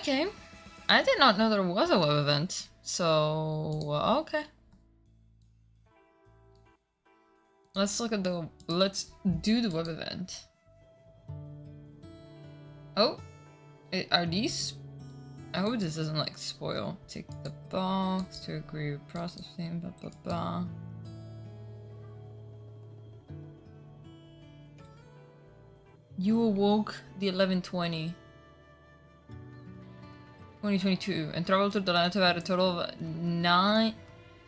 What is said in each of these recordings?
Okay. I did not know there was a web event. So, okay. Let's look at the... Let's do the web event. Oh. Are these... I hope this doesn't, like, spoil. Take the box to agree with processing, blah, blah, blah. You awoke the 11/20. 2022 and traveled to the land at a total of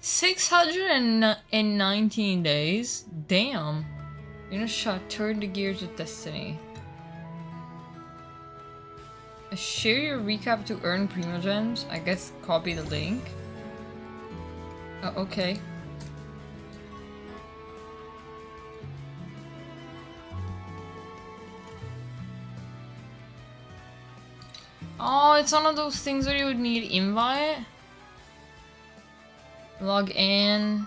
619 days. Damn. You're shot. Turn the gears of destiny. Share your recap to earn Primogems. I guess copy the link. Oh, okay. Oh, it's one of those things where you would need invite. Log in.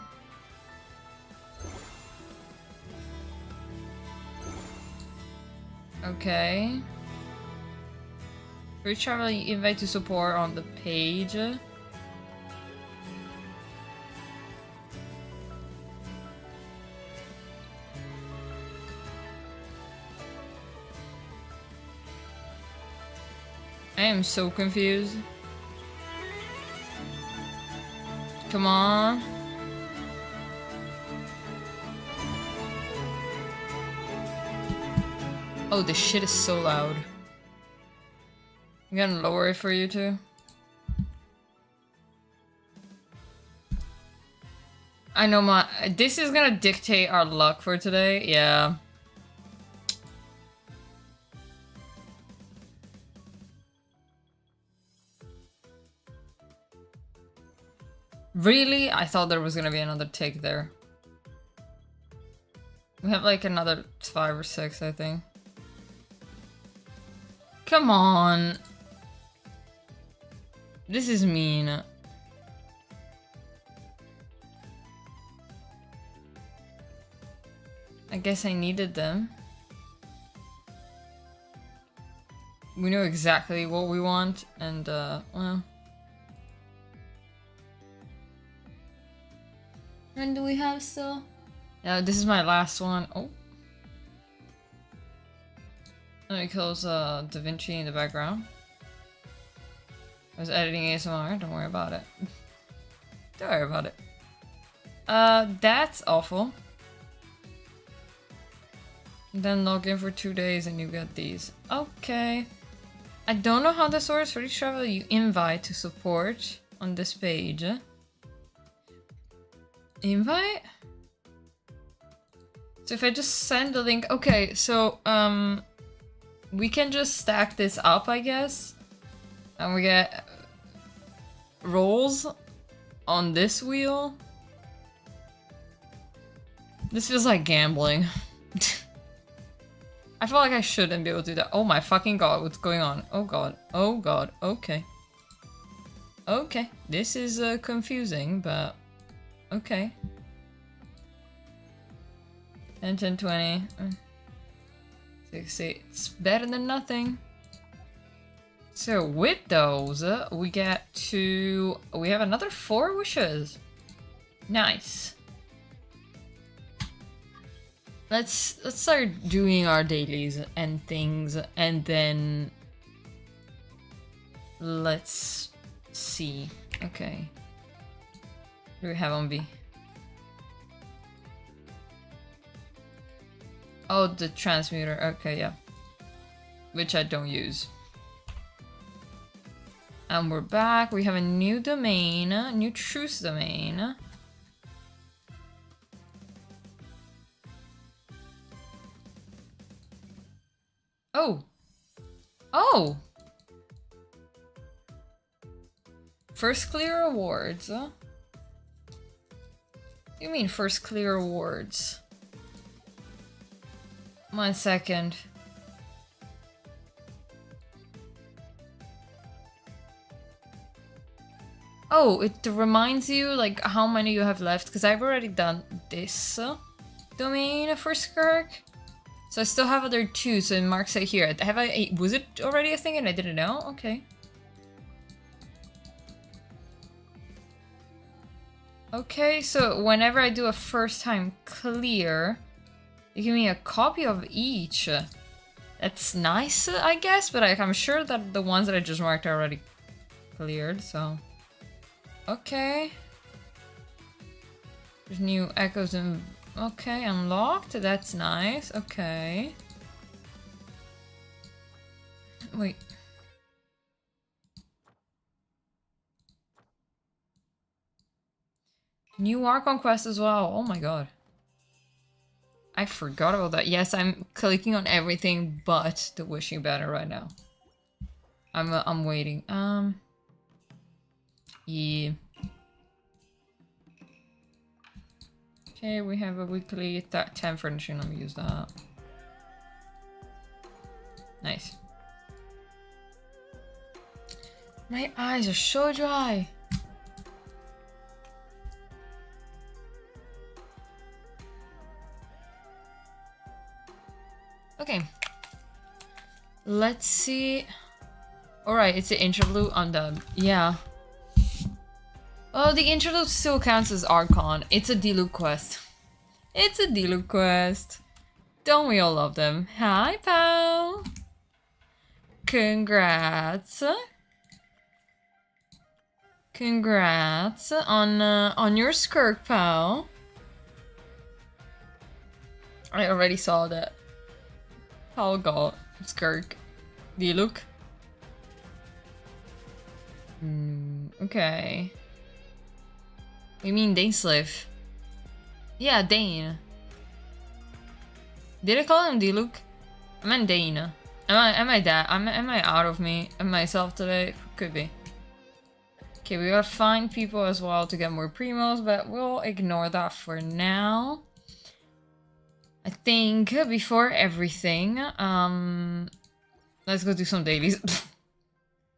Okay. Free travel invite to support on the page. I am so confused. Come on. Oh, this shit is so loud. I'm gonna lower it for you too. I know this is gonna dictate our luck for today, yeah. Really? I thought there was gonna be another take there. We have like another 5 or 6, I think. Come on. This is mean. I guess I needed them. We know exactly what we want, and well. When do we have still? Yeah, this is my last one. Oh. Let me close DaVinci in the background. I was editing ASMR, don't worry about it. Don't worry about it. That's awful. Then log in for 2 days and you get these. Okay. I don't know how this works. For each travel you invite to support on this page. Invite? So if I just send the link... Okay, so, we can just stack this up, I guess. And we get rolls on this wheel. This feels like gambling. I feel like I shouldn't be able to do that. Oh my fucking god, what's going on? Oh god, oh god, okay. Okay, this is confusing, but okay. 10, 10, 20. 60. It's better than nothing. So with those, we get to... We have another 4 wishes. Nice. Let's start doing our dailies and things, and then let's see. Okay. What do we have on B? Oh, the transmuter. Okay, yeah. Which I don't use. And we're back. We have a new domain, a new truce domain. Oh. Oh. First clear awards. What do you mean first clear awards? 1 second. Oh, it reminds you like how many you have left, because I've already done this domain for Skirk. So I still have other 2, so it marks it here. Have I... Was it already a thing and I didn't know? Okay. Okay, so whenever I do a first time clear, you give me a copy of each. That's nice, I guess, but I'm sure that the ones that I just marked are already cleared, so... Okay. There's new echoes and... Okay, unlocked. That's nice. Okay. Wait. New Archon quest as well. Oh my god. I forgot about that. Yes, I'm clicking on everything but the wishing banner right now. I'm waiting. Yeah. Okay, we have a weekly 10 furnishing. Let me use that. Nice. My eyes are so dry. Okay. Let's see. Alright, it's the interlude on the... Yeah. Oh, the interlude still counts as Archon. It's a Diluc quest. It's a Diluc quest. Don't we all love them? Hi, pal. Congrats. Congrats on your Skirk, pal. I already saw that. Pal got Skirk. Diluc. Okay. You mean Dainsliff? Yeah, Dane. Did I call him Diluc? I meant Dane. Am I out of myself today? Could be. Okay, we gotta find people as well to get more primos, but we'll ignore that for now. I think before everything, let's go do some dailies.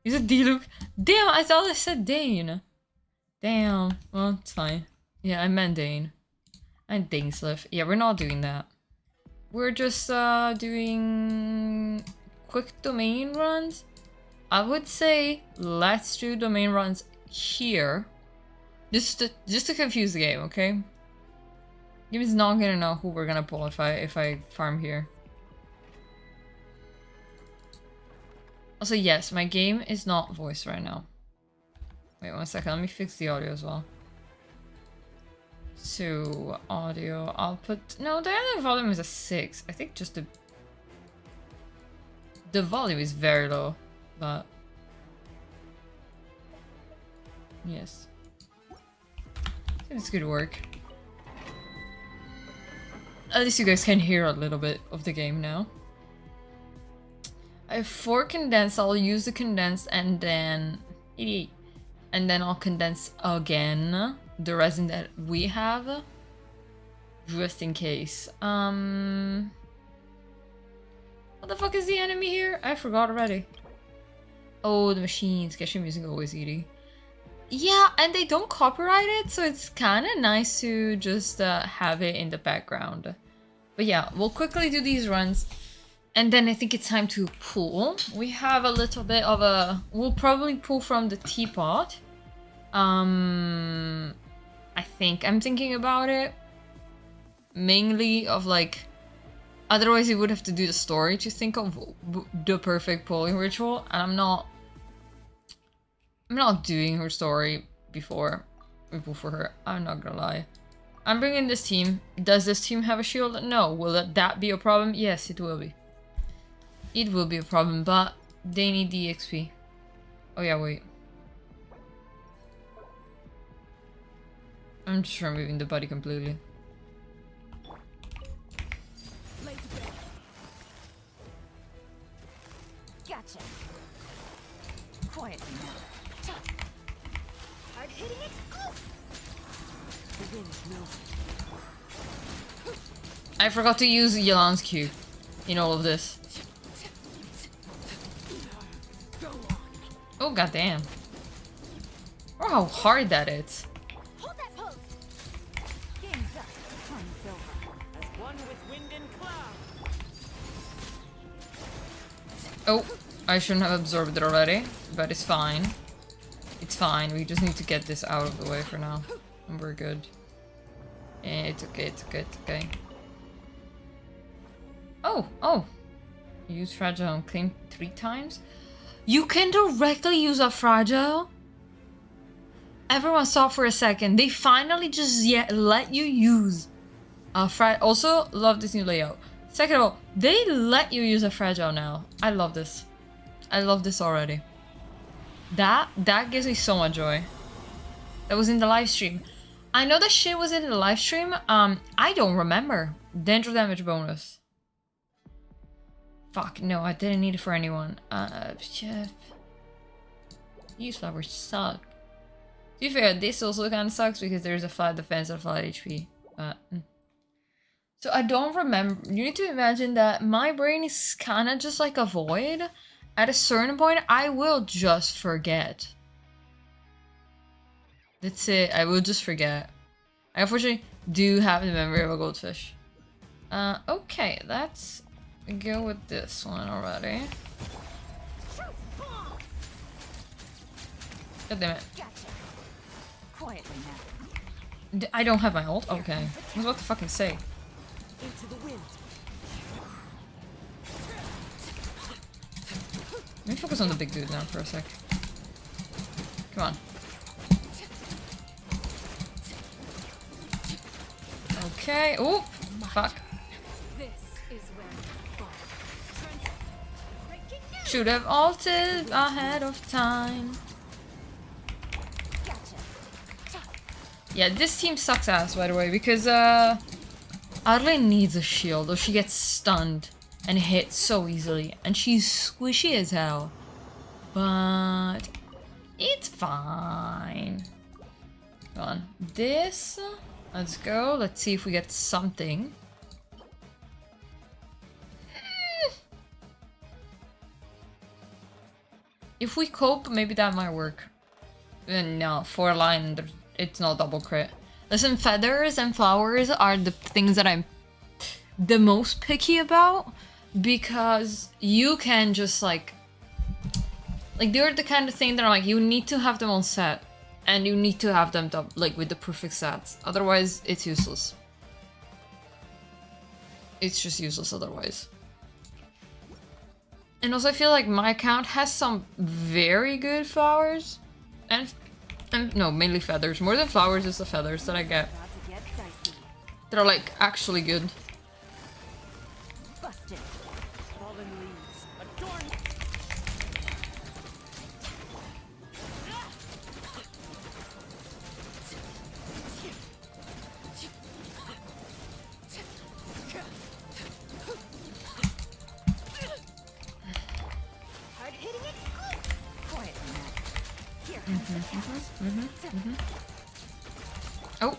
Is it Diluc? Damn, I thought I said Dane. Damn. Well, it's fine. Yeah, I meant Dane. And Dainsliff. Yeah, we're not doing that. We're just doing quick domain runs. I would say let's do domain runs here. Just to confuse the game, okay? Game's not gonna know who we're gonna pull if I farm here. Also, yes, my game is not voiced right now. Wait 1 second, let me fix the audio as well. So, audio, I'll put... No, the other volume is a 6. I think just the volume is very low, but... Yes. It's good work. At least you guys can hear a little bit of the game now. I have 4 condensed, I'll use the condensed and then... 88. And then I'll condense again the resin that we have. Just in case. What the fuck is the enemy here? I forgot already. Oh, the machines. Getting music always easy. Yeah, and they don't copyright it, so it's kind of nice to just have it in the background. But yeah, we'll quickly do these runs. And then I think it's time to pull. We have a little bit of a... We'll probably pull from the teapot. I think I'm thinking about it. Mainly of like... Otherwise you would have to do the story to think of the perfect pulling ritual. And I'm not doing her story before we pull for her. I'm not gonna lie. I'm bringing this team. Does this team have a shield? No. Will that be a problem? Yes, it will be. It will be a problem, but they need the XP. Oh yeah, wait. I'm just removing the body completely. Gotcha. Quiet now. Hard hitting exclusive. The wind knows. I forgot to use Yelan's Q in all of this. Oh goddamn! Oh, how hard that is! Hold that pose. Game's up. Time's over. As one with wind and cloud. Oh, I shouldn't have absorbed it already, but it's fine. It's fine. We just need to get this out of the way for now. And we're good. It's okay, it's okay, it's okay. Oh! Use fragile and claim 3 times? You can directly use a fragile? Everyone stop for a second. They finally just let you use a fragile. Also, love this new layout. Second of all, they let you use a fragile now. I love this. I love this already. That gives me so much joy. That was in the live stream. I know that shit was in the live stream. I don't remember. Danger damage bonus. Fuck, no, I didn't need it for anyone. Chef. These flowers suck. To be fair, this also kind of sucks because there's a flat defense and a flat HP. So I don't remember. You need to imagine that my brain is kind of just like a void. At a certain point, I will just forget. That's it. I will just forget. I unfortunately do have the memory of a goldfish. Okay, let's go with this one already. God damn it. Quietly now. I don't have my ult? Okay. I was about to fucking say. Into the wind. Let me focus on the big dude now for a sec. Come on. Okay. Oh, fuck. This is where you fall. Should have ulted ahead of time. Yeah, this team sucks ass, by the way, because Arlene needs a shield or she gets stunned and hit so easily, and she's squishy as hell. But it's fine. Come on, this. Let's go. Let's see if we get something. If we cope, maybe that might work. No, 4 line, it's not double crit. Listen, feathers and flowers are the things that I'm the most picky about, because you can just like they're the kind of thing that I'm like, you need to have them on set. And you need to have them like with the perfect stats. Otherwise, it's useless. It's just useless otherwise. And also, I feel like my account has some very good flowers. And no, mainly feathers. More than flowers is the feathers that I get. That are like actually good. Busted. Fallen leaves. Adorn. Hard hitting it. Quiet now. Here. Oh.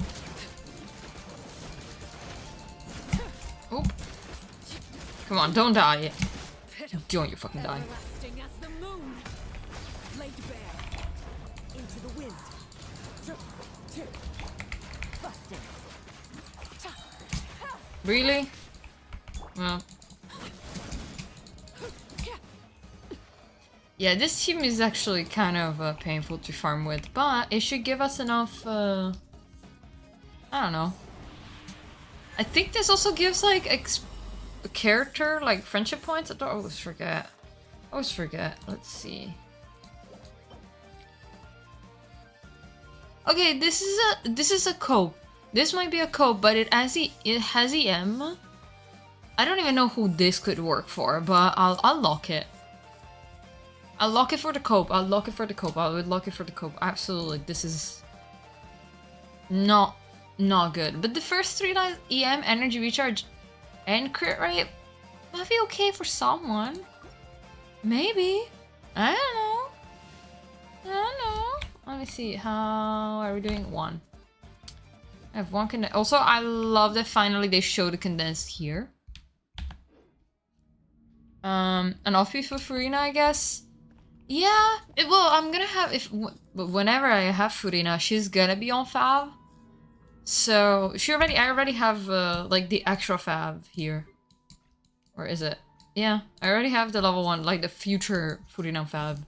Oh. Come on, don't die. Don't you fucking die. Everlasting as the moon. Laid bare. Into the wind. Busted. Really? Well. Yeah, this team is actually kind of painful to farm with, but it should give us enough, I don't know. I think this also gives, like, character, like, friendship points. I don't always forget. I always forget. Let's see. Okay, this is a cope. This might be a cope, but it has EM. I don't even know who this could work for, but I'll lock it. I'll lock it for the cope. I'll lock it for the cope. I would lock it for the cope. Absolutely. This is not good. But the first 3 lines, EM, energy recharge, and crit rate, might be okay for someone. Maybe. I don't know. Let me see. How are we doing? 1. I have 1 also, I love that finally they show the condensed here. An off-beat for Furina, I guess. Yeah, well, I'm gonna have, whenever I have Furina, she's gonna be on Fav. So, I already have, like, the extra Fav here. Or is it? Yeah, I already have the level 1, like, the future Furina Fav.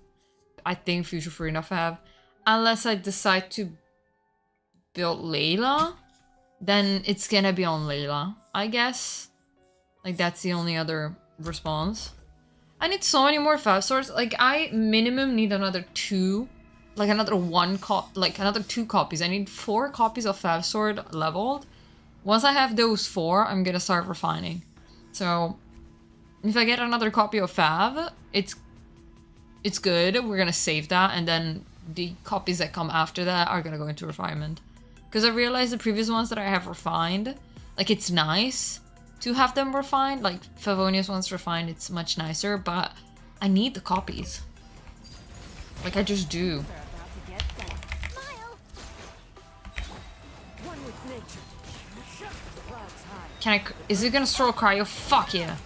I think future Furina Fav. Unless I decide to build Layla, then it's gonna be on Layla, I guess. Like, that's the only other response. I need so many more 5 swords. Like, I minimum need another 2. Like, another 2 copies. I need 4 copies of 5 sword leveled. Once I have those 4, I'm gonna start refining. So, if I get another copy of Fav, it's good. We're gonna save that, and then the copies that come after that are gonna go into refinement. Because I realized the previous ones that I have refined, like, it's nice to have them refined. Like, Favonius ones refined, it's much nicer, but I need the copies. Like, I just do. Can I? Is it gonna throw cryo? Fuck yeah.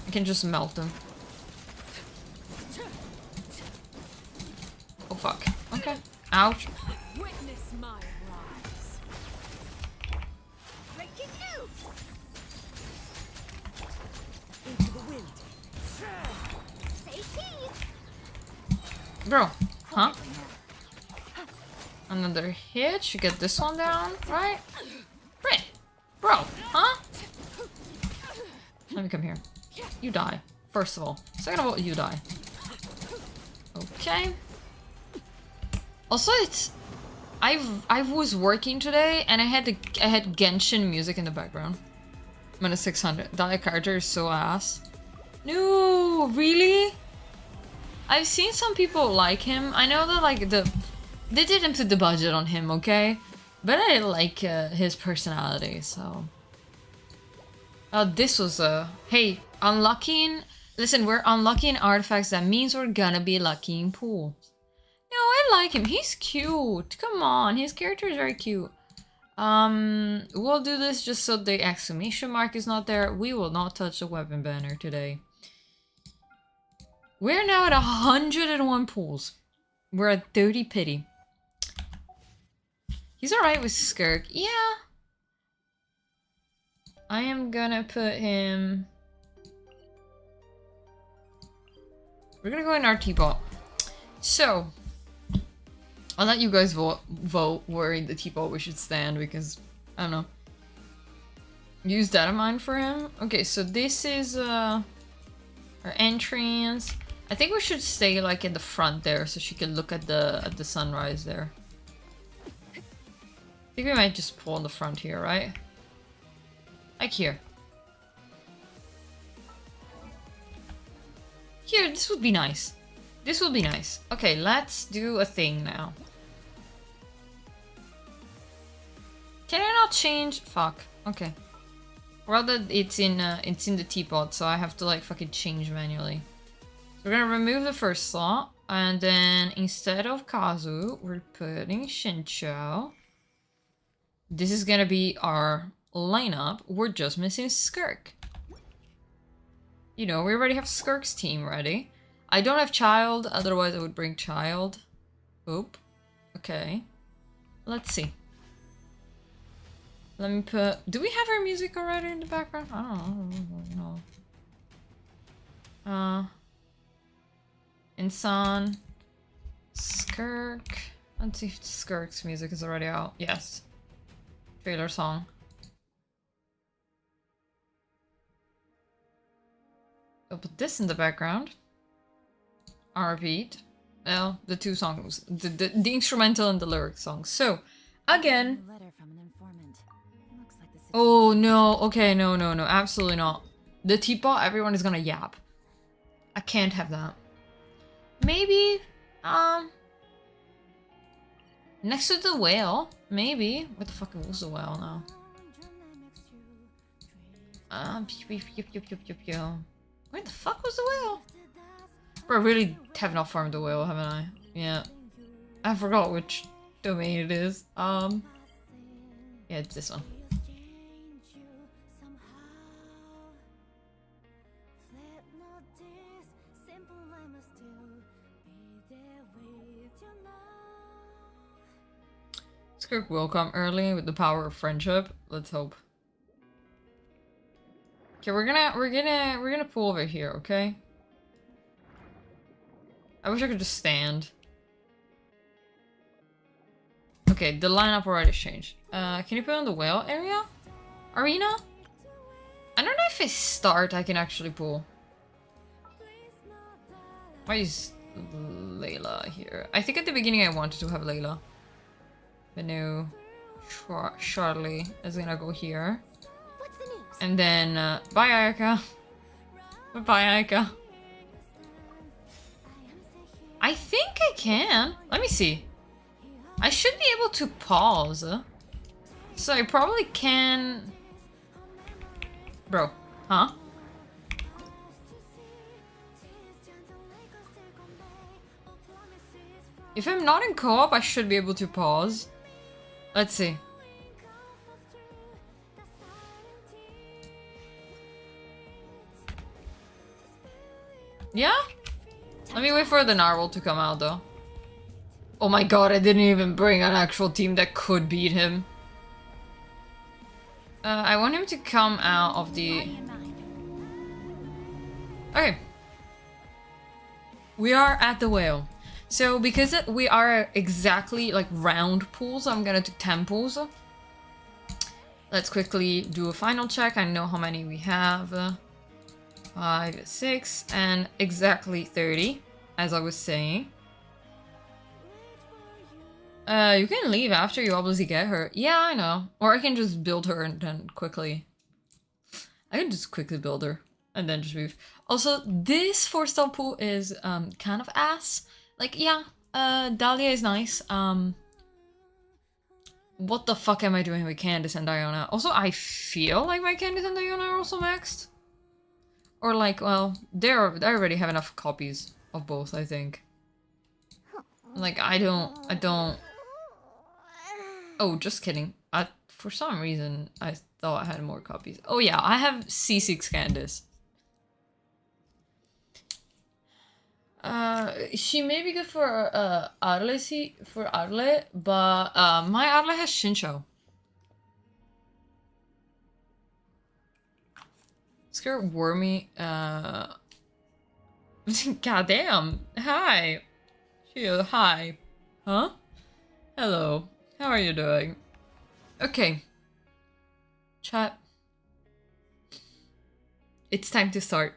I can just melt them. Oh fuck. Okay. Ouch. Witness my rise. Breaking news. Into the wind. Say cheese. Bro. Huh? Another hit. Should get this one down, right? Right. Bro. Huh? Let me come here. You die. First of all. Second of all, you die. Okay. Also, it's I was working today and I had Genshin music in the background. I'm at a 600. That character is so ass. No, really? I've seen some people like him. I know that like they didn't put the budget on him, okay? But I like his personality, so. Oh, this was hey, unlocking. Listen, we're unlocking artifacts. That means we're gonna be lucky in pools. No, I like him. He's cute. Come on, his character is very cute. We'll do this just so the exclamation mark is not there. We will not touch the weapon banner today. We're now at 101 pools. We're at 30 pity. He's alright with Skirk. Yeah. I am gonna put him... We're gonna go in our teapot. So, I'll let you guys vote where in the teapot we should stand because, I don't know. Use data mine for him. Okay, so this is our entrance. I think we should stay like in the front there so she can look at the sunrise there. I think we might just pull in the front here, right? Like here. Here, this would be nice. This would be nice. Okay, let's do a thing now. Can I not change? Fuck. Okay. Rather, it's in the teapot, so I have to like fucking change manually. So we're gonna remove the first slot, and then instead of Kazu, we're putting Shincho. This is gonna be our lineup. We're just missing Skirk. You know, we already have Skirk's team ready. I don't have Child, otherwise I would bring Child. Oop. Okay. Let's see. Let me put... Do we have our music already in the background? I don't know. Insan. Skirk. Let's see if Skirk's music is already out. Yes. Trailer song. I'll put this in the background. On repeat. Well, the two songs. The instrumental and the lyric song. So, again... Oh no, okay, no, absolutely not. The teapot, everyone is gonna yap. I can't have that. Maybe, next to the whale, maybe. What the fuck was the whale now? Where the fuck was the whale? Bro, I really have not farmed the whale, haven't I? Yeah. I forgot which domain it is. Yeah, it's this one. Skirk will come early with the power of friendship. Let's hope. Okay, we're gonna pull over here, okay? I wish I could just stand. Okay, the lineup already changed. Can you put on the whale area? Arena? I don't know if I start I can actually pull. Why is Layla here? I think at the beginning I wanted to have Layla. But no. Charlie is gonna go here. What's the news? And then, bye Ayaka. Bye Ayaka. I think I can. Let me see. I should be able to pause. So I probably can... Bro, huh? If I'm not in co-op, I should be able to pause. Let's see. Yeah? Let me wait for the narwhal to come out though. Oh my god, I didn't even bring an actual team that could beat him. I want him to come out of the... Okay. We are at the whale. So because we are exactly like round pools, I'm gonna do 10 pools. Let's quickly do a final check. I know how many we have. 5, 6, and exactly 30, as I was saying. You can leave after you obviously get her. Yeah, I know. Or I can just build her and then quickly... I can just quickly build her and then just move. Also, this 4-star pool is kind of ass. Like, yeah, Dahlia is nice. What the fuck am I doing with Candace and Diona? Also, I feel like my Candace and Diona are also maxed. Or like, well, they already have enough copies of both, I think. Like, I don't... Oh, just kidding. For some reason, I thought I had more copies. Oh yeah, I have C6 Candace. She may be good for Arle, but my Arle has Shincho. Skirk Wormy, goddamn. Hi. Chill, hi. Huh? Hello. How are you doing? Okay. Chat. It's time to start.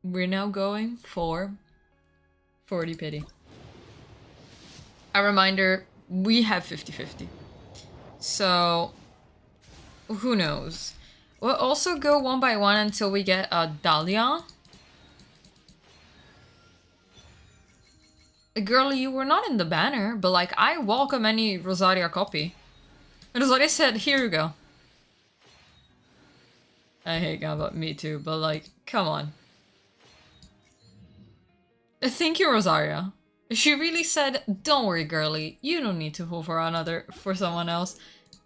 We're now going for 40 pity. A reminder, we have 50-50. So, who knows? We'll also go one by one until we get a Dahlia. Girl, you were not in the banner, but like, I welcome any Rosaria copy. Rosaria said, here you go. I hate Gamba, me too, but like, come on. Thank you, Rosaria. She really said, don't worry, girly, you don't need to hold for someone else.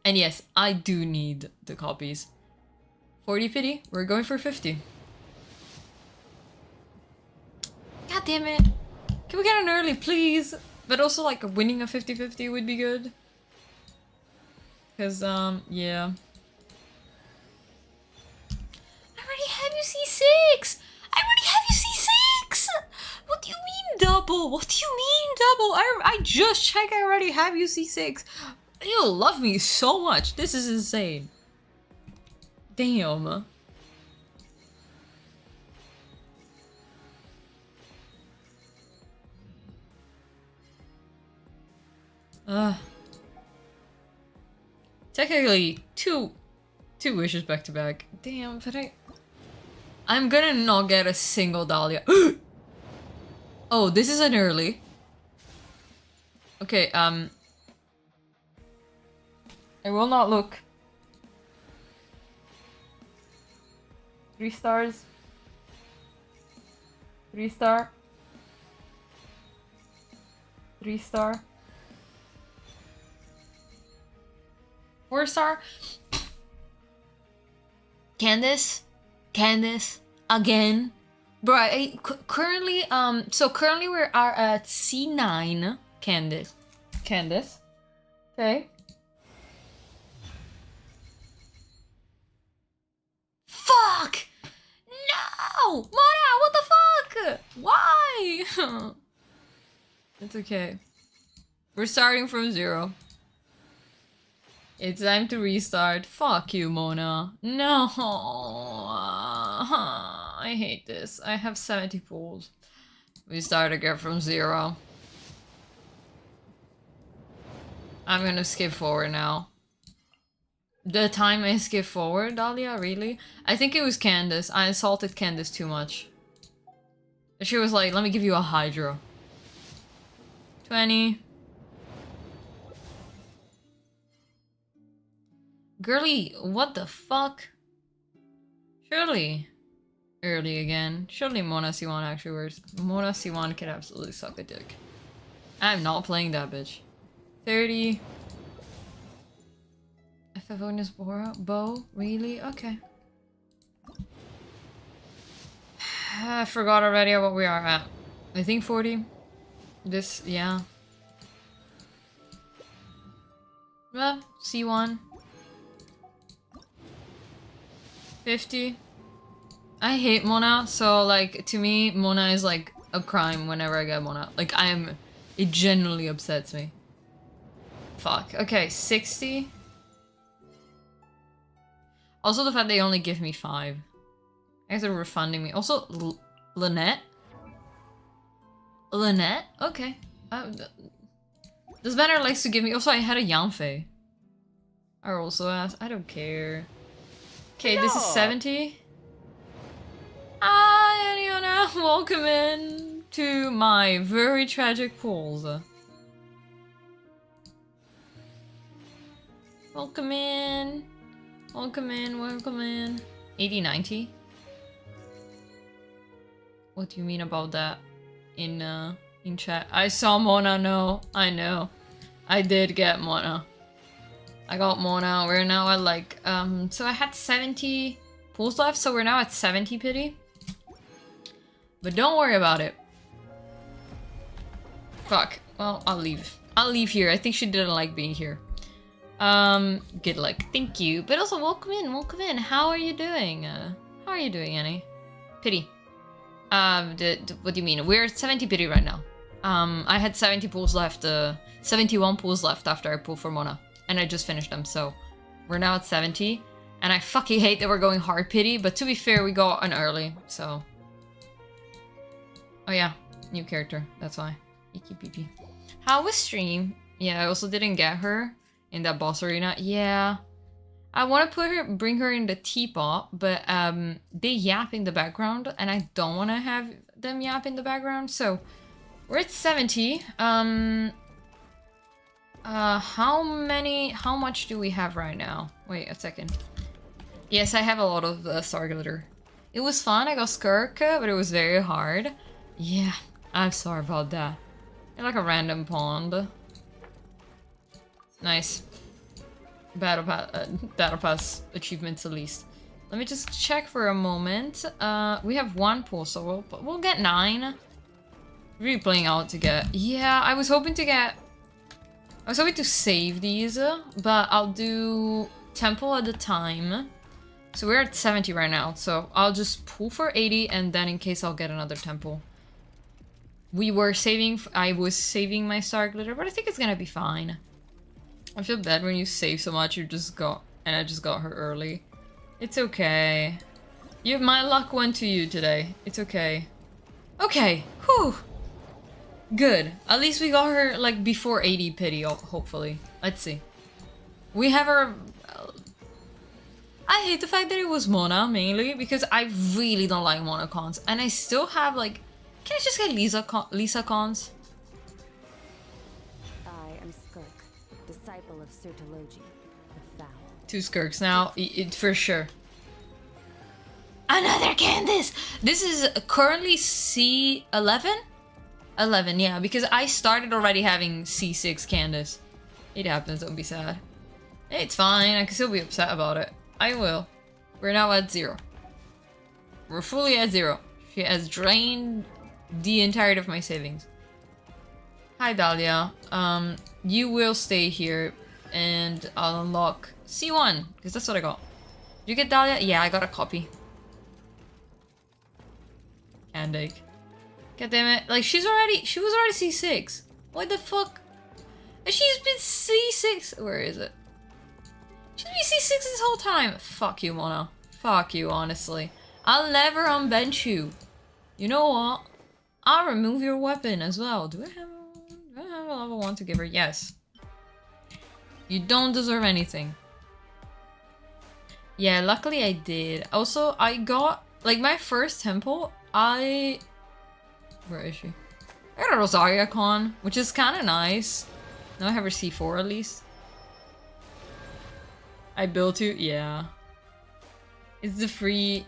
And yes, I do need the copies. 40 pity, we're going for 50. God damn it. Can we get an early, please? But also, like, winning a 50-50 would be good. Because, yeah. I already have you C6! I already have you C6! What do you mean double? What do you mean double? I just checked, I already have you C6. You love me so much. This is insane. Damn. Technically, two wishes back to back. Damn, but I'm gonna not get a single Dahlia. Oh, this is an early. Okay, I will not look. 3 stars. 3 star. 3 star. 4 star. Candace again. Bro, currently currently we are at C9. Candace. Okay. Fuck! No! Mona, what the fuck? Why? It's okay. We're starting from 0. It's time to restart. Fuck you, Mona. No. I hate this. I have 70 pools. We start again from 0. I'm gonna skip forward now. The time I skip forward, Dahlia? Really? I think it was Candace. I insulted Candace too much. She was like, let me give you a Hydro. 20. Girly, what the fuck? Surely. Early again. Surely Mona C1 actually works. Mona C1 can absolutely suck a dick. I'm not playing that bitch. 30. FFOnus bow? Really? Okay. I forgot already what we are at. I think 40. This, yeah. Well, C1. 50. I hate Mona, so like to me, Mona is like a crime whenever I get Mona. Like it genuinely upsets me. Fuck. Okay, 60. Also the fact they only give me 5. I guess they're refunding me. Also, Lynette? Lynette? Okay. This banner likes to give me... Also, I had a Yanfei. I also asked. I don't care. Okay, this is 70. Hi, Aniona. Welcome in to my very tragic pools. Welcome in. Welcome in, welcome in. 80, 90? What do you mean about that in chat? I saw Mona, no. I know. I did get Mona. I got Mona. We're now at like, so I had 70 pools left, so we're now at 70 pity. But don't worry about it. Fuck. Well, I'll leave. I'll leave here. I think she didn't like being here. Good luck. Thank you. But also, welcome in. Welcome in. How are you doing? How are you doing, Annie? Pity. What do you mean? We're at 70 pity right now. I had 70 pools left, 71 pools left after I pulled for Mona. And I just finished them, so we're now at 70. And I fucking hate that we're going hard pity, but to be fair, we got an early, so... Oh yeah, new character, that's why. Icky peepee. How was stream? Yeah, I also didn't get her in that boss arena. Yeah. I want to bring her in the teapot, but they yap in the background, and I don't want to have them yap in the background, so... We're at 70. How much do we have right now? Wait a second. Yes, I have a lot of Star Glitter. It was fun, I got Skirk, but it was very hard. Yeah, I'm sorry about that. You're like a random pond. Nice. Battle Pass achievements at least. Let me just check for a moment. We have 1 pool, so we'll get 9. Really playing out to get... Yeah, I was hoping to save these, but I'll do temple at a time. So we're at 70 right now, so I'll just pull for 80, and then in case I'll get another temple. I was saving my Star Glitter, but I think it's gonna be fine. I feel bad when you save so much, and I just got her early. It's okay. My luck went to you today. It's okay. Okay, whew. Good. At least we got her, like, before 80 pity, hopefully. Let's see. We have her... I hate the fact that it was Mona, mainly, because I really don't like Mona cons. And I still have, like... Can I just get Lisa cons? I am Skirk, disciple of Sertologi, the Foul. 2 Skirks now, for sure. Another Candace! This is currently C11? 11, yeah, because I started already having C6 Candace. It happens, don't be sad. It's fine, I can still be upset about it. I will. We're now at 0. We're fully at 0. She has drained the entirety of my savings. Hi, Dahlia. You will stay here, and I'll unlock C1, because that's what I got. Did you get Dahlia? Yeah, I got a copy. Candake. God damn it. Like, she was already C6. What the fuck? She's been C6. Where is it? Should be C6 this whole time. Fuck you, Mona. Fuck you, honestly. I'll never unbench you. You know what? I'll remove your weapon as well. Do I have a level 1 to give her? Yes. You don't deserve anything. Yeah, luckily I did. Also, I got, like, my first temple, Where is she? I got a Rosaria con, which is kind of nice. Now I have her C4 at least. I built you? Yeah. It's the free...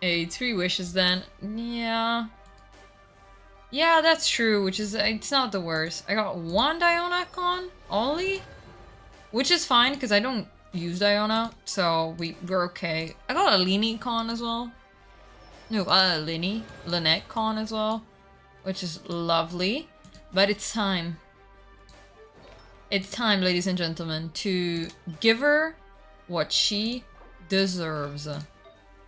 It's 3 wishes then. Yeah. Yeah, that's true, which is... It's not the worst. I got 1 Diona con only. Which is fine, because I don't use Diona, so we're okay. I got a Lini con as well. No, Lynette con as well. Which is lovely. But it's time. It's time, ladies and gentlemen, to give what she deserves.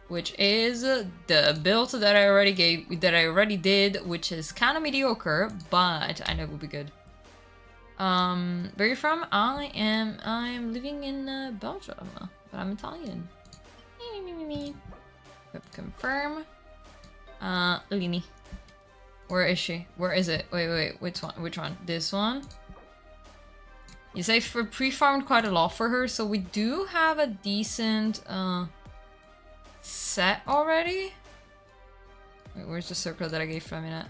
Which is the build that I already did, which is kind of mediocre, but I know it will be good. Where are you from? I'm living in Belgium, but I'm Italian. Confirm. Lini. Where is she? Where is it? Wait, which one? This one? You say for pre-farmed quite a lot for her, so we do have a decent set already. Wait, where's the circle that I gave for a minute?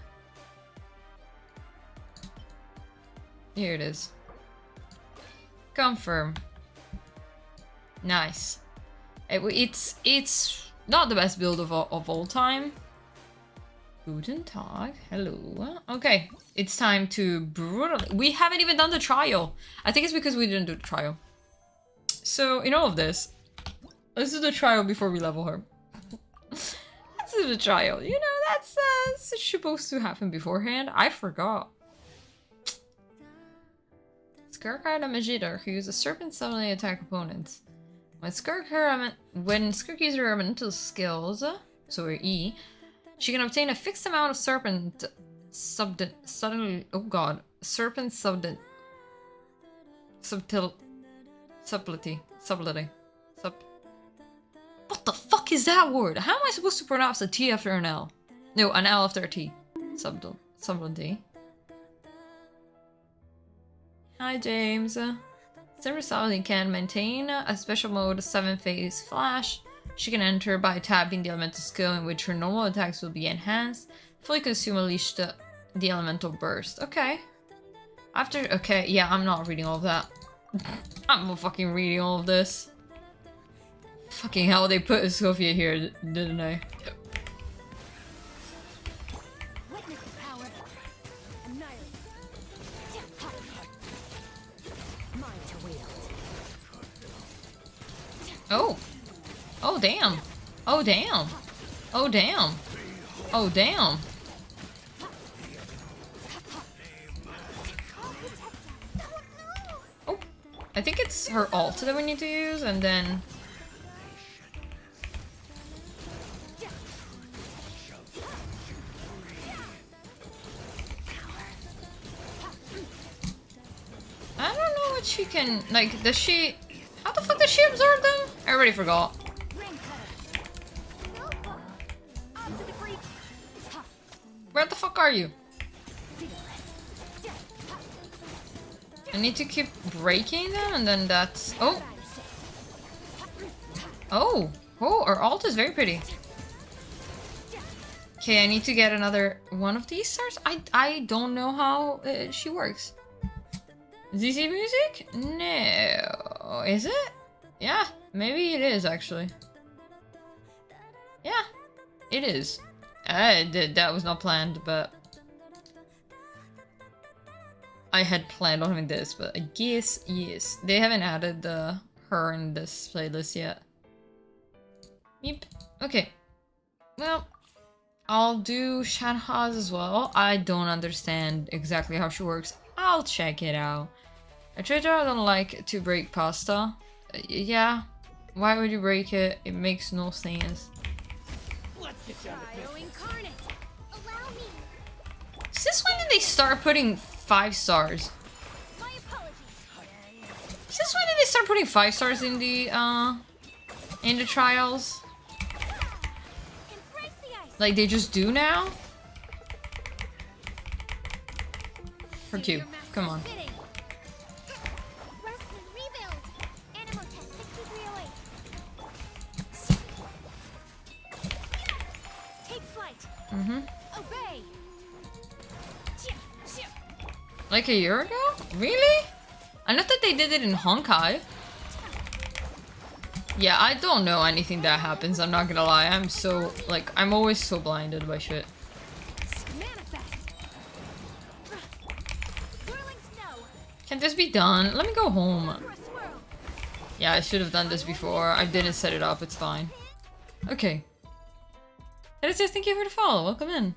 Here it is. Confirm. Nice. It's not the best build of all time. Guten Tag. Hello. Okay, it's time to brutally... We haven't even done the trial. I think it's because we didn't do the trial. So, in all of this, let's do the trial before we level her. Let's do the trial. You know, that's supposed to happen beforehand. I forgot. Skirk had a Magidor who uses serpent suddenly attack opponents. When Skirk uses her elemental skills, so her E, she can obtain a fixed amount of serpent subtlety. What the fuck is that word? How am I supposed to pronounce a T after an L? No, an L after a T. Subtlety. Hi, James. Silver Solid can maintain a special mode 7-phase flash. She can enter by tapping the elemental skill in which her normal attacks will be enhanced. Fully consume unleash the elemental burst. Okay. Okay, yeah, I'm not reading all of that. I'm not fucking reading all of this. Fucking hell, they put Sophia here, didn't they? Oh. Oh, damn. Oh, damn. Oh, damn. Oh, damn. Oh. I think it's her ult that we need to use, and then... I don't know what she can... Like, does she... How the fuck does she absorb them? I already forgot. Where the fuck are you? I need to keep breaking them and then that's... Oh! Oh! Oh, her ult is very pretty. Okay, I need to get another one of these stars? I don't know how she works. ZZ music? No. Is it? Yeah, maybe it is actually. Yeah, it is. That was not planned, but I had planned on having this, but I guess yes. They haven't added her in this playlist yet. Yep. Okay. Well, I'll do Shanhaz as well. I don't understand exactly how she works. I'll check it out. I don't like to break pasta. Yeah. Why would you break it? It makes no sense. Since when did they start putting 5 stars? Since when did they start putting 5 stars in the trials? Embrace the ice. Like they just do now? Her Q. Come on. Fitting. Rest and rebuild. Animal test 6308. Take flight. Mm-hmm. Obey. Like a year ago? Really? I know that they did it in Honkai. Yeah, I don't know anything that happens, I'm not gonna lie. I'm so, like, I'm always so blinded by shit. Manifest. Whirling snow. Can this be done? Let me go home. For a swirl. Yeah, I should have done this before. I didn't set it up, it's fine. Okay. That is just thank you for the follow. Welcome in.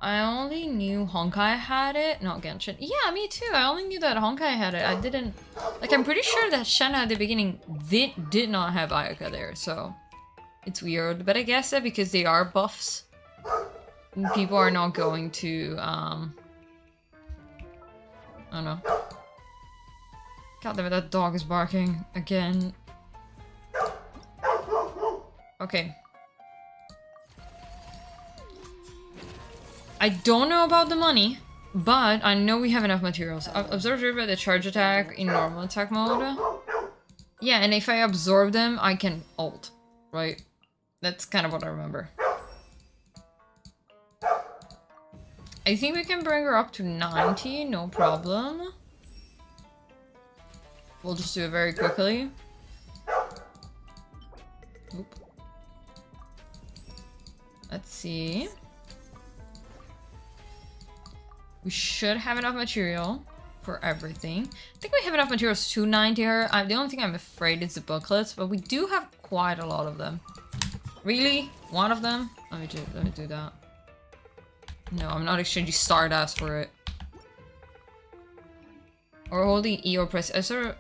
I only knew Honkai had it, not Genshin. Yeah, me too. I only knew that Honkai had it. I didn't... Like, I'm pretty sure that Shenna at the beginning did not have Ayaka there, so... It's weird. But I guess that because they are buffs, people are not going to, I don't know. God damn it, that dog is barking again. Okay. I don't know about the money, but I know we have enough materials. Absorb by the charge attack in normal attack mode. Yeah, and if I absorb them, I can ult, right? That's kind of what I remember. I think we can bring her up to 90, no problem. We'll just do it very quickly. Oop. Let's see. We should have enough material for everything. I think we have enough materials to 90 her. The only thing I'm afraid is the booklets, but we do have quite a lot of them. Really? One of them? Let me do that. No, I'm not exchanging Stardust for it. Or holding E or press S or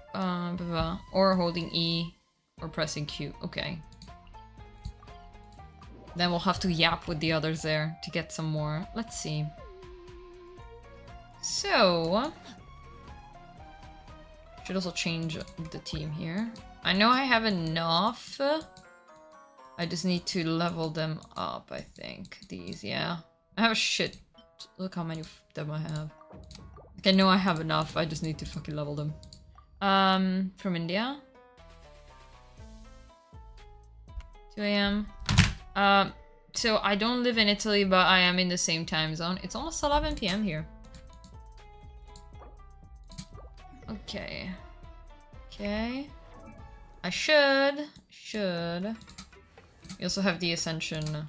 or holding E or pressing Q. Okay. Then we'll have to yap with the others there to get some more. Let's see. So, should also change the team here. I know I have enough. I just need to level them up, I think. These, yeah. I have a shit. Look how many of them I have. Like, I know I have enough. I just need to fucking level them. From India. 2 a.m. So I don't live in Italy, but I am in the same time zone. It's almost 11 p.m. here. Okay. Okay. I should. We also have the Ascension.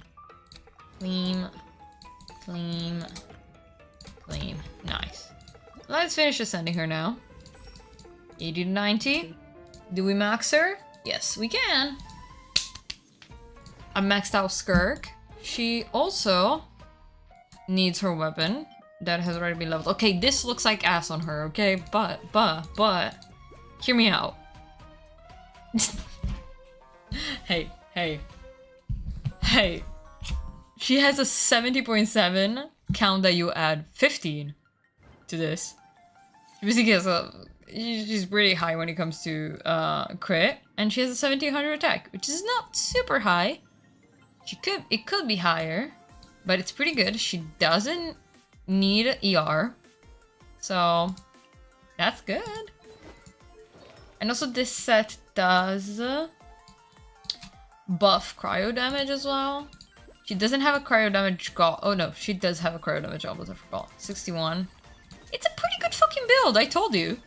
Clean. Nice. Let's finish ascending her now. 80 to 90. Do we max her? Yes, we can. I maxed out Skirk. She also needs her weapon that has already been leveled. Okay, this looks like ass on her, okay? But, hear me out. Hey. She has a 70.7 count that you add 15 to this. She basically has she's pretty high when it comes to crit, and she has a 1700 attack, which is not super high. It could be higher, but it's pretty good. She doesn't need ER, so that's good. And also this set does buff cryo damage as well. She doesn't have a cryo damage gauntlet. Oh no, she does have a cryo damage gauntlet, I forgot. 61. It's a pretty good fucking build, I told you.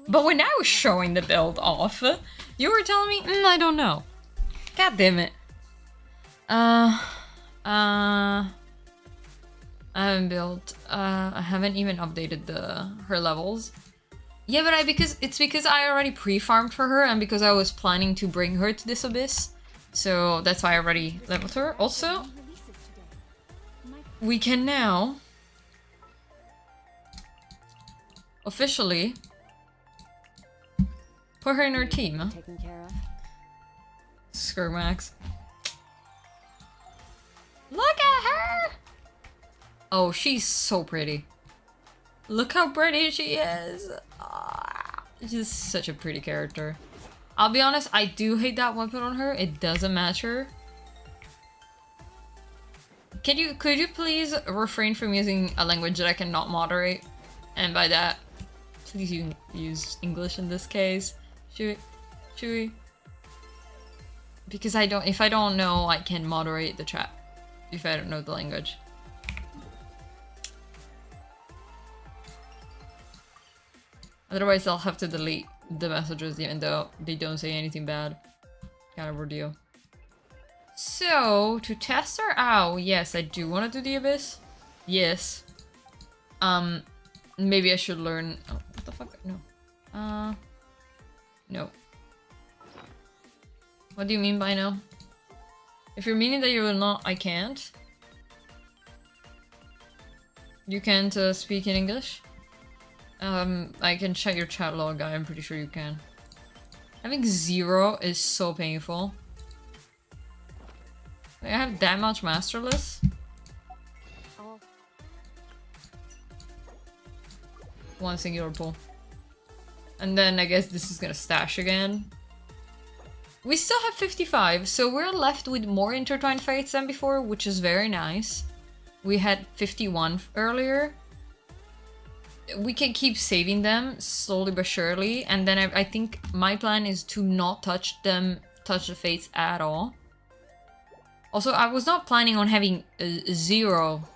But when I was showing the build off, you were telling me, I don't know. God damn it. I haven't built, I haven't even updated her levels. Yeah, but because I already pre-farmed for her and because I was planning to bring her to this abyss. So that's why I already leveled her. Also, we can now officially put her in our team. Taken care of. Skirmax. Look at her! Oh, she's so pretty. Look how pretty she is. Ah, she's such a pretty character. I'll be honest, I do hate that weapon on her. It doesn't match her. Could you please refrain from using a language that I cannot moderate? And by that, please use English in this case. Should we? Because if I don't know, I can moderate the chat. If I don't know the language. Otherwise, I'll have to delete the messages even though they don't say anything bad. Kind of ordeal. So, to test her out, yes, I do want to do the Abyss. Yes. Maybe I should learn... Oh, what the fuck? No. No. What do you mean by no? If you're meaning that you will not, I can't. You can't speak in English? I can check your chat log, I'm pretty sure you can. Having 0 is so painful. I have that much masterless? Oh. One singular pull. And then I guess this is gonna stash again. We still have 55, so we're left with more intertwined fates than before, which is very nice. We had 51 earlier. We can keep saving them slowly but surely, and then I think my plan is to not touch the fates at all. Also, I was not planning on having zero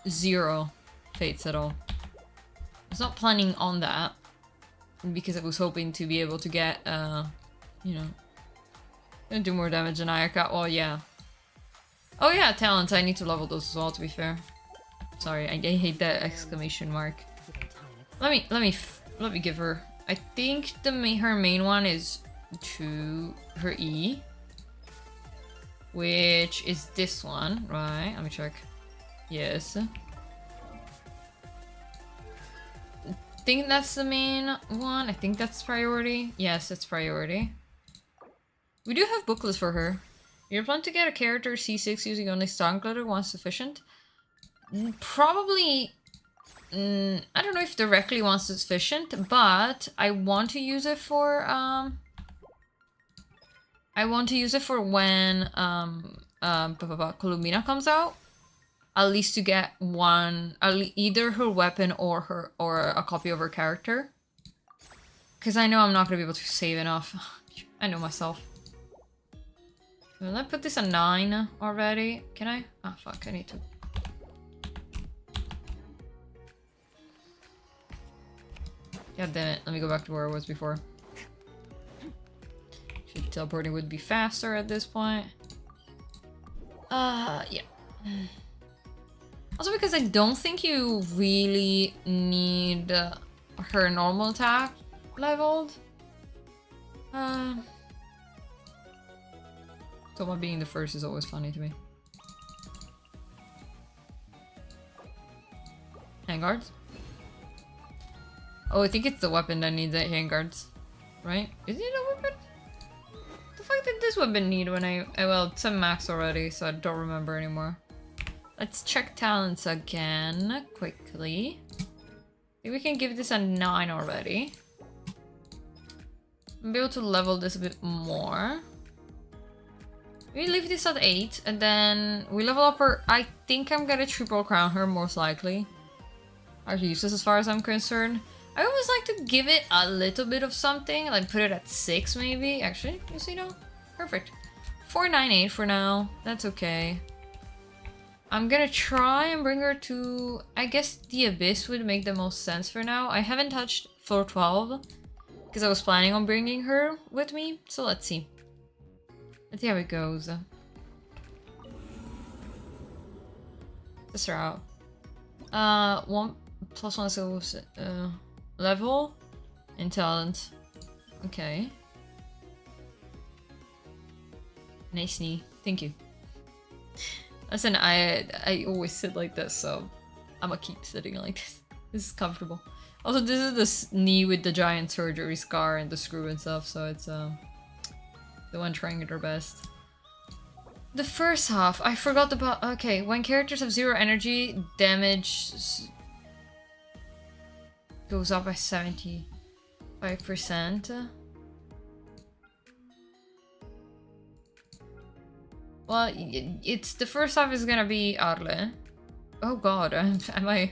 fates at all. I was not planning on that because I was hoping to be able to get, you know, do more damage than Ayaka. Oh yeah. Oh yeah, talents. I need to level those as well. To be fair. Sorry, I hate that exclamation mark. Let me give her. I think her main one is to her E, which is this one, right? Let me check. Yes. I think that's the main one. I think that's priority. Yes, it's priority. We do have booklets for her. Your plan to get a character C6 using only stun glitter once sufficient? Probably. I don't know if directly once sufficient, but I want to use it for when Columbina comes out. At least to get one, either her weapon or a copy of her character. Because I know I'm not gonna be able to save enough. I know myself. Will I put this at 9 already? Can I? Ah, fuck, I need to. God damn it, let me go back to where I was before. Should teleporting would be faster at this point. Yeah. Also because I don't think you really need her normal attack leveled. Toma being the first is always funny to me. Handguards? Oh, I think it's the weapon that needs the handguards. Right? Is it a weapon? The fuck did this weapon need when well, it's a max already, so I don't remember anymore. Let's check talents again, quickly. I think we can give this a 9 already. I'll be able to level this a bit more. We leave this at 8, and then we level up her. I think I'm gonna triple crown her, most likely. Are useless as far as I'm concerned. I always like to give it a little bit of something, like put it at 6 maybe. Actually, you see, no? Perfect. 498 for now. That's okay. I'm gonna try and bring her to... I guess the Abyss would make the most sense for now. I haven't touched floor 12 because I was planning on bringing her with me. So let's see. Let's see how it goes. Test her out. 1+1 level and talent. Okay. Nice knee. Thank you. Listen, I always sit like this, so I'm gonna keep sitting like this. This is comfortable. Also, this is the knee with the giant surgery scar and the screw and stuff, so it's the one trying it her best. The first half, I forgot about. Okay, when characters have 0 energy, damage goes up by 75%. Well, it's the first half is gonna be Arle. Oh god, am I...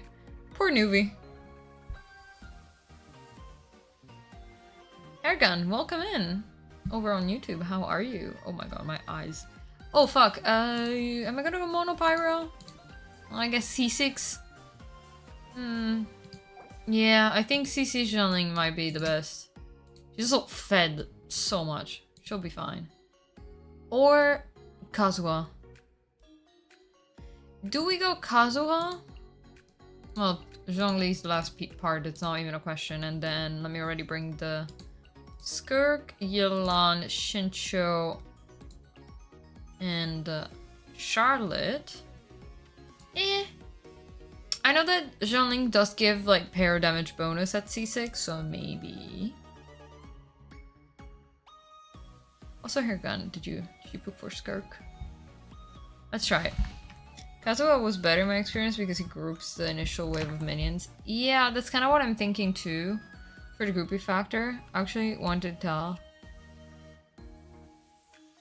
Poor newbie. Airgun, welcome in. Over on YouTube, how are you? Oh my god, my eyes. Oh fuck, am I gonna go Mono Pyro? I guess C6. Yeah, I think CC Zhongling might be the best. She's also fed so much. She'll be fine. Or Kazuha. Do we go Kazuha? Well, Zhongli's the last part, it's not even a question. And then let me already bring the Skirk, Yelan, Shincho, and Charlotte. I know that Zhongling does give like pair damage bonus at C6, so maybe. Also, her gun. Did you poop for Skirk? Let's try it. Kazuha was better in my experience because he groups the initial wave of minions. Yeah, that's kind of what I'm thinking too. For the groupie factor. Actually, wanted to tell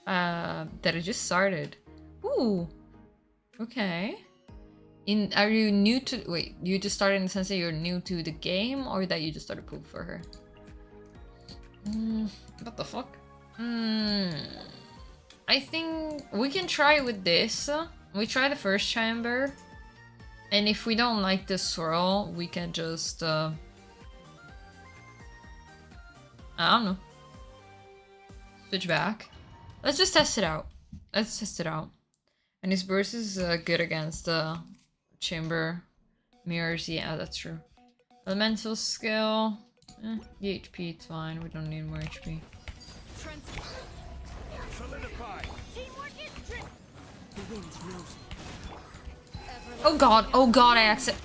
that it just started. Ooh. Okay. Are you new to... Wait, you just started in the sense that you're new to the game, or that you just started poop for her? What the fuck? I think we can try with this. We try the first chamber, and if we don't like the swirl, we can just I don't know. Switch back. Let's just test it out. Let's test it out. And his burst is good against chamber mirrors. Yeah, that's true. Elemental skill. The HP, it's fine. We don't need more HP. Oh god, I accept.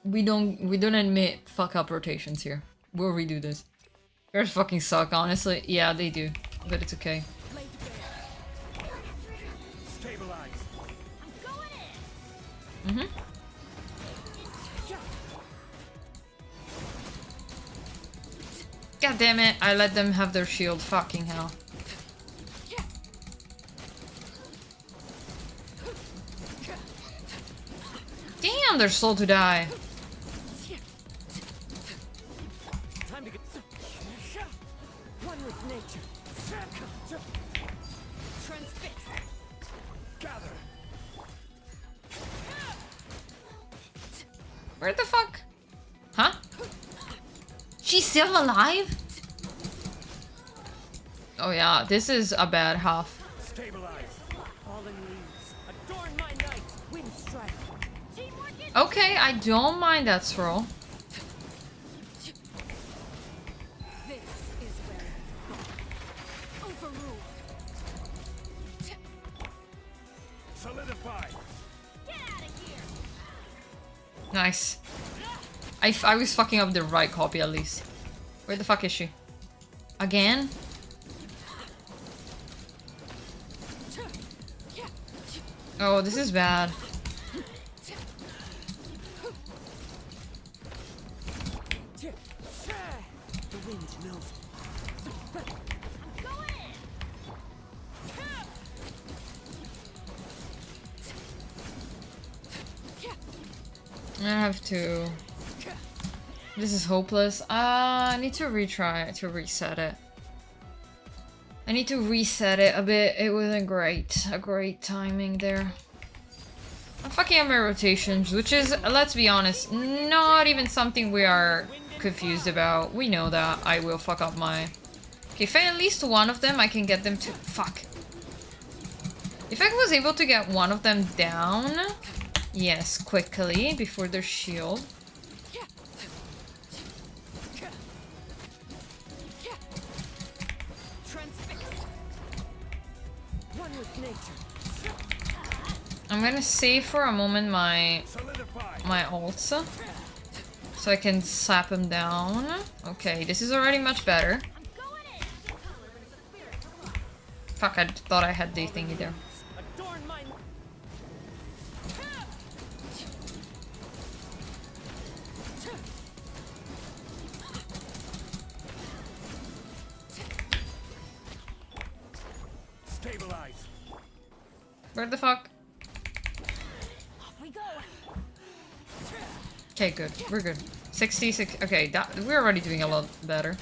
We don't admit fuck up rotations here. We'll redo this. Yours fucking suck, honestly. Yeah, they do. But it's okay. God damn it, I let them have their shield. Fucking hell. Damn, they're slow to die. Where the fuck? Huh? She's still alive? Oh yeah, this is a bad half. Okay, I don't mind that swirl. Nice. I was fucking up the right copy at least. Where the fuck is she? Again? Oh, this is bad. I have to... This is hopeless. I need to retry to reset it. I need to reset it a bit. It wasn't a great timing there. I'm fucking up my rotations, which is, let's be honest, not even something we are confused about. We know that I will fuck up my... Okay, if I at least one of them, I can get them to... Fuck. If I was able to get one of them down... Yes, quickly, before their shield. I'm gonna save for a moment my ults, so I can slap him down. Okay, this is already much better. Fuck, I thought I had the thingy there. Stabilize. Where the fuck? Off we go. Okay, good. We're good. 66. Okay, we're already doing a lot better.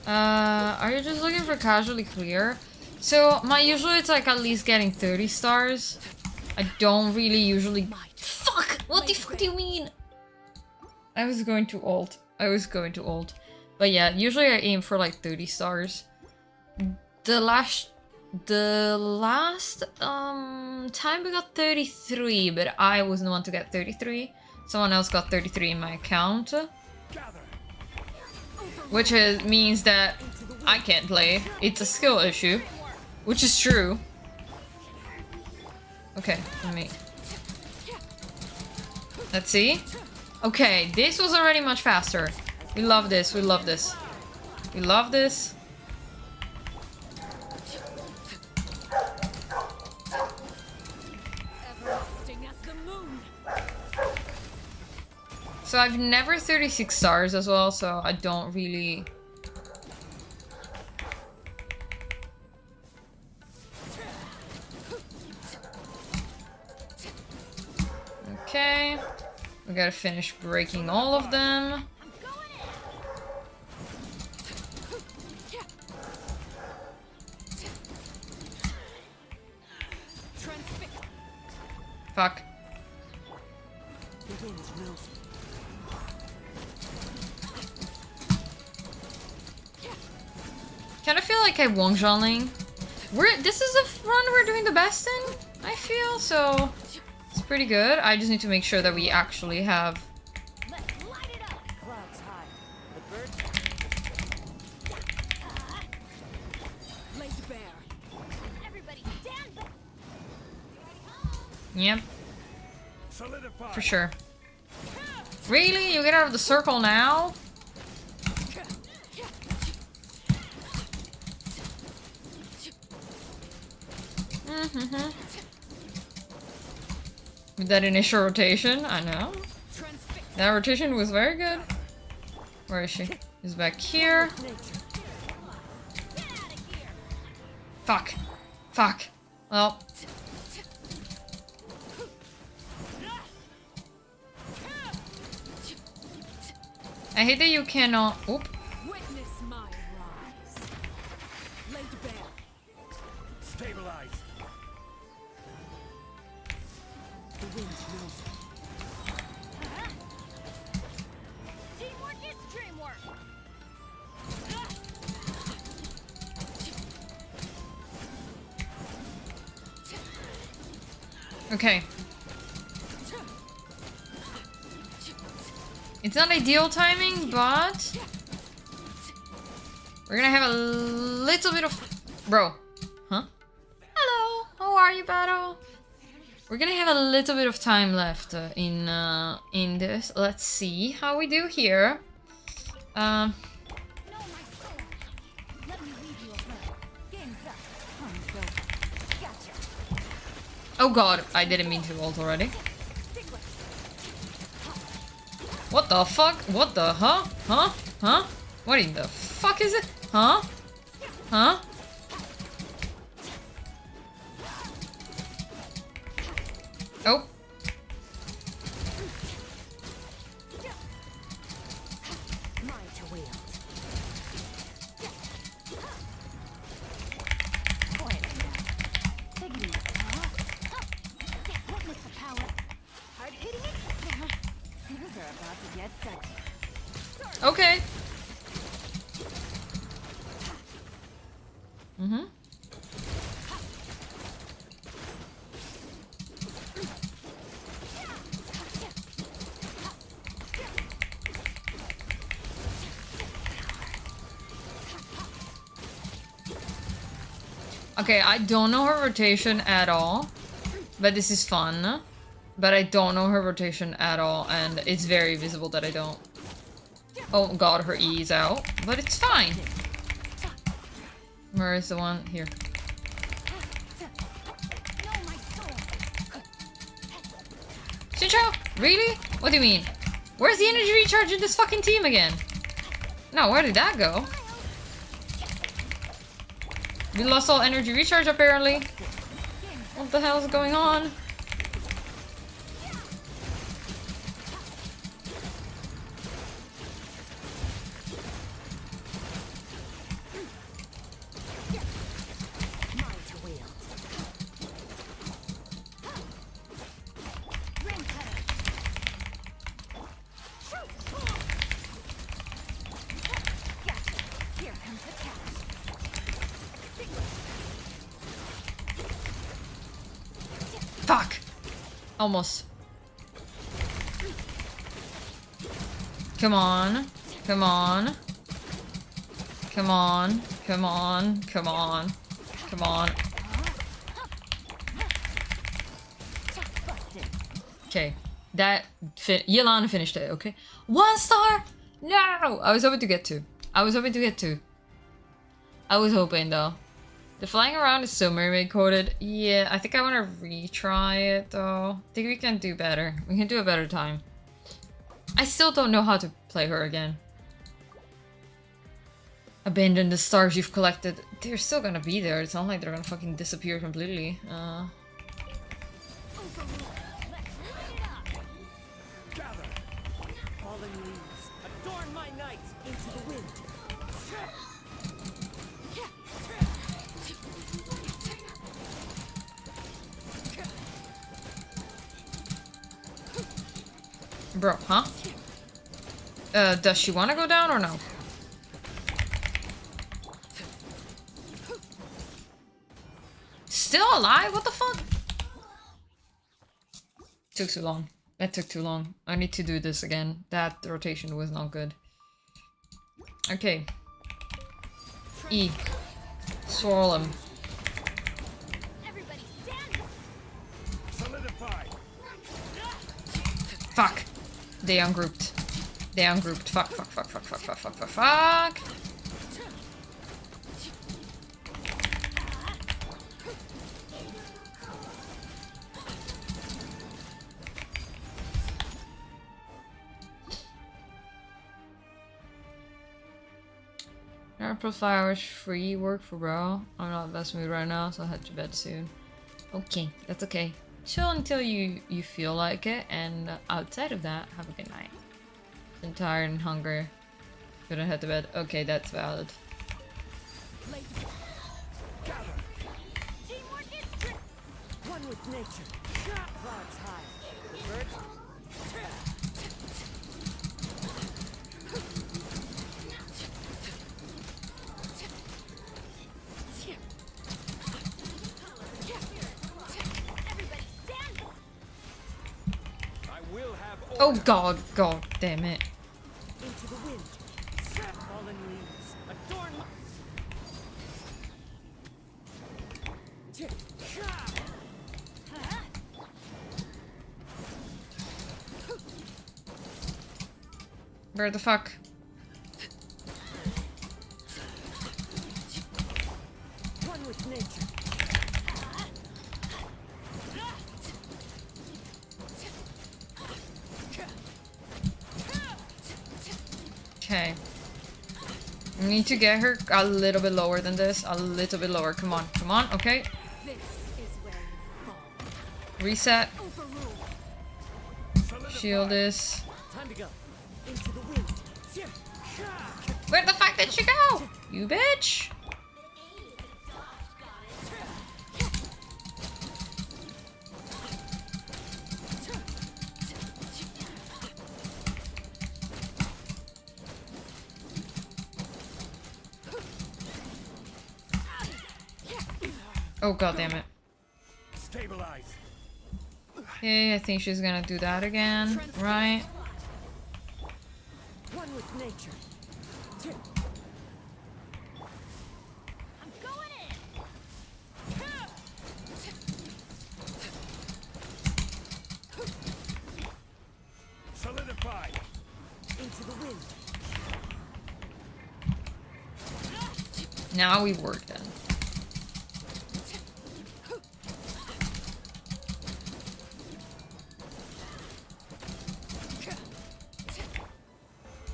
Are you just looking for casually clear? So, usually it's like at least getting 30 stars. I don't really usually... Fuck! What the fuck do you mean? I was going to ult. But yeah, usually I aim for like 30 stars. The last time we got 33, but I wasn't the one to get 33. Someone else got 33 in my account. Which means that I can't play. It's a skill issue. Which is true. Okay, let's see. Okay, this was already much faster. We love this, we love this. We love this. So I've never 36 stars as well, so I don't really... Okay. We gotta finish breaking all of them. Fuck. Kind of feel like I won Zhongling. This is a run we're doing the best in, I feel, so it's pretty good. I just need to make sure that we actually have... Let's light it up. Clouds high. The birds laid bare. Everybody stand back. Yep, Solidify. for sure. Really? You get out of the circle now? With that initial rotation, I know. That rotation was very good. Where is she? She's back here. Fuck. Fuck. Well. I hate that you cannot... Oop. Witness my rise. Laid bare. Stabilize. The wind knows. Teamwork is dreamwork. Okay. It's not ideal timing, but... We're gonna have a little bit of... Bro. Huh? Hello. How are you, Battle? We're gonna have a little bit of time left in this. Let's see how we do here. Oh god, I didn't mean to ult already. What the fuck? What the huh? Huh? Huh? What in the fuck is it? Huh? Huh? Oh. Okay. Mm-hmm. Okay, I don't know her rotation at all, but this is fun. But I don't know her rotation at all, and it's very visible that I don't. Oh god, her E is out, but it's fine. Where is the one? Here. Shincho? Really? What do you mean? Where's the energy recharge in this fucking team again? No, where did that go? We lost all energy recharge apparently. What the hell is going on? Fuck! Almost. Come on. Come on. Come on. Come on. Come on. Come on. Okay. That Yelana finished it, okay? 1 star? No! I was hoping to get 2. I was hoping to get 2. I was hoping though. The flying around is so mermaid coded. Yeah, I think I want to retry it though. I think we can do better. We can do a better time. I still don't know how to play her again. Abandon the stars you've collected. They're still gonna be there. It's not like they're gonna fucking disappear completely. Gather. Fallen leaves. Adorn my night into the wind. Bro, huh? Does she want to go down or no? Still alive? What the fuck? Took too long. That took too long. I need to do this again. That rotation was not good. Okay. E. Swirl him. Solidify. Fuck. They ungrouped. They ungrouped. Fuck, fuck, fuck, fuck, fuck, fuck, fuck, fuck, fuck. April 5 hours free work for bro. I'm not in the best mood right now, so I'll head to bed soon. Okay, that's okay. Chill until you feel like it, and outside of that, have a good night. I'm tired and hungry. Gonna head to bed. Okay, that's valid. One with nature. Clouds high. Birds. Oh god, god damn it. Into the wind. Fallen leaves. Adorn my... Where the fuck? One with nature. Okay. We need to get her a little bit lower than this. A little bit lower. Come on. Come on. Okay. This is where you fall. Reset. Overrule. Shield this. Time to go. Into the wind. Where the fuck did she go? You bitch. Oh god damn it. Stabilize. Okay, I think she's gonna do that again, right? One with nature. I'm going in. Solidify. Into the wind. Now we work then.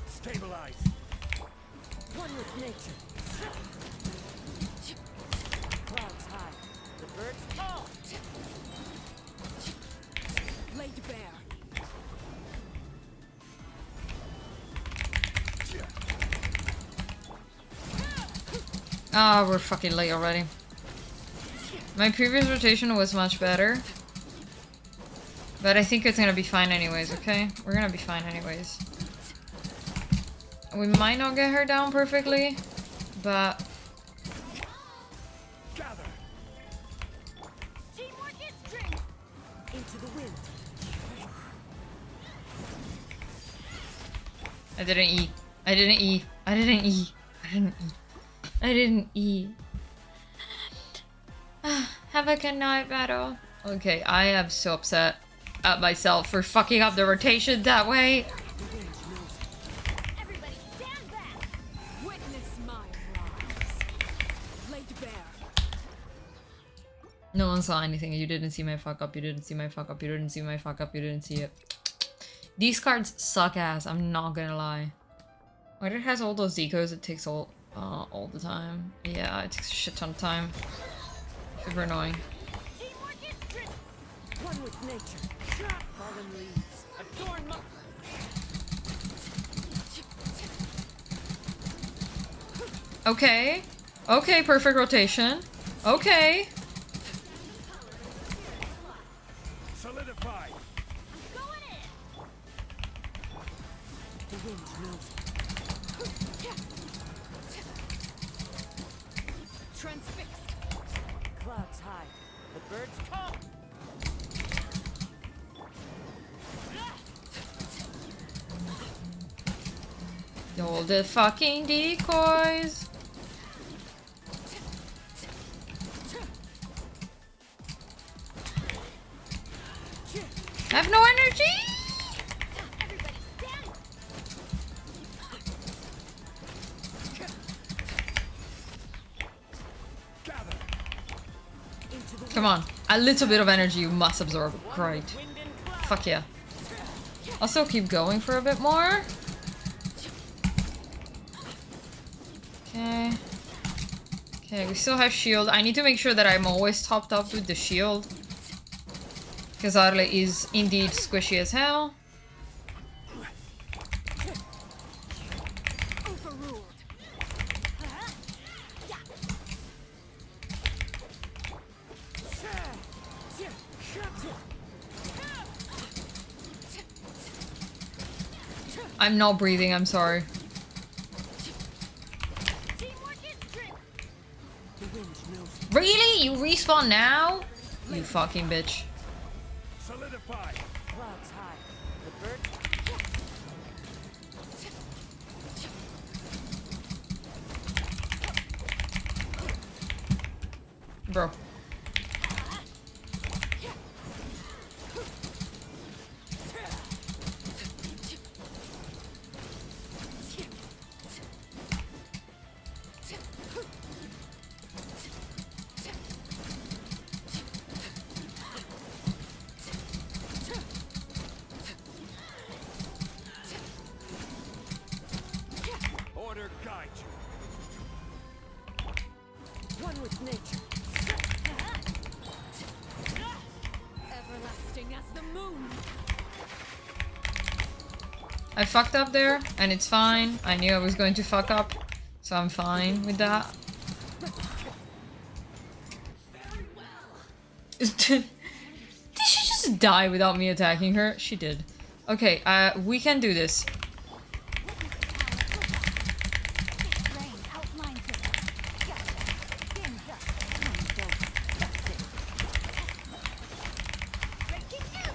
Stabilize. One with nature. Clouds high. The birds call. Laid bare. Ah, we're fucking late already. My previous rotation was much better. But I think it's gonna be fine anyways, okay? We're gonna be fine anyways. We might not get her down perfectly, but... Gather. Teamwork is strength. Into the wind. I didn't eat. I didn't eat. I didn't eat. I didn't eat. I didn't eat. Have a good night, Battle. Okay, I am so upset at myself for fucking up the rotation that way. Everybody stand back. Witness my rise. Laid bare. No one saw anything. You didn't see my fuck up. You didn't see my fuck up. You didn't see my fuck up. You didn't see it. These cards suck ass. I'm not gonna lie. When it has all those decos, it takes all the time. Yeah, it takes a shit ton of time. Super annoying. Teamwork is strength. One with nature. Fallen leaves. Adorn my... Okay. Okay, perfect rotation. Okay. Solidify. Going in. The wind knows. Transfixed. Clouds high. The birds call. All the fucking decoys. I have no energy. Everybody stand. Gather. Into the Come on. A little bit of energy you must absorb. Great. wind and cloud. Fuck yeah. I'll still keep going for a bit more. Okay. Okay, we still have shield. I need to make sure that I'm always topped up with the shield. Because Arle is indeed squishy as hell. Overruled. I'm not breathing, I'm sorry. Teamwork is strength. The wind knows. Really? You respawn now? You fucking bitch. Solidify. Clouds high. The birds. Bro. Order guide you. One with nature. Everlasting as the moon. I fucked up there, and it's fine. I knew I was going to fuck up, so I'm fine with that. Did she just die without me attacking her? She did. Okay, we can do this. Rain outlines it. Gotcha. Game's up. Time's over. That's it. Breaking out.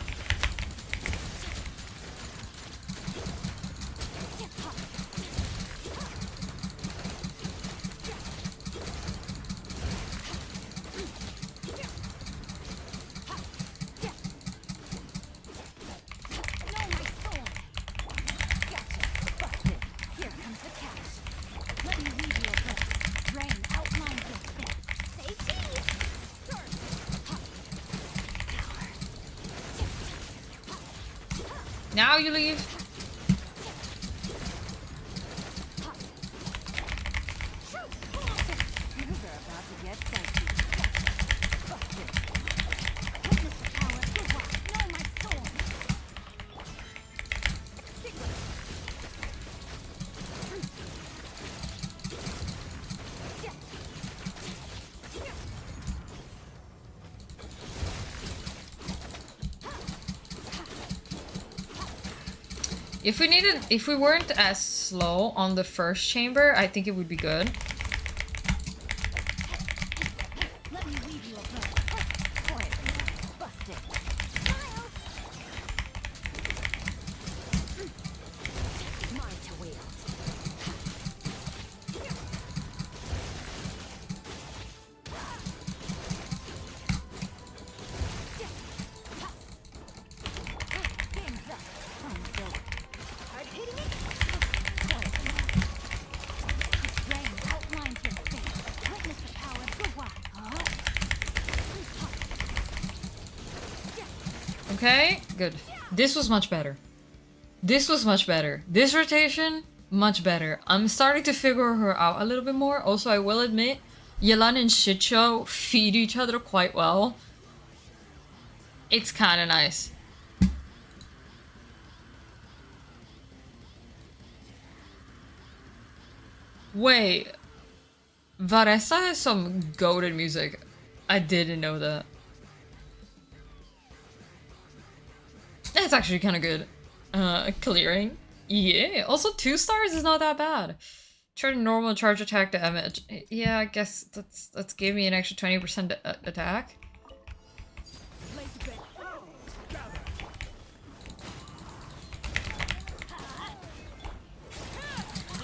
Know my soul. Gotcha. Busted. Here comes the cash. Let me read your lips. Rain outlines it. Safety. Start. Now you leave. If we weren't as slow on the first chamber, I think it would be good. Let me leave you a breath. Quietly now. Bust it. Smile. Mine to wield. Game's up. Time's over. Hard hitting it. Quietly now. Rain outlines your face. Witness the power of the wild. Okay, good. This was much better. This was much better. This rotation, much better. I'm starting to figure her out a little bit more. Also, I will admit, Yelan and Shicho feed each other quite well. It's kind of nice. Wait, Varesa has some goated music. I didn't know that. That's actually kind of good. Clearing. Yeah, also 2 stars is not that bad. Charge normal charge attack damage. Yeah, I guess that's gave me an extra 20% attack.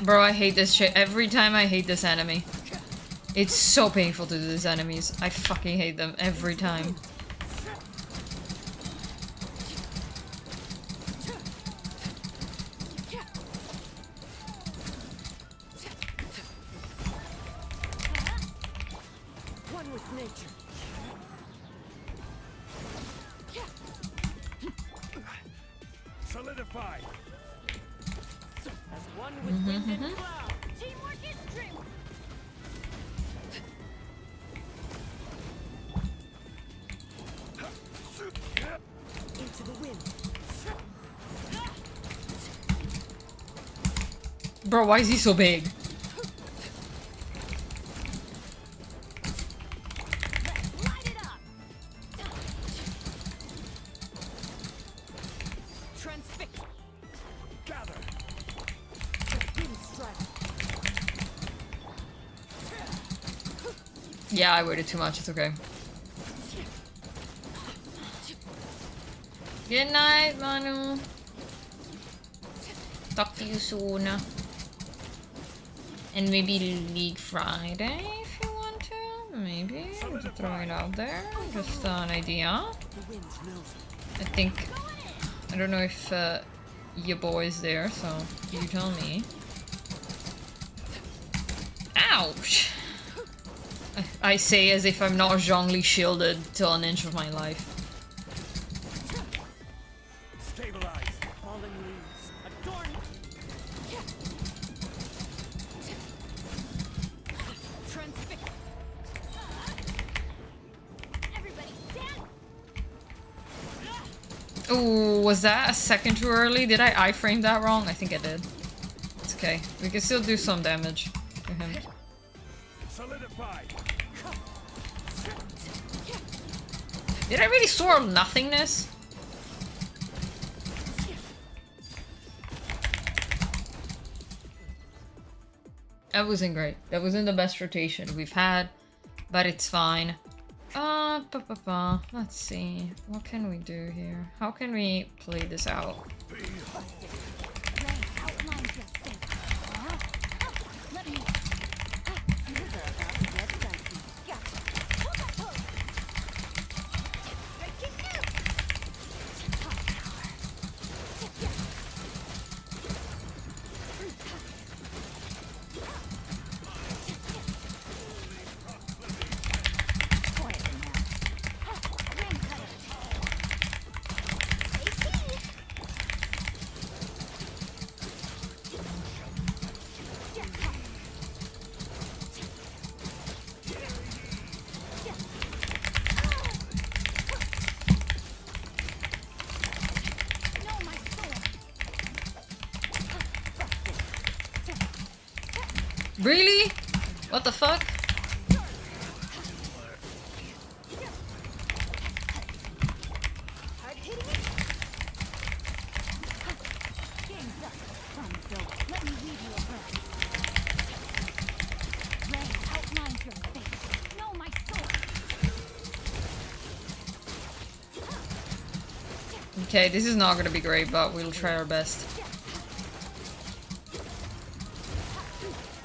Bro, I hate this shit. Every time I hate this enemy. It's so painful to do these enemies. I fucking hate them every time. One with nature. Solidify. As one with wind and cloud. Teamwork is strength. Into the wind. Bro, why is he so big? Let's light it up. Transfix. Gather. Wind strike. Yeah, I waited too much. It's okay. Good night, Manu. Talk to you soon. And maybe League Friday if you want to. Maybe. I'm just throwing it out there. Just an idea. The wind knows it. I think. I don't know if your boy's there, so you tell me. Ouch! I say as if I'm not Zhongli shielded till an inch of my life. Stabilize. Fallen leaves. Adorn. Transfix. Everybody stand. Ooh, was that a second too early? Did I iframe that wrong? I think I did. It's okay. We can still do some damage to him. Solidify. Did I really swirl nothingness? That wasn't great. That wasn't the best rotation we've had, but it's fine. Let's see. What can we do here? How can we play this out? Rain outlines your face. Let me. These are about to get dicey. Gotcha. Hold that pose. Breaking through. Hot power. Quietly now. Rain cutter. Stay No, my sword. Really? What the fuck? Hard hitting it. Game's Okay, this is not gonna be great, but we'll try our best.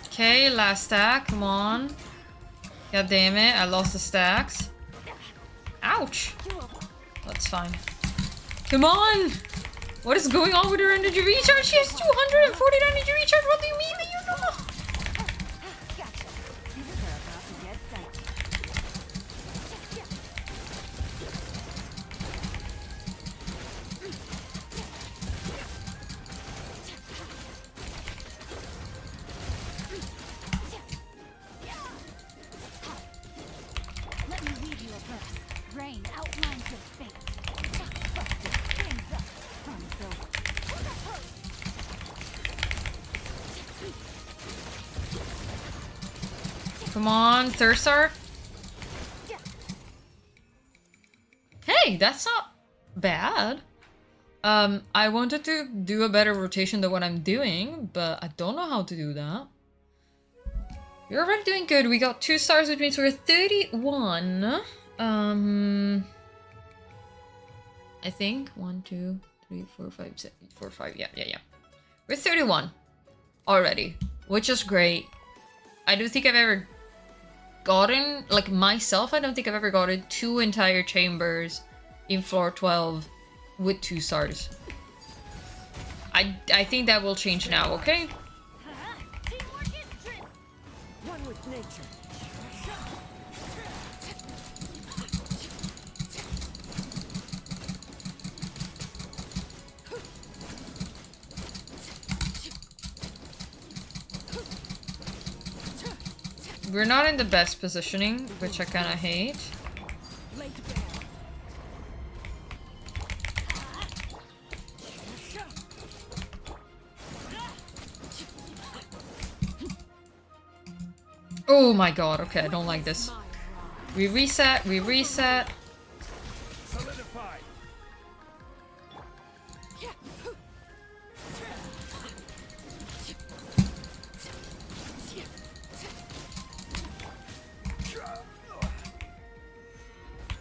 Okay, last stack, come on. God damn it, I lost the stacks. Ouch! That's fine. Come on! What is going on with her energy recharge? She has 240 energy recharge! What do you mean that you know? Gotcha. You are about to get psyched. Let me read you a verse. Rain outlines your fate. Busted brings up from silver. Hold that pose. Come on, Thurstar. Hey, that's not bad. I wanted to do a better rotation than what I'm doing, but I don't know how to do that. You're already doing good. We got 2 stars, which means we're 31. I think 1, 2, 3, 4, 5, 6, 4, 5. Yeah. We're 31 already, which is great. I don't think I've ever gotten, like myself, I don't think I've ever gotten 2 entire chambers in floor 12 with 2 stars. I think that will change now, okay? Teamwork is strength. One with nature. We're not in the best positioning, which I kind of hate. Laid bare. Oh my god, okay, I don't like this. We reset. Solidify.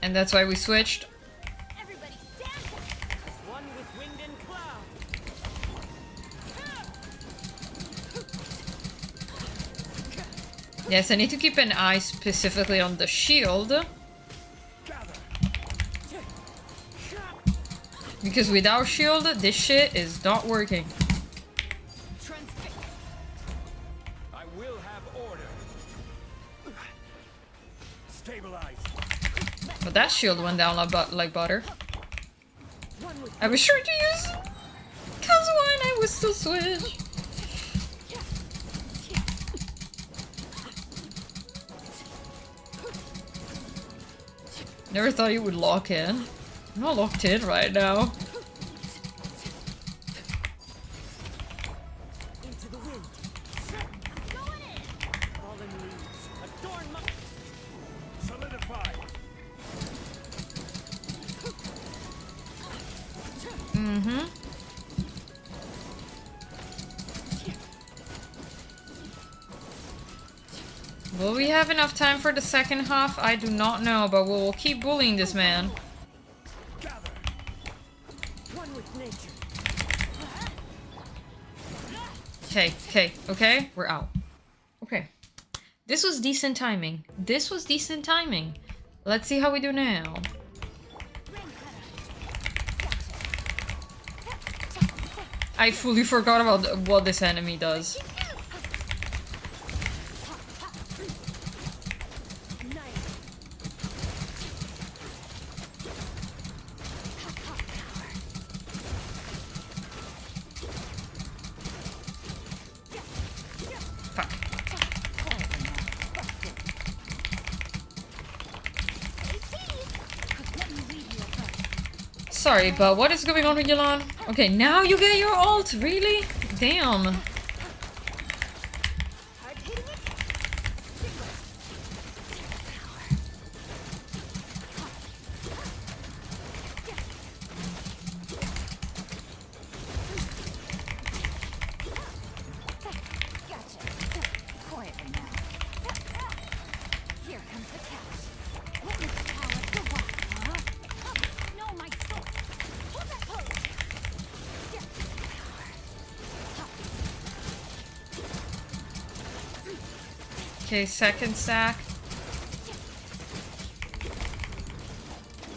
And that's why we switched. Everybody stand up. One with wind and cloud. Yes, I need to keep an eye specifically on the shield. Gather. Because without shield, this shit is not working. I will have order. Stabilize. But that shield went down like butter. One with I was sure to use Kazuha and I was still switch. Never thought you would lock in. I'm not locked in right now. into the wind. Going in. Fallen leaves. Adorn my. Solidify. Mm-hmm. Will we have enough time for the second half? I do not know, but we'll keep bullying this man. Gather. One with nature. Okay, we're out. Okay. This was decent timing. Let's see how we do now. I fully forgot about what this enemy does. Fuck. Sorry, but what is going on with Yelan? Okay, now you get your ult? Really? Damn. Okay, second stack.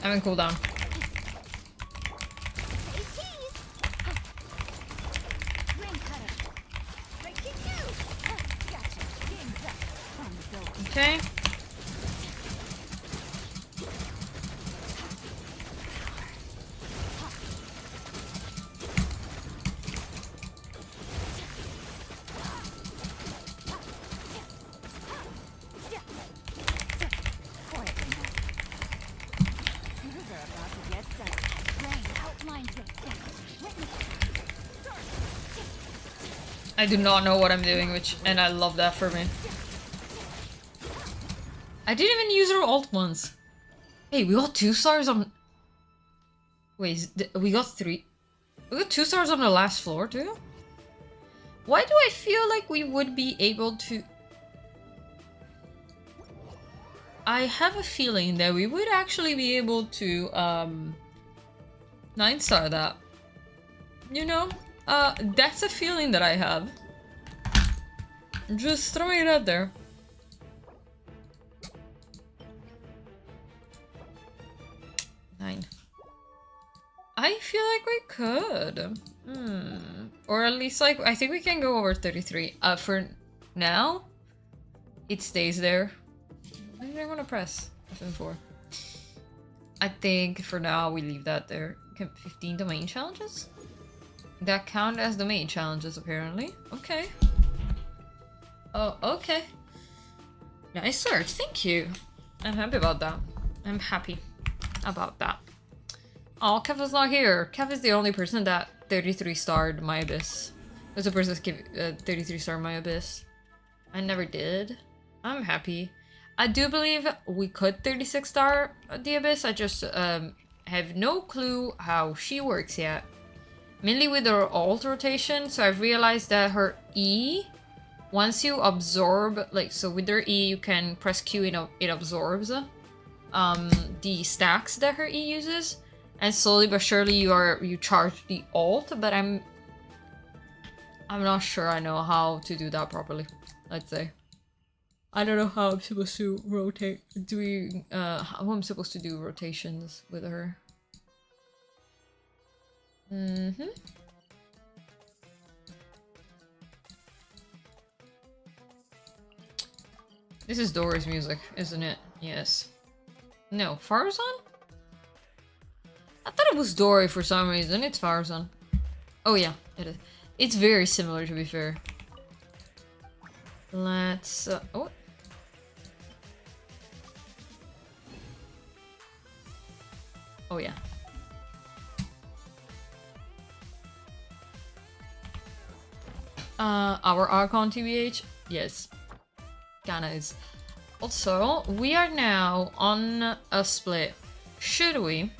I'm in cooldown. Okay. I do not know what I'm doing, and I love that for me. I didn't even use her ult once. Hey, we got 2 stars on... Wait, we got 3... We got 2 stars on the last floor too? Why do I feel like we would be able to... I have a feeling that we would actually be able to 9-star that. You know? That's a feeling that I have. Just throwing it out there. I feel like we could. Or at least, like, I think we can go over 33. For now, it stays there. Why did I want to press FN4? I think for now we leave that there. 15 domain challenges? That count as domain challenges, apparently. Okay. Oh, okay. Nice search, thank you. I'm happy about that. I'm happy about that. Oh, Kev is not here. Kev is the only person that 33-starred my Abyss. There's a person that 33-starred my Abyss. I never did. I'm happy. I do believe we could 36-star the Abyss. I just have no clue how she works yet. Mainly with her ult rotation, so I've realized that her E, once you absorb, like, so with her E you can press Q and it absorbs the stacks that her E uses, and slowly but surely you charge the ult, but I'm not sure I know how to do that properly, let's say. I don't know how I'm supposed to rotate, how I'm supposed to do rotations with her. This is Dory's music, isn't it? Yes. No, Farzan? I thought it was Dory for some reason. It's Farzan. Oh yeah, it is. It's very similar, to be fair. Let's... oh. Oh yeah. Our Archon TBH? Yes. Kinda is. Also, we are now on a split. Should we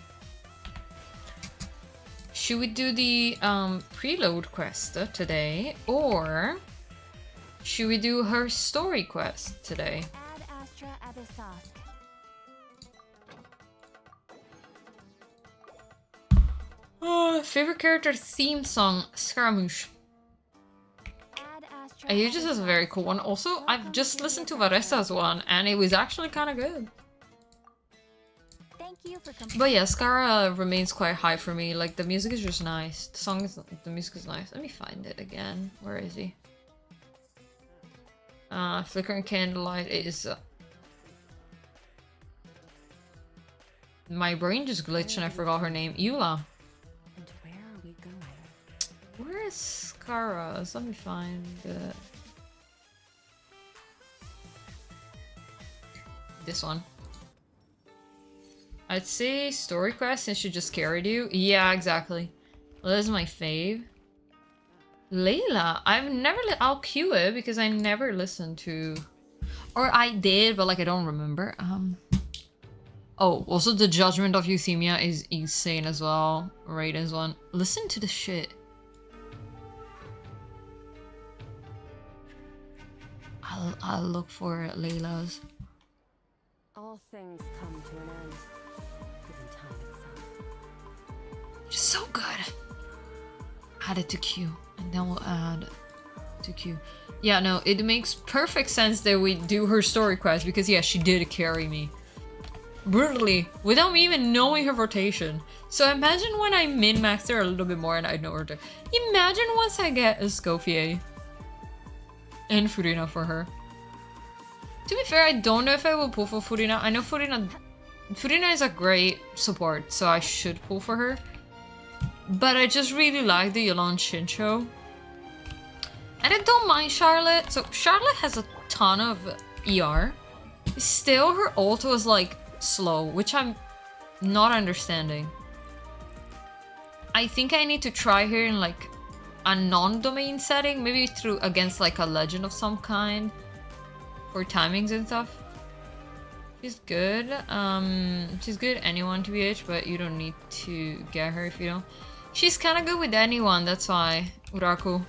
do the preload quest today, or should we do her story quest today? Ad Astra Abyssosk. Favorite character theme song, Scaramouche. Aegis is a very cool one. Also, I've just listened to Varessa's one, and it was actually kind of good. Thank you for but yeah, Skara remains quite high for me. Like, the music is just nice. The music is nice. Let me find it again. Where is he? Flickering Candlelight is... my brain just glitched and I forgot her name. Eula. And where are we going? Where is Skara's? Let me find it. This one. I'd say story quest since she just carried you. Yeah, exactly. Layla's my fave. Layla, I've never... I'll queue it because I never listened to... Or I did, but like I don't remember. Oh, also the Judgment of Euthymia is insane as well. Raiden's one. Listen to the shit. I'll look for Layla's. All things come to an end, given time itself. It's so good. Add it to queue, and then we'll add Too cute. Yeah, no, it makes perfect sense that we do her story quest because yeah, she did carry me. Brutally, without me even knowing her rotation. So imagine when I min-maxed her a little bit more and I know her rotation. Imagine once I get a Escoffier and Furina for her. To be fair, I don't know if I will pull for Furina. I know Furina is a great support, so I should pull for her. But I just really like the Yolande Shincho. And I don't mind Charlotte. So Charlotte has a ton of ER. Still, her ult was like slow, which I'm not understanding. I think I need to try her in like a non-domain setting, maybe through against like a legend of some kind for timings and stuff. She's good. She's good anyone to BH, but you don't need to get her if you don't. She's kind of good with anyone, that's why. Uraku.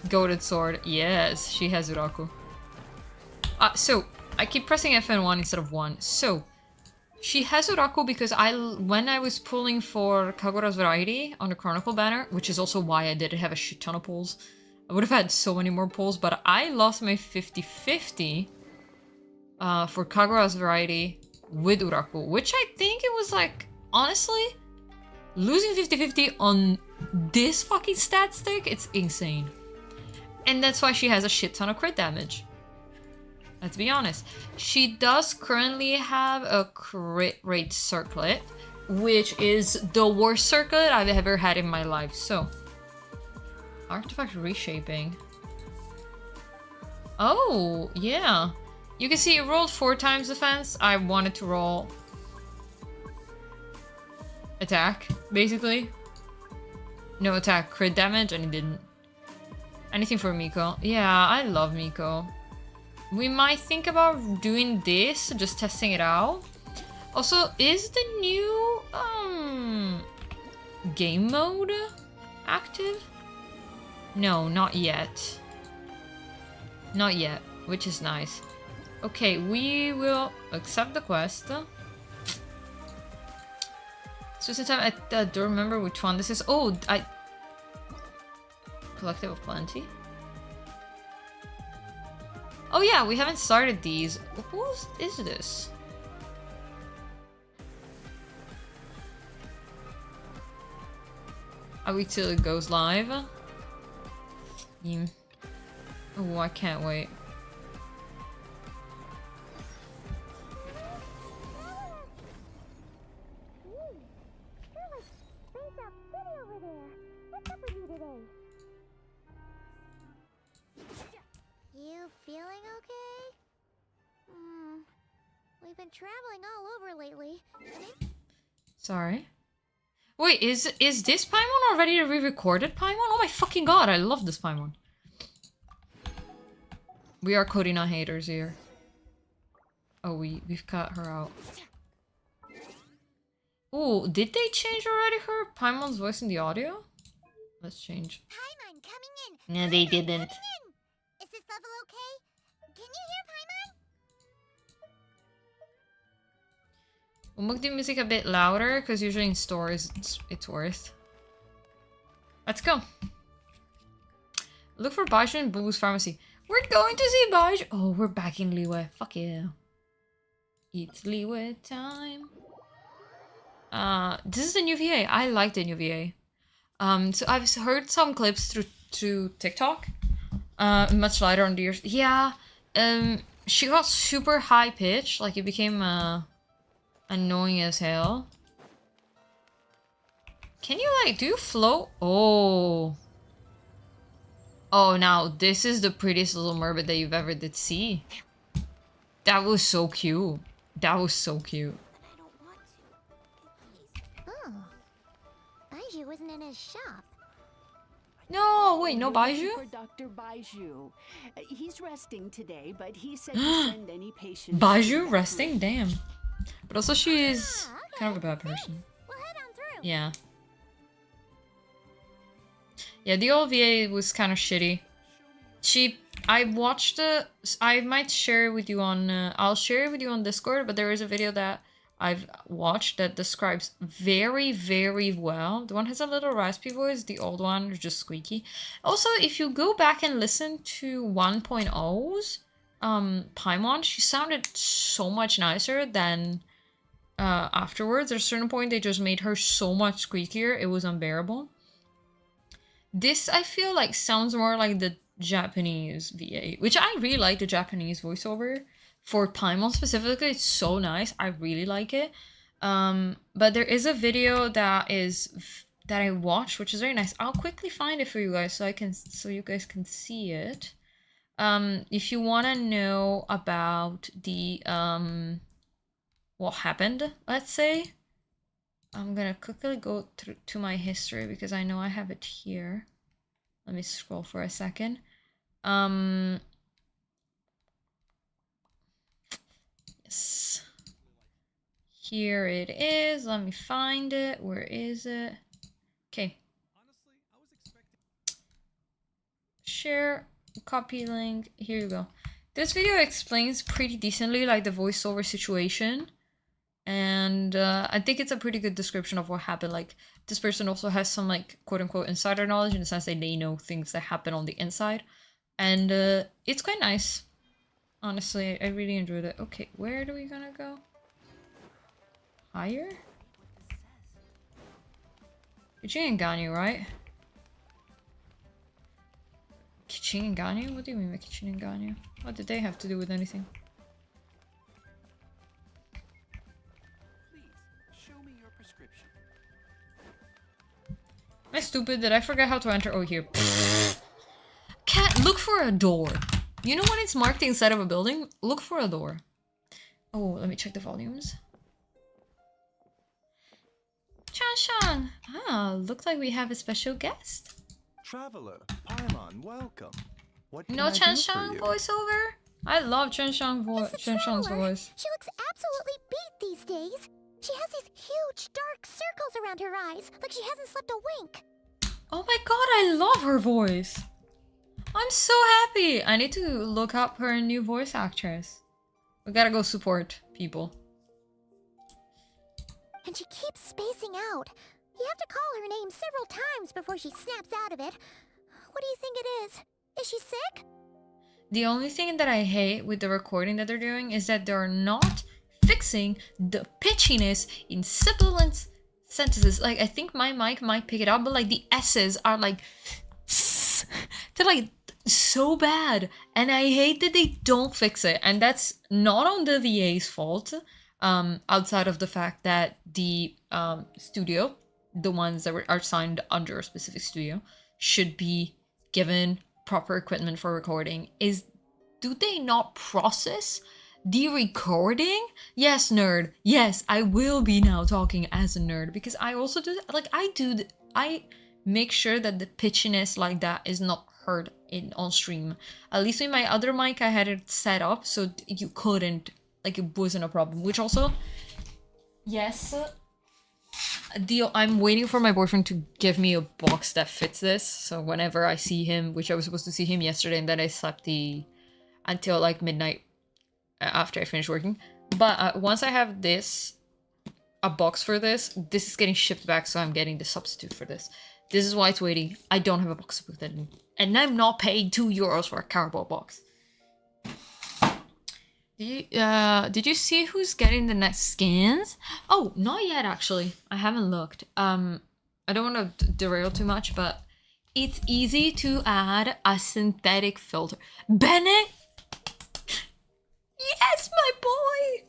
Goated sword. Yes, she has Uraku. So, I keep pressing FN1 instead of 1. So, she has Uraku because when I was pulling for Kagura's Variety on the Chronicle banner, which is also why I didn't have a shit ton of pulls. I would have had so many more pulls, but I lost my 50-50 for Kagura's Variety with Uraku, which I think it was like, honestly, losing 50-50 on this fucking stat stick, it's insane. And that's why she has a shit ton of crit damage. Let's be honest. She does currently have a crit rate circlet, which is the worst circlet I've ever had in my life. So, artifact reshaping. Oh, yeah. You can see it rolled 4 times defense. I wanted to roll attack, basically. No attack, crit damage, and it didn't. Anything for Miko. Yeah, I love Miko. We might think about doing this, just testing it out. Also, is the new game mode active? No, not yet. Not yet, which is nice. Okay, we will accept the quest. So sometimes I don't remember which one this is. Oh, Collective of Plenty. Oh yeah, we haven't started these. Who is this? Are we till it goes live? Oh, I can't wait. You feeling okay? We've been traveling all over lately. Sorry. Wait, is this Paimon already a re-recorded Paimon? Oh my fucking god, I love this Paimon. We are Kodina haters here. Oh, we've cut her out. Oh, did they change already her Paimon's voice in the audio? Let's change. Paimon coming in. No, they Paimon didn't. coming in. Is this level okay? Can you hear Paimon? We'll make the music a bit louder, because usually in stores it's worth. Let's go. Look for Baiju in Boo Boo's pharmacy. We're going to see Baiju. Oh, we're back in Liyue. Fuck yeah. It's Liyue time. This is the new VA. I like the new VA. So I've heard some clips through TikTok. Much lighter on the ears. Yeah. She got super high pitched. Like it became annoying as hell. Can you like do you float? Oh. Oh, now this is the prettiest little mermaid that you've ever did see. That was so cute. That was so cute. But I don't want to. Oh. Baiju isn't in his shop. No, wait, no We're waiting Baiju? for Dr. Baiju. He's resting today, but he said to send any patients. Baiju resting? Damn. But also she is Ah, okay. kind of a bad person. We'll head on through. Yeah. Yeah, the old VA was kind of shitty. I watched I might share it with you on, I'll share it with you on Discord, but there is a video that I've watched that describes very, very well. The one has a little raspy voice, the old one is just squeaky. Also, if you go back and listen to 1.0's Paimon, she sounded so much nicer than afterwards. At a certain point, they just made her so much squeakier, it was unbearable. This, I feel like, sounds more like the Japanese VA, which I really like the Japanese voiceover. For Paimon specifically, it's so nice. I really like it. But there is a video that I watched, which is very nice. I'll quickly find it for you guys so you guys can see it. If you want to know about the what happened, let's say, I'm gonna quickly go through to my history because I know I have it here. Let me scroll for a second. Yes. Here it is. Let me find it. Where is it? Okay. Share, copy link. Here you go. This video explains pretty decently like the voiceover situation. And I think it's a pretty good description of what happened. Like, this person also has some, like, quote-unquote insider knowledge in the sense that they know things that happen on the inside. And it's quite nice. Honestly, I really enjoyed it. Okay, where are we gonna go? Higher? Kichin and Ganyu, right? Kichin and Ganyu? What do you mean by Kichin and Ganyu? What did they have to do with anything? Am I stupid? Did I forget how to enter? Oh, here. Cat, look for a door. You know when it's marked inside of a building? Look for a door. Oh, let me check the volumes. Chan-shan! Ah, looks like we have a special guest. Traveler, Paimon, welcome. What can No I do Chan-shan for you? voiceover? I love Chan-shan's Traveler. voice. She looks absolutely beat these days. She has these huge dark circles around her eyes, like she hasn't slept a wink. Oh my god, I love her voice. I'm so happy. I need to look up her new voice actress. We gotta go support people. And she keeps spacing out. You have to call her name several times before she snaps out of it. What do you think it is? Is she sick? The only thing that I hate with the recording that they're doing is that they're not fixing the pitchiness in sibilant sentences. Like, I think my mic might pick it up, but like the S's are like... They're like so bad. And I hate that they don't fix it. And that's not on the VA's fault. Outside of the fact that the studio, the ones that are signed under a specific studio, should be given proper equipment for recording. Do they not process the recording? Yes, nerd. Yes, I will be now talking as a nerd because I also do that. Like, I make sure that the pitchiness like that is not heard on stream. At least with my other mic, I had it set up so you couldn't, like, it wasn't a problem. Which also, yes, I'm waiting for my boyfriend to give me a box that fits this. So whenever I see him, which I was supposed to see him yesterday, and then I slept until like midnight after I finished working. But once I have a box for this is getting shipped back, so I'm getting the substitute for this. This is why it's waiting. I don't have a box to put that in. And I'm not paying €2 for a cardboard box. Did you see who's getting the next skins? Oh, not yet actually. I haven't looked. I don't want to derail too much, but it's easy to add a synthetic filter. Bennett! Yes, my boy!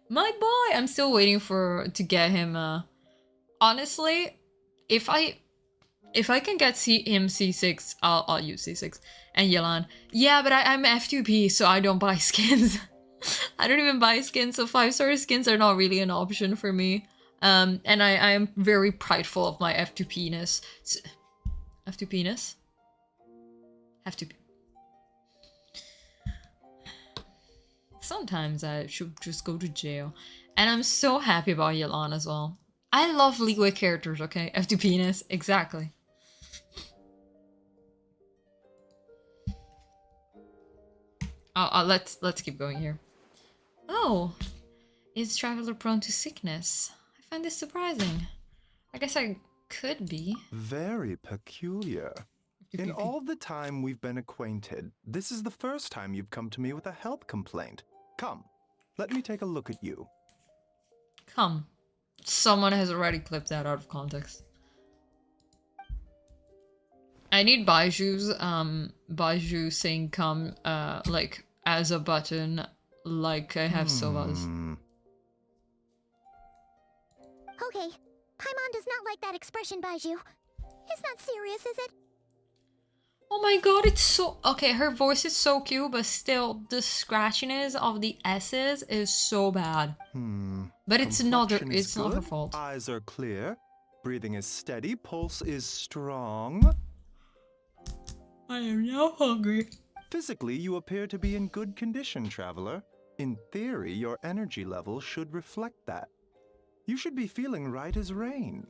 My boy! I'm still waiting to get him, honestly, if I can get him C6, I'll use C6. And Yelan. Yeah, but I'm F2P, so I don't buy skins. I don't even buy skins, so 5-star skins are not really an option for me. And I am very prideful of my F2P-ness. F2P-ness? F2P. Sometimes I should just go to jail. And I'm so happy about Yelan as well. I love Leeway characters, okay? F2P-ness, exactly. Let's keep going here. Oh, Is traveler prone to sickness? I find this surprising. I guess I could be. Very peculiar. In all the time we've been acquainted, this is the first time you've come to me with a health complaint. Come, let me take a look at you. Come. Someone has already clipped that out of context. I need Baiju saying come, like, as a button, like I have Sova's. Okay, Paimon does not like that expression, Baiju. It's not serious, is it? Oh my god, it's so... Okay, her voice is so cute, but still, the scratchiness of the S's is so bad. But it's not her, Complexion is it's not her good, fault. Eyes are clear. Breathing is steady. Pulse is strong. I am now hungry. Physically, you appear to be in good condition, traveler. In theory, your energy level should reflect that. You should be feeling right as rain.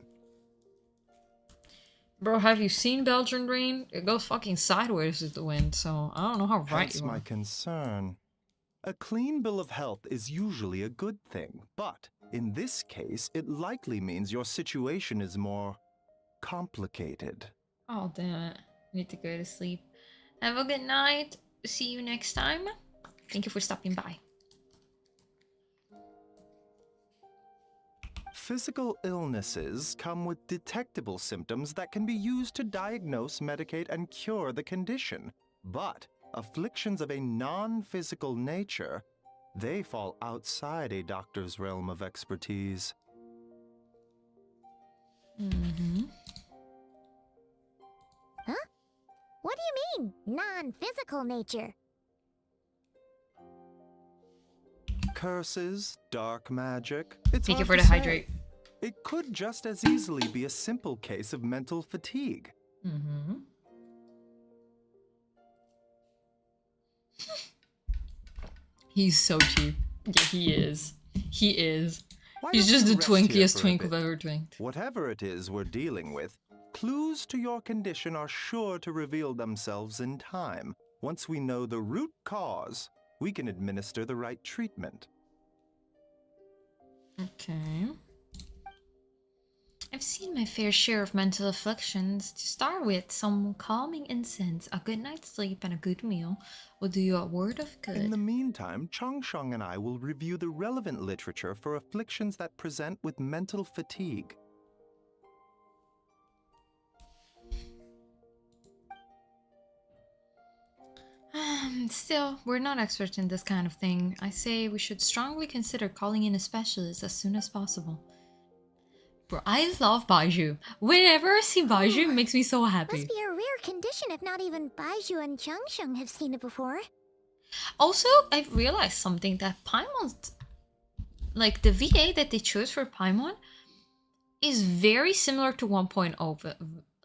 Bro, have you seen Belgian rain? It goes fucking sideways with the wind, so I don't know how right Hence you my are. concern. A clean bill of health is usually a good thing, but in this case, it likely means your situation is more complicated. Oh, damn it. Need to go to sleep. Have a good night. See you next time. Thank you for stopping by. Physical illnesses come with detectable symptoms that can be used to diagnose, medicate, and cure the condition. But afflictions of a non-physical nature, they fall outside a doctor's realm of expertise. Huh? What do you mean, non-physical nature? Curses, dark magic. It's Thank you hard for to the say. hydrate. It could just as easily be a simple case of mental fatigue. He's so cheap. Yeah, he is. He is. Why He's don't just you the rest here twinkiest for a twink bit? I've ever twinked. Whatever it is we're dealing with, clues to your condition are sure to reveal themselves in time. Once we know the root cause, we can administer the right treatment. Okay. I've seen my fair share of mental afflictions. To start with, some calming incense, a good night's sleep, and a good meal will do you a word of good. In the meantime, Changsheng and I will review the relevant literature for afflictions that present with mental fatigue. Still, we're not experts in this kind of thing. I say we should strongly consider calling in a specialist as soon as possible. Bro, I love Baiju. Whenever I see Baiju, it makes me so happy. Must be a rare condition if not even Baiju and Changsheng have seen it before. Also, I've realized something that Paimon, like the VA that they chose for Paimon, is very similar to 1.0,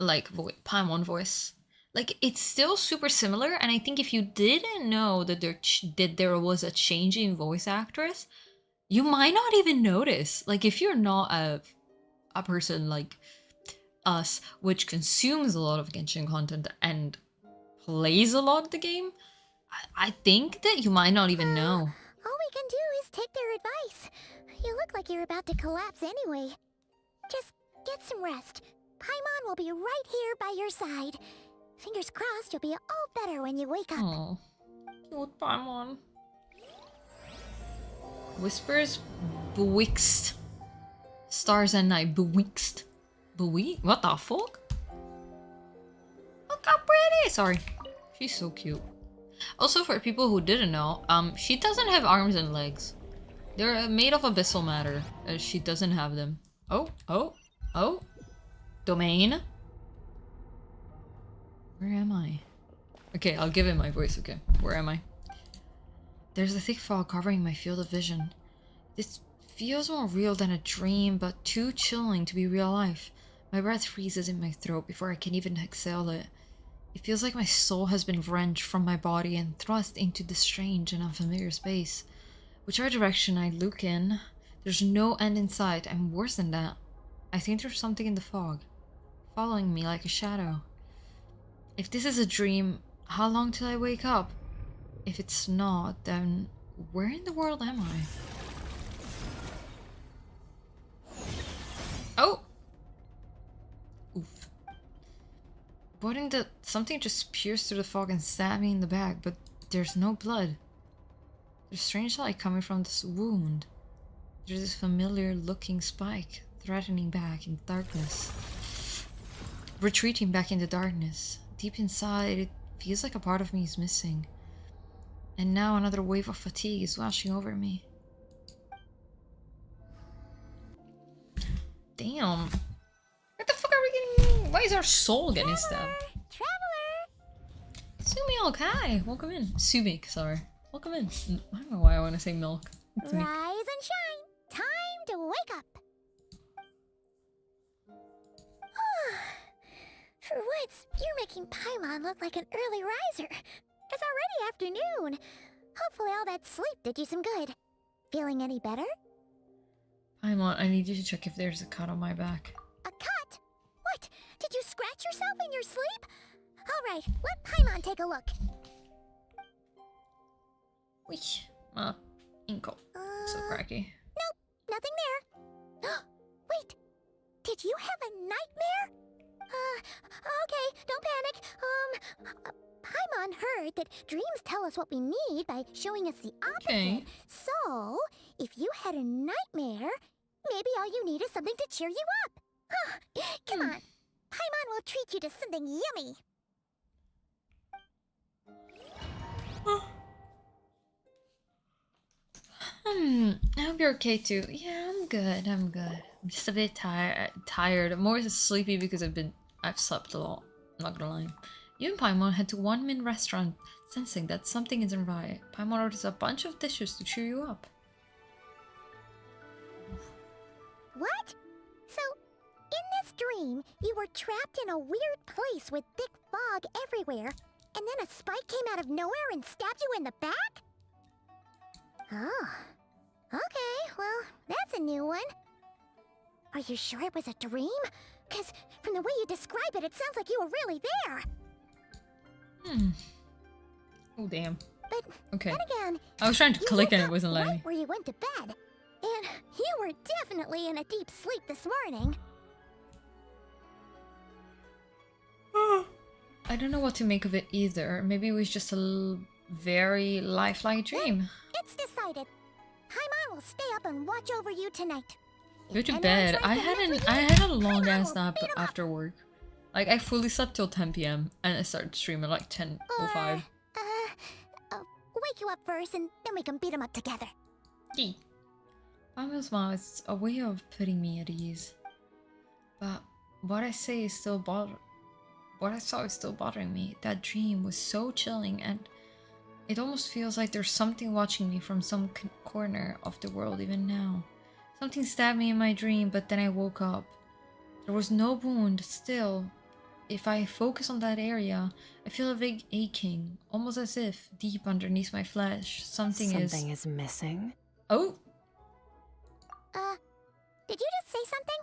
like Paimon voice. Like, it's still super similar, and I think if you didn't know that there was a change in voice actress, you might not even notice. Like, if you're not a person like us, which consumes a lot of Genshin content and plays a lot of the game, I think that you might not even know. All we can do is take their advice. You look like you're about to collapse anyway. Just get some rest. Paimon will be right here by your side. Fingers crossed you'll be all better when you wake up. Oh, cute Paimon. Whispers bewitched. Stars and night bewitched. What the fuck? Look how pretty! Sorry. She's so cute. Also, for people who didn't know, she doesn't have arms and legs. They're made of abyssal matter. She doesn't have them. Oh. Domain. Where am I? Okay, I'll give it my voice, okay. Where am I? There's a thick fog covering my field of vision. This feels more real than a dream, but too chilling to be real life. My breath freezes in my throat before I can even exhale it. It feels like my soul has been wrenched from my body and thrust into this strange and unfamiliar space. Whichever direction I look in, there's no end in sight, and worse than that, I think there's something in the fog, following me like a shadow. If this is a dream, how long till I wake up? If it's not, then where in the world am I? Wouldn't the something just pierced through the fog and stabbed me in the back, but there's no blood. There's strange light coming from this wound. There's this familiar looking spike threatening back in the darkness. Retreating back in the darkness. Deep inside, it feels like a part of me is missing. And now another wave of fatigue is washing over me. Damn. What the fuck are we getting? Why is our soul getting stabbed? Traveler! Sumilk, hi! Welcome in. Sumik, sorry. Welcome in. I don't know why I want to say milk. It's me. Rise and shine! Time to wake up! For once, you're making Paimon look like an early riser. It's already afternoon. Hopefully all that sleep did you some good. Feeling any better? Paimon, I need you to check if there's a cut on my back. A cut? What? Did you scratch yourself in your sleep? Alright, let Paimon take a look. Whee. Inkle. So cracky. Nope, nothing there. Wait, did you have a nightmare? Okay, don't panic. Paimon heard that dreams tell us what we need by showing us the opposite. Okay. So, if you had a nightmare, maybe all you need is something to cheer you up. Come on, Paimon will treat you to something yummy. I hope you're okay too. Yeah, I'm good. I'm just a bit tired. I'm more sleepy because I've slept a lot. I'm not gonna lie. You and Paimon head to One Min restaurant, sensing that something isn't right. Paimon orders a bunch of dishes to cheer you up. What? So, in this dream, you were trapped in a weird place with thick fog everywhere, and then a spike came out of nowhere and stabbed you in the back? Oh. Okay, well, that's a new one. Are you sure it was a dream? Because from the way you describe it, it sounds like you were really there. Oh, damn. But Okay. then again, I was trying to you click and woke it wasn't up letting right me. where you went to bed. And you were definitely in a deep sleep this morning. I don't know what to make of it either. Maybe it was just a very lifelike dream. It's decided. Paimon will stay up and watch over you tonight. Go If to anyone bed. tries to mess with I you, had a long Paimon ass will nap beat 'em up. after work. Like I fully slept till 10 p.m. and I started streaming like 10:05. Wake you up first, and then we can beat him up together. Paimon's smile is a way of putting me at ease. But what I say is still what I saw is still bothering me. That dream was so chilling, and it almost feels like there's something watching me from some corner of the world even now. Something stabbed me in my dream, but then I woke up. There was no wound. Still, if I focus on that area, I feel a vague aching, almost as if deep underneath my flesh something is missing. Oh, Did you just say something?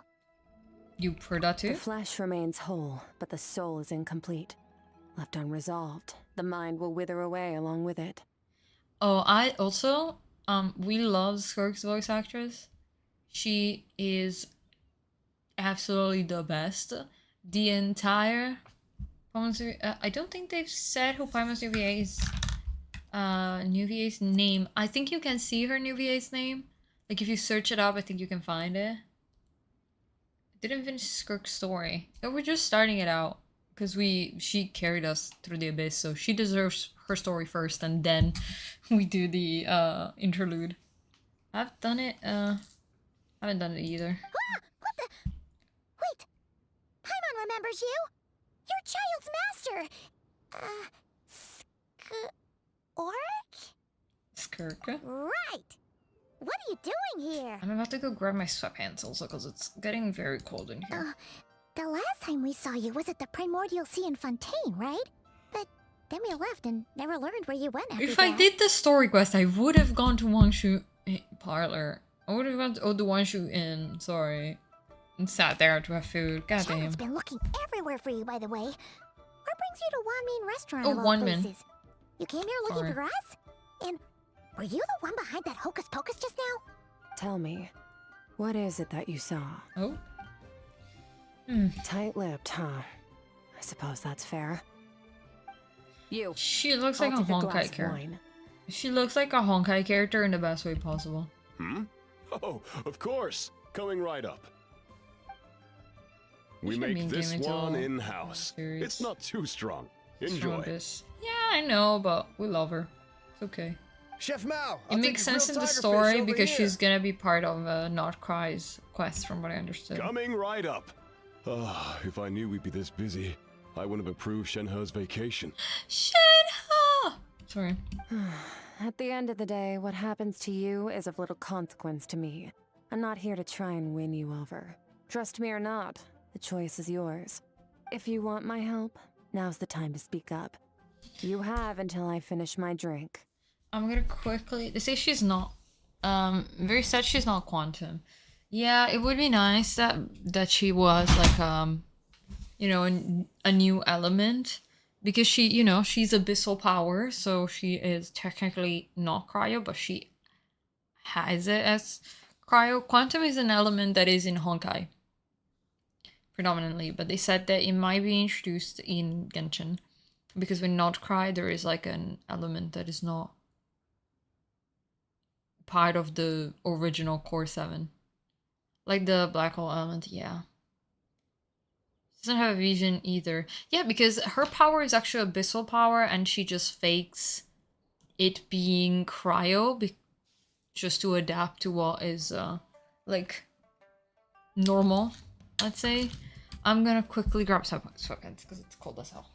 you heard that The too? flesh remains whole, but the soul is incomplete. Left unresolved, the mind will wither away along with it. Oh, I also, we love Skirk's voice actress. She is absolutely the best. The entire I don't think they've said who Paimon's new VA's name. I think you can see her new VA's name. Like if you search it up, I think you can find it. I didn't finish Skirk's story. No, we're just starting it out. Because she carried us through the abyss, so she deserves her story first, and then we do the interlude. I've done it, haven't done it either. What the? Wait! Paimon remembers you! Your child's master! Skirk? Right! What are you doing here? I'm about to go grab my sweatpants also, because it's getting very cold in here. The last time we saw you was at the Primordial Sea in Fontaine, right? But then we left and never learned where you went after If that. I did the story quest, I would have gone to Wangshu Parlor. I would have gone to the Wangshu Inn, sorry. And sat there to have food. God damn. Child's been looking everywhere for you, by the way. What brings you to Wanmin Restaurant Oh, of all Wanmin. places? You came here looking Sorry. for us? And were you the one behind that hocus pocus just now? Tell me, what is it that you saw? Oh? Tight-lipped, huh? suppose that's fair. You. She looks I'll like a take a glass Honkai of character. wine. She looks like a Honkai character in the best way possible. Hmm? Oh, of course. Coming right up. We should make mean this game into one a in-house. series. It's not too strong. Strong Enjoy. this. Yeah, I know, but we love her. It's okay. Chef Mao, It makes sense in the story because she's gonna be part of Not Cry's quest, from what I understood. Coming right up. Ah, if I knew we'd be this busy, I wouldn't have approved Shenhe's vacation. Shenhe! Sorry. At the end of the day, what happens to you is of little consequence to me. I'm not here to try and win you over. Trust me or not, the choice is yours. If you want my help, now's the time to speak up. You have until I finish my drink. I'm gonna quickly. They say she's not. Very sad she's not quantum. Yeah, it would be nice that she was like you know, a new element, because she, you know, she's abyssal power, so she is technically not cryo, but she has it as cryo. Quantum is an element that is in Honkai predominantly, but they said that it might be introduced in Genshin, because with not cry there is like an element that is not part of the original core 7, like the black hole element. Yeah, doesn't have a vision either. Yeah, because her power is actually abyssal power, and she just fakes it being cryo just to adapt to what is like normal, let's say. I'm gonna quickly grab some sweatpants because it's cold as hell.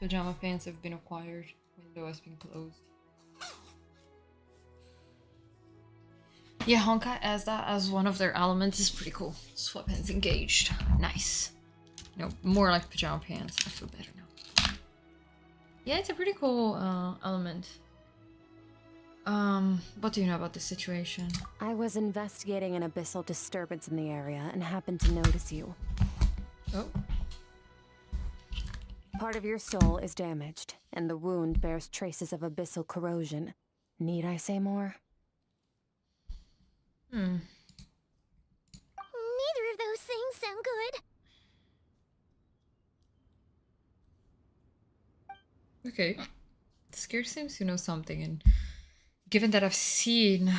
Pajama pants have been acquired. Window has been closed. Yeah, Honkai as that as one of their elements is pretty cool. Sweatpants engaged. Nice. No, more like pajama pants. I feel better now. Yeah, it's a pretty cool element. What do you know about this situation? I was investigating an abyssal disturbance in the area and happened to notice you. Oh. Part of your soul is damaged, and the wound bears traces of abyssal corrosion. Need I say more? Neither of those things sound good. Okay. Skirk seems to know something, and given that I've seen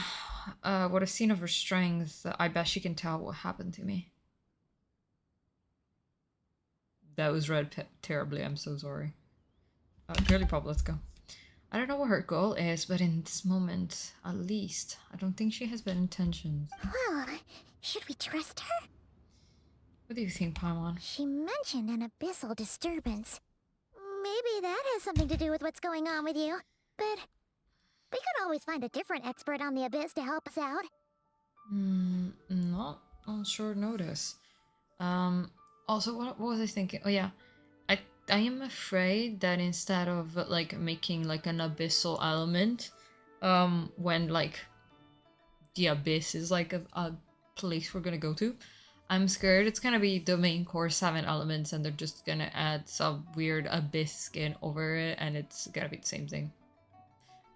what I've seen of her strength, I bet she can tell what happened to me. That was read terribly, I'm so sorry. Girly pop, let's go. I don't know what her goal is, but in this moment, at least, I don't think she has bad intentions. Well, should we trust her? What do you think, Paimon? She mentioned an abyssal disturbance. Maybe that has something to do with what's going on with you. But we could always find a different expert on the abyss to help us out. Not on short notice. Also, what was I thinking? Oh yeah, I am afraid that instead of like making like an abyssal element, when like the abyss is like a place we're gonna go to, I'm scared it's gonna be the main core 7 elements, and they're just gonna add some weird abyss skin over it, and it's gonna be the same thing.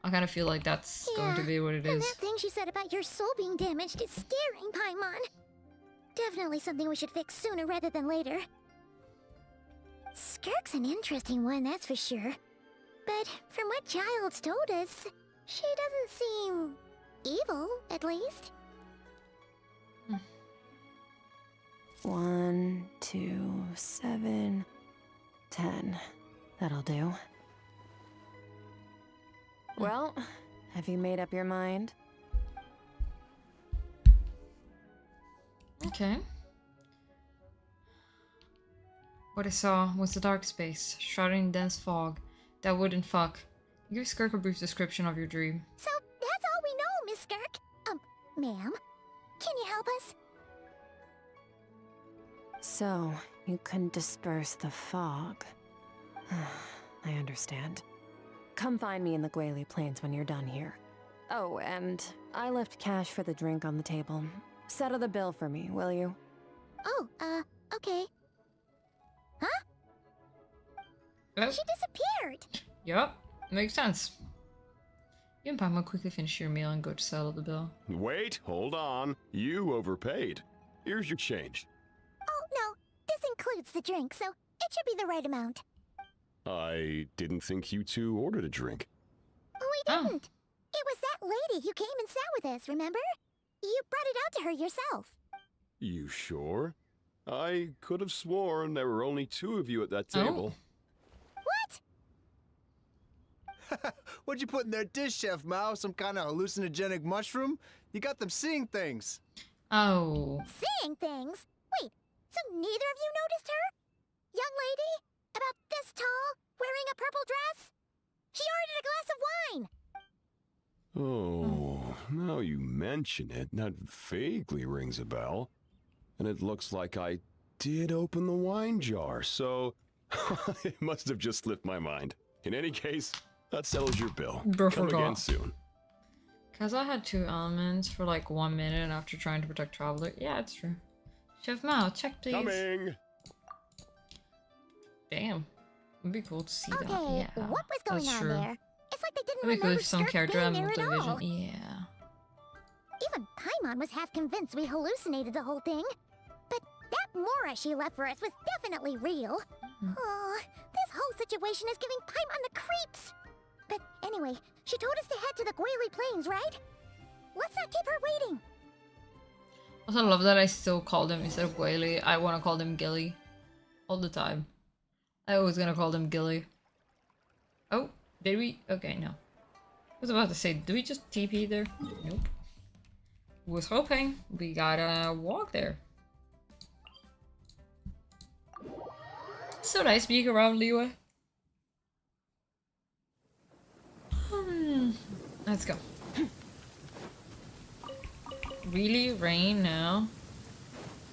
I kind of feel like that's going to be what it And is. that thing she said about your soul being damaged is scaring, Paimon. Definitely something we should fix sooner rather than later. Skirk's an interesting one, that's for sure. But from what Child's told us, she doesn't seem evil, at least. 1, 2, 7, 10. That'll do. Well, have you made up your mind? Okay. What I saw was a dark space, shrouded in dense fog. That wouldn't fuck. Give Skirk a brief description of your dream. So that's all we know, Miss Skirk. Ma'am, can you help us? So, you can disperse the fog. I understand. Come find me in the Guili Plains when you're done here. Oh, and I left cash for the drink on the table. Settle the bill for me, will you? Oh, okay. Huh? Oh, She disappeared! yep, makes sense. You and Paimon quickly finish your meal and go to settle the bill. Wait, hold on. You overpaid. Here's your change. Oh, no. This includes the drink, so it should be the right amount. I didn't think you two ordered a drink. We Oh. didn't. It was that lady who came and sat with us, remember? You brought it out to her yourself. You sure? I could have sworn there were only 2 of you at that Oh. table. What? What'd you put in their dish, Chef Mao? Some kind of hallucinogenic mushroom? You got them seeing things. Oh. Seeing things? Wait, so neither of you noticed her? Young lady? About this tall, wearing a purple dress? She ordered a glass of wine! Oh, now you mention it, that vaguely rings a bell. And it looks like I did open the wine jar, so it must have just slipped my mind. In any case, that settles your bill. Bro, Come again forgot. soon. Cause I had 2 elements for like 1 minute after trying to protect Traveler. Yeah, it's true. Chef Mao, check please. Coming! Damn. It'd be cool to see that. Okay, Yeah. what was going that's on true. there? It's like they didn't It'd be cool remember if some Skirk character being had there at all. multivision. Yeah. Even Paimon was half convinced we hallucinated the whole thing. But that Mora she left for us was definitely real. Oh, this whole situation is giving Paimon the creeps. But anyway, she told us to head to the Guili Plains, right? Let's not keep her waiting. Also, I love that I still called him instead of Guili. I want to call him Gilly. All the time. I always gonna call him Gilly. Oh, did we? Okay, no. I was about to say, did we just TP there? Nope. Was hoping we gotta walk there. So nice being around Liwa. Let's go. Really? Rain now?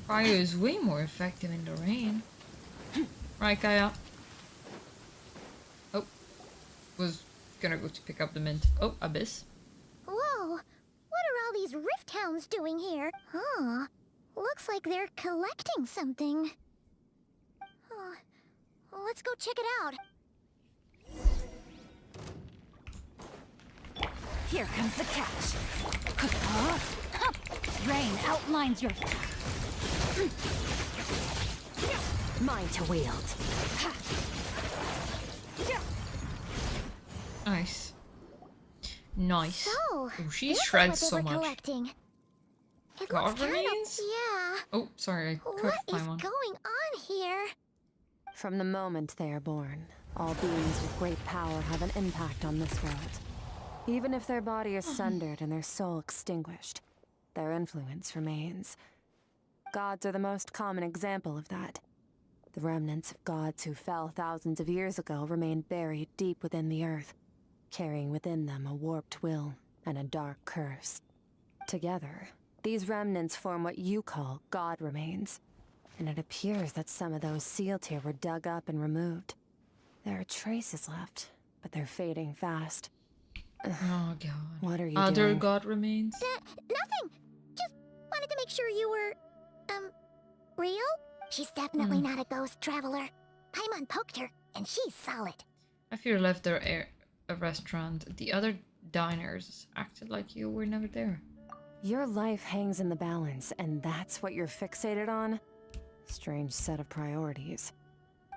Fire is way more effective in the rain. Right, Kaya? Oh. Was gonna go to pick up the mint. Oh, Abyss. Whoa, what are all these rift hounds doing here? Huh, looks like they're collecting something. Let's go check it out. Here comes the catch. Rain outlines your... Mine to wield. Nice. Nice. So, Oh, she this is shreds what they so were much. collecting. It God looks kind of... remains? Yeah. Oh, sorry, I cut What is Paimon. going on here? From the moment they are born, all beings with great power have an impact on this world. Even if their body is sundered and their soul extinguished, their influence remains. Gods are the most common example of that. The remnants of gods who fell thousands of years ago remain buried deep within the earth, carrying within them a warped will and a dark curse. Together, these remnants form what you call god remains. And it appears that some of those sealed here were dug up and removed. There are traces left, but they're fading fast. Oh god. What are you Other doing? god remains? Nothing. Just wanted to make sure you were, real? She's definitely not a ghost traveler. Paimon poked her, and she's solid. After you left a restaurant, the other diners acted like you were never there. Your life hangs in the balance, and that's what you're fixated on? Strange set of priorities.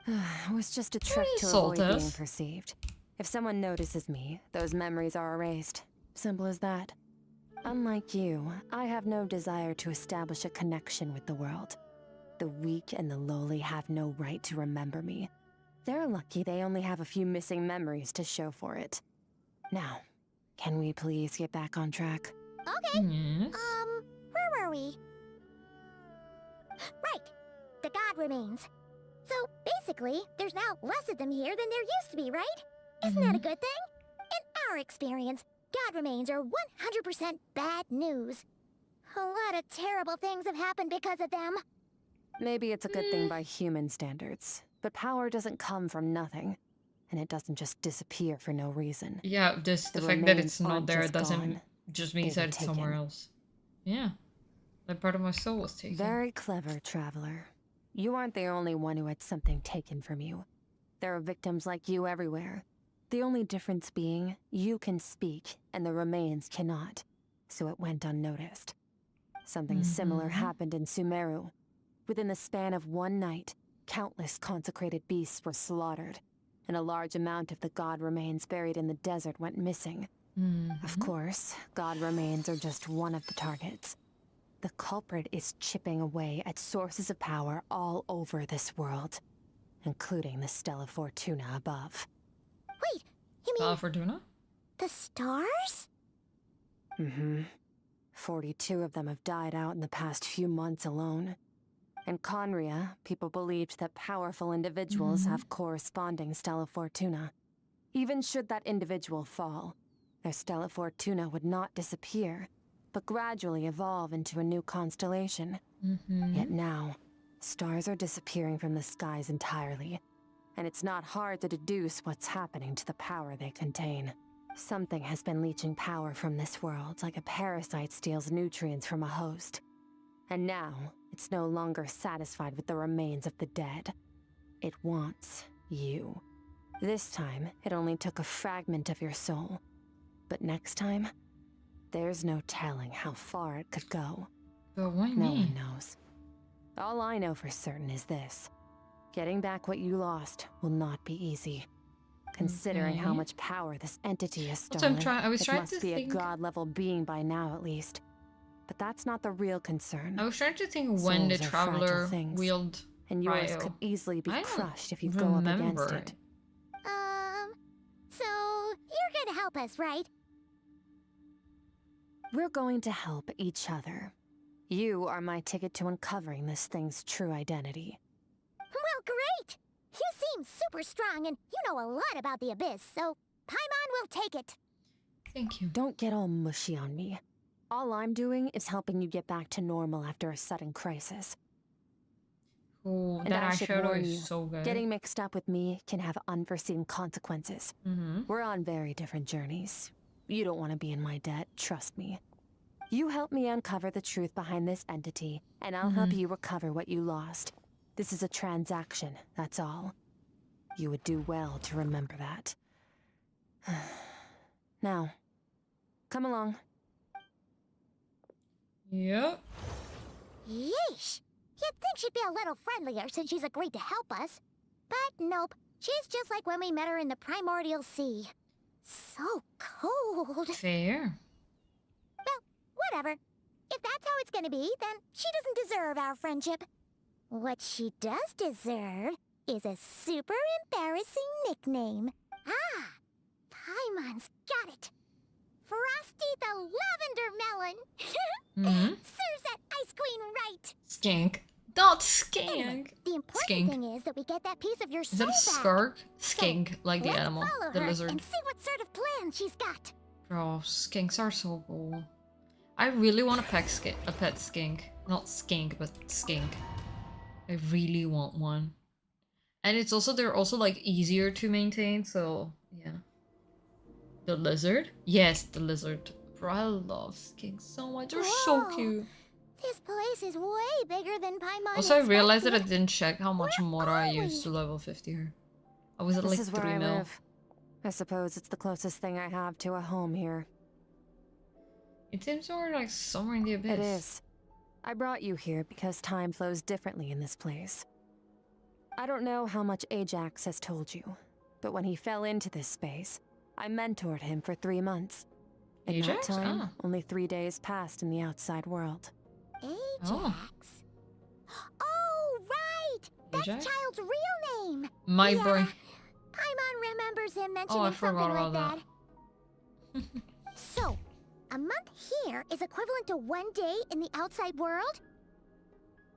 It was just a trick to avoid being Saltus. perceived. If someone notices me, those memories are erased. Simple as that. Unlike you, I have no desire to establish a connection with the world. The weak and the lowly have no right to remember me. They're lucky they only have a few missing memories to show for it. Now, can we please get back on track? Okay. Yes. Where were we? Right. The god remains. So, basically, there's now less of them here than there used to be, right? Isn't that a good thing? In our experience, god remains are 100% bad news. A lot of terrible things have happened because of them. Maybe it's a good thing by human standards, but power doesn't come from nothing. and it doesn't just disappear for no reason. Yeah, the fact that remains it's not aren't there just doesn't gone. just means They were that it's somewhere taken. else. Yeah. That part of my soul was taken. Very clever, traveler. You aren't the only one who had something taken from you. There are victims like you everywhere. The only difference being, you can speak, and the remains cannot. So it went unnoticed. Something similar happened in Sumeru. Within the span of one night, countless consecrated beasts were slaughtered, and a large amount of the god remains buried in the desert went missing. Of course, god remains are just one of the targets. The culprit is chipping away at sources of power all over this world, including the Stella Fortuna above. Wait, you mean Fortuna? the stars? 42 of them have died out in the past few months alone. In Conria, people believed that powerful individuals have corresponding Stella Fortuna. Even should that individual fall, their Stella Fortuna would not disappear, but gradually evolve into a new constellation. Yet now, stars are disappearing from the skies entirely, and it's not hard to deduce what's happening to the power they contain. Something has been leeching power from this world like a parasite steals nutrients from a host. And now, it's no longer satisfied with the remains of the dead. It wants you. This time, it only took a fragment of your soul. But next time, there's no telling how far it could go. But why No me? one knows. All I know for certain is this. Getting back what you lost will not be easy. Considering how Okay. much power this entity has That's what stolen, I was it trying must to be think. a god-level being by now at least. But that's not the real concern. I was trying to think when the Souls are fragile traveler things, wheeled and yours Cryo. could easily be I don't crushed if you go up against remember. it. So you're gonna help us, right? We're going to help each other. You are my ticket to uncovering this thing's true identity. Well, great! You seem super strong and you know a lot about the Abyss, so Paimon will take it. Thank you. Don't get all mushy on me. All I'm doing is helping you get back to normal after a sudden crisis. Oh, And that I should eyeshadow warn you, is so good. getting mixed up with me can have unforeseen consequences. We're on very different journeys. You don't want to be in my debt, trust me. You help me uncover the truth behind this entity, and I'll help you recover what you lost. This is a transaction, that's all. You would do well to remember that. Now, come along. Yep. Yeesh! You'd think she'd be a little friendlier since she's agreed to help us. But nope, she's just like when we met her in the primordial sea. So cold. Fair. Well, whatever. If that's how it's gonna be, then she doesn't deserve our friendship. What she does deserve is a super embarrassing nickname. Ah, Paimon's got it. Frosty the Lavender Melon. Serves that ice queen right. Skank. Not Anyway, skank. the important Skink. thing is that we get that piece of your Is soul that a back. skirk? Skink, like the Let's animal, follow the her lizard. and see what sort of plan she's got. Bro, skinks are so cool. I really want a pet skink. Not skink, but skink. I really want one. And it's also, they're also like easier to maintain, so yeah. The lizard? Yes, the lizard. Bro, I love skinks so much. They're so Whoa. cute. This place is way bigger than Paimon Also, I realized that I expected. didn't check how much Where Mora I are used to we? level 50 her. I was at This like is where 3 I mil. live. I suppose it's the closest thing I have to a home here. It seems more like somewhere in the abyss. It is. I brought you here because time flows differently in this place. I don't know how much Ajax has told you, but when he fell into this space, I mentored him for 3 months. In Ajax? that time, Ah. only 3 days passed in the outside world. Ajax. Oh. Oh, right! That's Ajax? Child's real name. My Yeah, brain. Paimon remembers him mentioning Oh, I something forgot like about that. So, a month here is equivalent to 1 day in the outside world?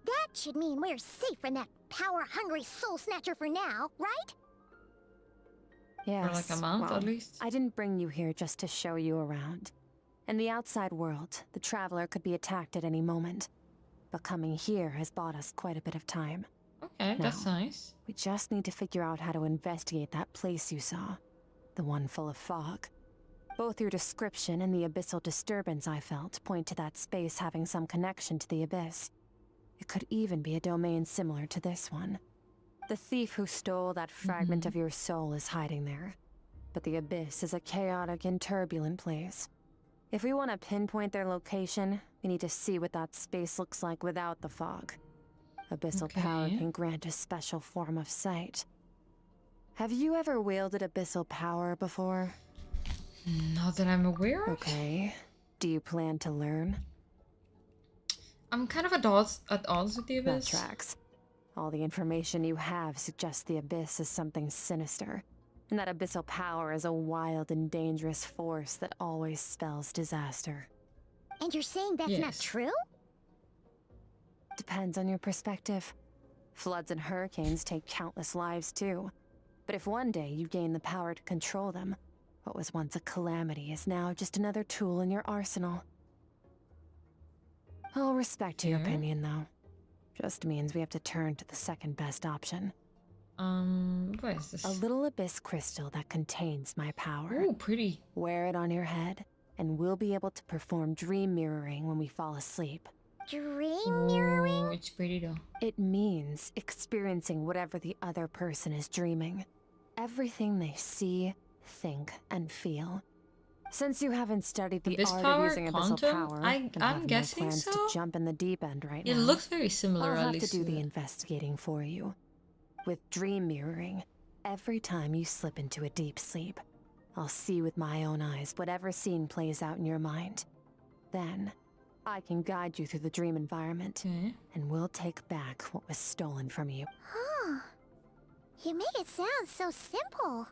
That should mean we're safe from that power-hungry soul snatcher for now, right? Yes, For like a month well, at least. I didn't bring you here just to show you around. In the outside world, the Traveler could be attacked at any moment. But coming here has bought us quite a bit of time. Okay, that's Now, nice. we just need to figure out how to investigate that place you saw. The one full of fog. Both your description and the abyssal disturbance I felt point to that space having some connection to the abyss. It could even be a domain similar to this one. The thief who stole that fragment of your soul is hiding there. But the abyss is a chaotic and turbulent place. If we want to pinpoint their location, we need to see what that space looks like without the fog. Abyssal power Okay. can grant a special form of sight. Have you ever wielded abyssal power before? Not that I'm aware of. Okay. Do you plan to learn? I'm kind of at odds with the That abyss. tracks. All the information you have suggests the abyss is something sinister, and that abyssal power is a wild and dangerous force that always spells disaster. And you're saying that's not Yes. true? Depends on your perspective. Floods and hurricanes take countless lives too. But if one day you gain the power to control them, what was once a calamity is now just another tool in your arsenal. I'll respect your Yeah. opinion, though. Just means we have to turn to the second best option. What is this? A little abyss crystal that contains my power. Ooh, pretty. Wear it on your head, and we'll be able to perform dream mirroring when we fall asleep. Dream mirroring? Ooh, it's pretty though. It means experiencing whatever the other person is dreaming. Everything they see, think, and feel. Since you haven't studied the Abyss art power? of using abyssal Quantum? power, I'm and have guessing no plans so? to jump in the deep end right It now, looks very similar, I'll at have to least. do the investigating for you. With dream mirroring, every time you slip into a deep sleep, I'll see with my own eyes whatever scene plays out in your mind. Then, I can guide you through the dream environment, Okay. and we'll take back what was stolen from you. Huh. You make it sound so simple.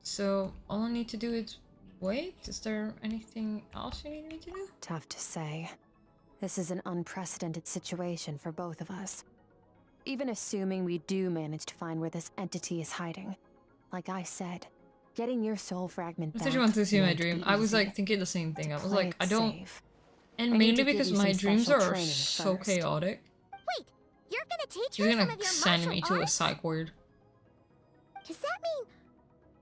So all I need to do is wait. Is there anything else you need me to do? Tough to say. This is an unprecedented situation for both of us. Even assuming we do manage to find where this entity is hiding. Like I said, getting your soul fragment I back thought you wanted to see my won't dream. be I was easy. like thinking the same thing. I was Play like, it I don't. safe. And I need mainly to give because you my some dreams special are training so first. chaotic. Wait, you're gonna teach She's her some gonna of your send martial me to a arts? psych ward. Does that mean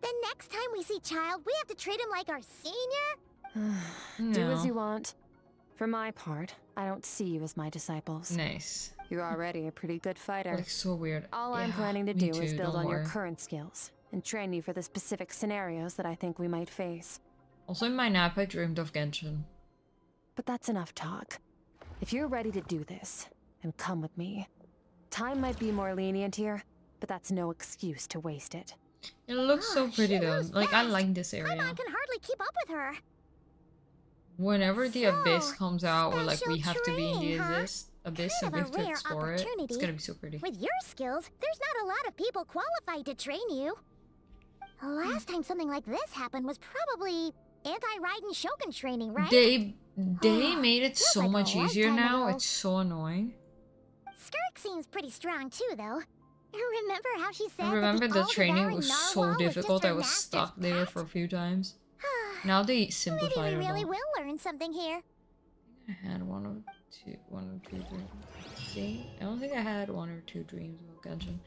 the next time we see Child, we have to treat him like our senior? Do No. as you want. For my part, I don't see you as my disciples. Nice. You're already a pretty good fighter. Like so weird. All I'm Yeah, planning to me do is too, build don't on your worry. current skills and train you for the specific scenarios that I think we might face. Also in my nap I dreamed of Genshin. But that's enough talk. If you're ready to do this, then come with me. Time might be more lenient here, but that's no excuse to waste it. It looks so pretty she though. moves Like I fast. like this area. Paimon can hardly keep up with her. Whenever the abyss So, comes out, or like we special have to be in the training, huh? abyss Kind and we of have a to rare explore it, it's opportunity. gonna be so pretty. With your skills, there's not a lot of people qualified to train you. Last time something like this happened was probably anti-Raiden Shogun training, right? They made it Feels so like a much easier lifetime now. ago. It's so annoying. Skirk seems pretty strong too, though. Remember how she said I that remember the training all-devouring was narwhal so was just difficult. her I was master's stuck there pet? for a few times. Now they Maybe simplified we it really all. will learn something here. I had one or two dreams. See, I don't think I had one or two dreams about Genshin.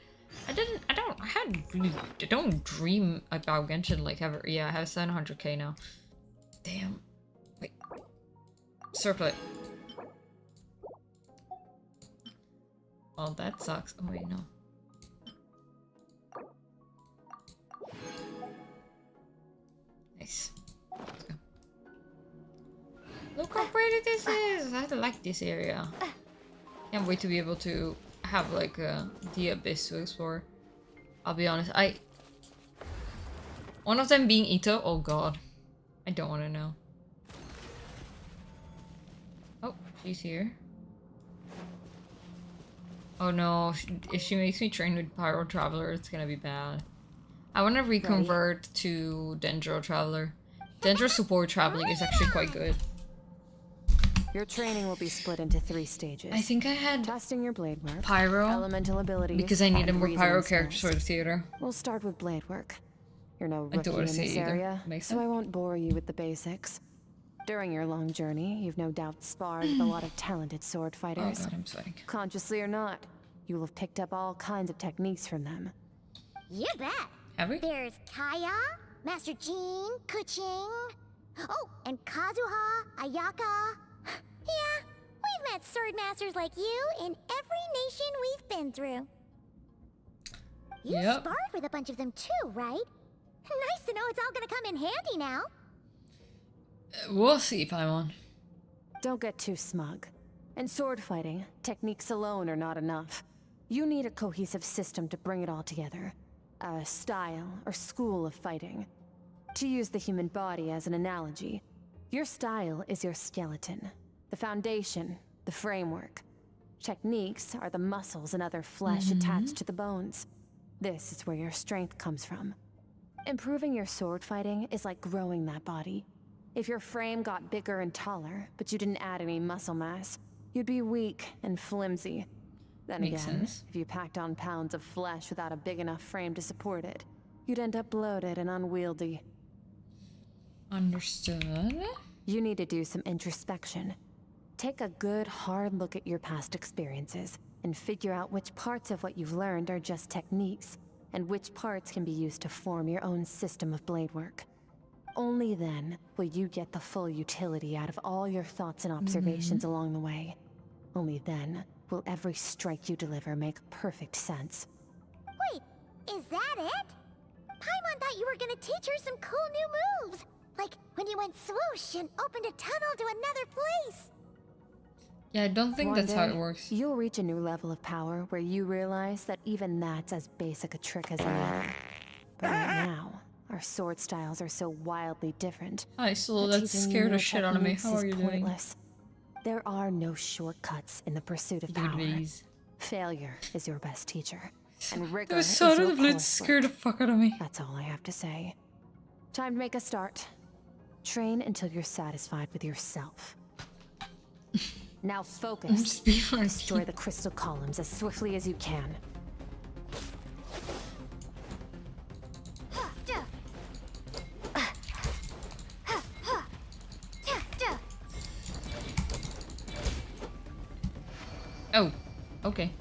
I don't dream about Genshin like ever. Yeah, I have 700k now. Damn. Wait. Circlet. Oh, that sucks. Oh wait, no. Nice. Let's go. Look how pretty this is! I like this area. Can't wait to be able to have like the abyss to explore. I'll be honest, one of them being Ito, oh god. I don't want to know. Oh, she's here. Oh no, if she makes me train with Pyro Traveler, it's gonna be bad. I want to reconvert to Dendro Traveler. Dendro Support Traveling is actually quite good. Your training will be split into 3 stages. I think I had Testing your blade work, Pyro elemental abilities, because I needed and more reasoning Pyro characters for skills. the theater. We'll start with blade work. You're no I rookie don't in want to say this either. area, Makes so sense. I won't bore you with the basics. During your long journey, you've no doubt sparred with a lot of talented sword Oh fighters. god, I'm sweating. Consciously or not, you will have picked up all kinds of techniques from them. You bet. Have we? There's Kaya, Master Jean, Kuching. Oh, and Kazuha, Ayaka. Yeah, we've met sword masters like you in every nation we've been through. You Yep. sparred with a bunch of them too, right? Nice to know it's all gonna come in handy now. We'll see, Paimon. Don't get too smug. In sword fighting, techniques alone are not enough. You need a cohesive system to bring it all together. A style or school of fighting. To use the human body as an analogy, your style is your skeleton, the foundation, the framework. Techniques are the muscles and other flesh attached to the bones. This is where your strength comes from. Improving your sword fighting is like growing that body. If your frame got bigger and taller, but you didn't add any muscle mass, you'd be weak and flimsy. Then Makes again, sense. if you packed on pounds of flesh without a big enough frame to support it, you'd end up bloated and unwieldy. Understood. You need to do some introspection. Take a good, hard look at your past experiences and figure out which parts of what you've learned are just techniques, and which parts can be used to form your own system of blade work. Only then will you get the full utility out of all your thoughts and observations along the way. Only then will every strike you deliver make perfect sense. Wait, is that it? Paimon thought you were gonna teach her some cool new moves. Like when you went swoosh and opened a tunnel to another place. Yeah, I don't think One that's how day, it works. You'll reach a new level of power where you realize that even that's as basic a trick as any other. But right now, our sword styles are so wildly different. Hi, Solo, that that teaching you scared new the shit out of me. techniques How is are you doing? pointless. There are no shortcuts in the pursuit of power. Please. Failure is your best teacher, and rigor The is sound your of the blade coursework. scared the fuck out of me. That's all I have to say. Time to make a start. Train until you're satisfied with yourself. Now I'm focus. just being like, Destroy the crystal columns as swiftly as you can. oh, okay.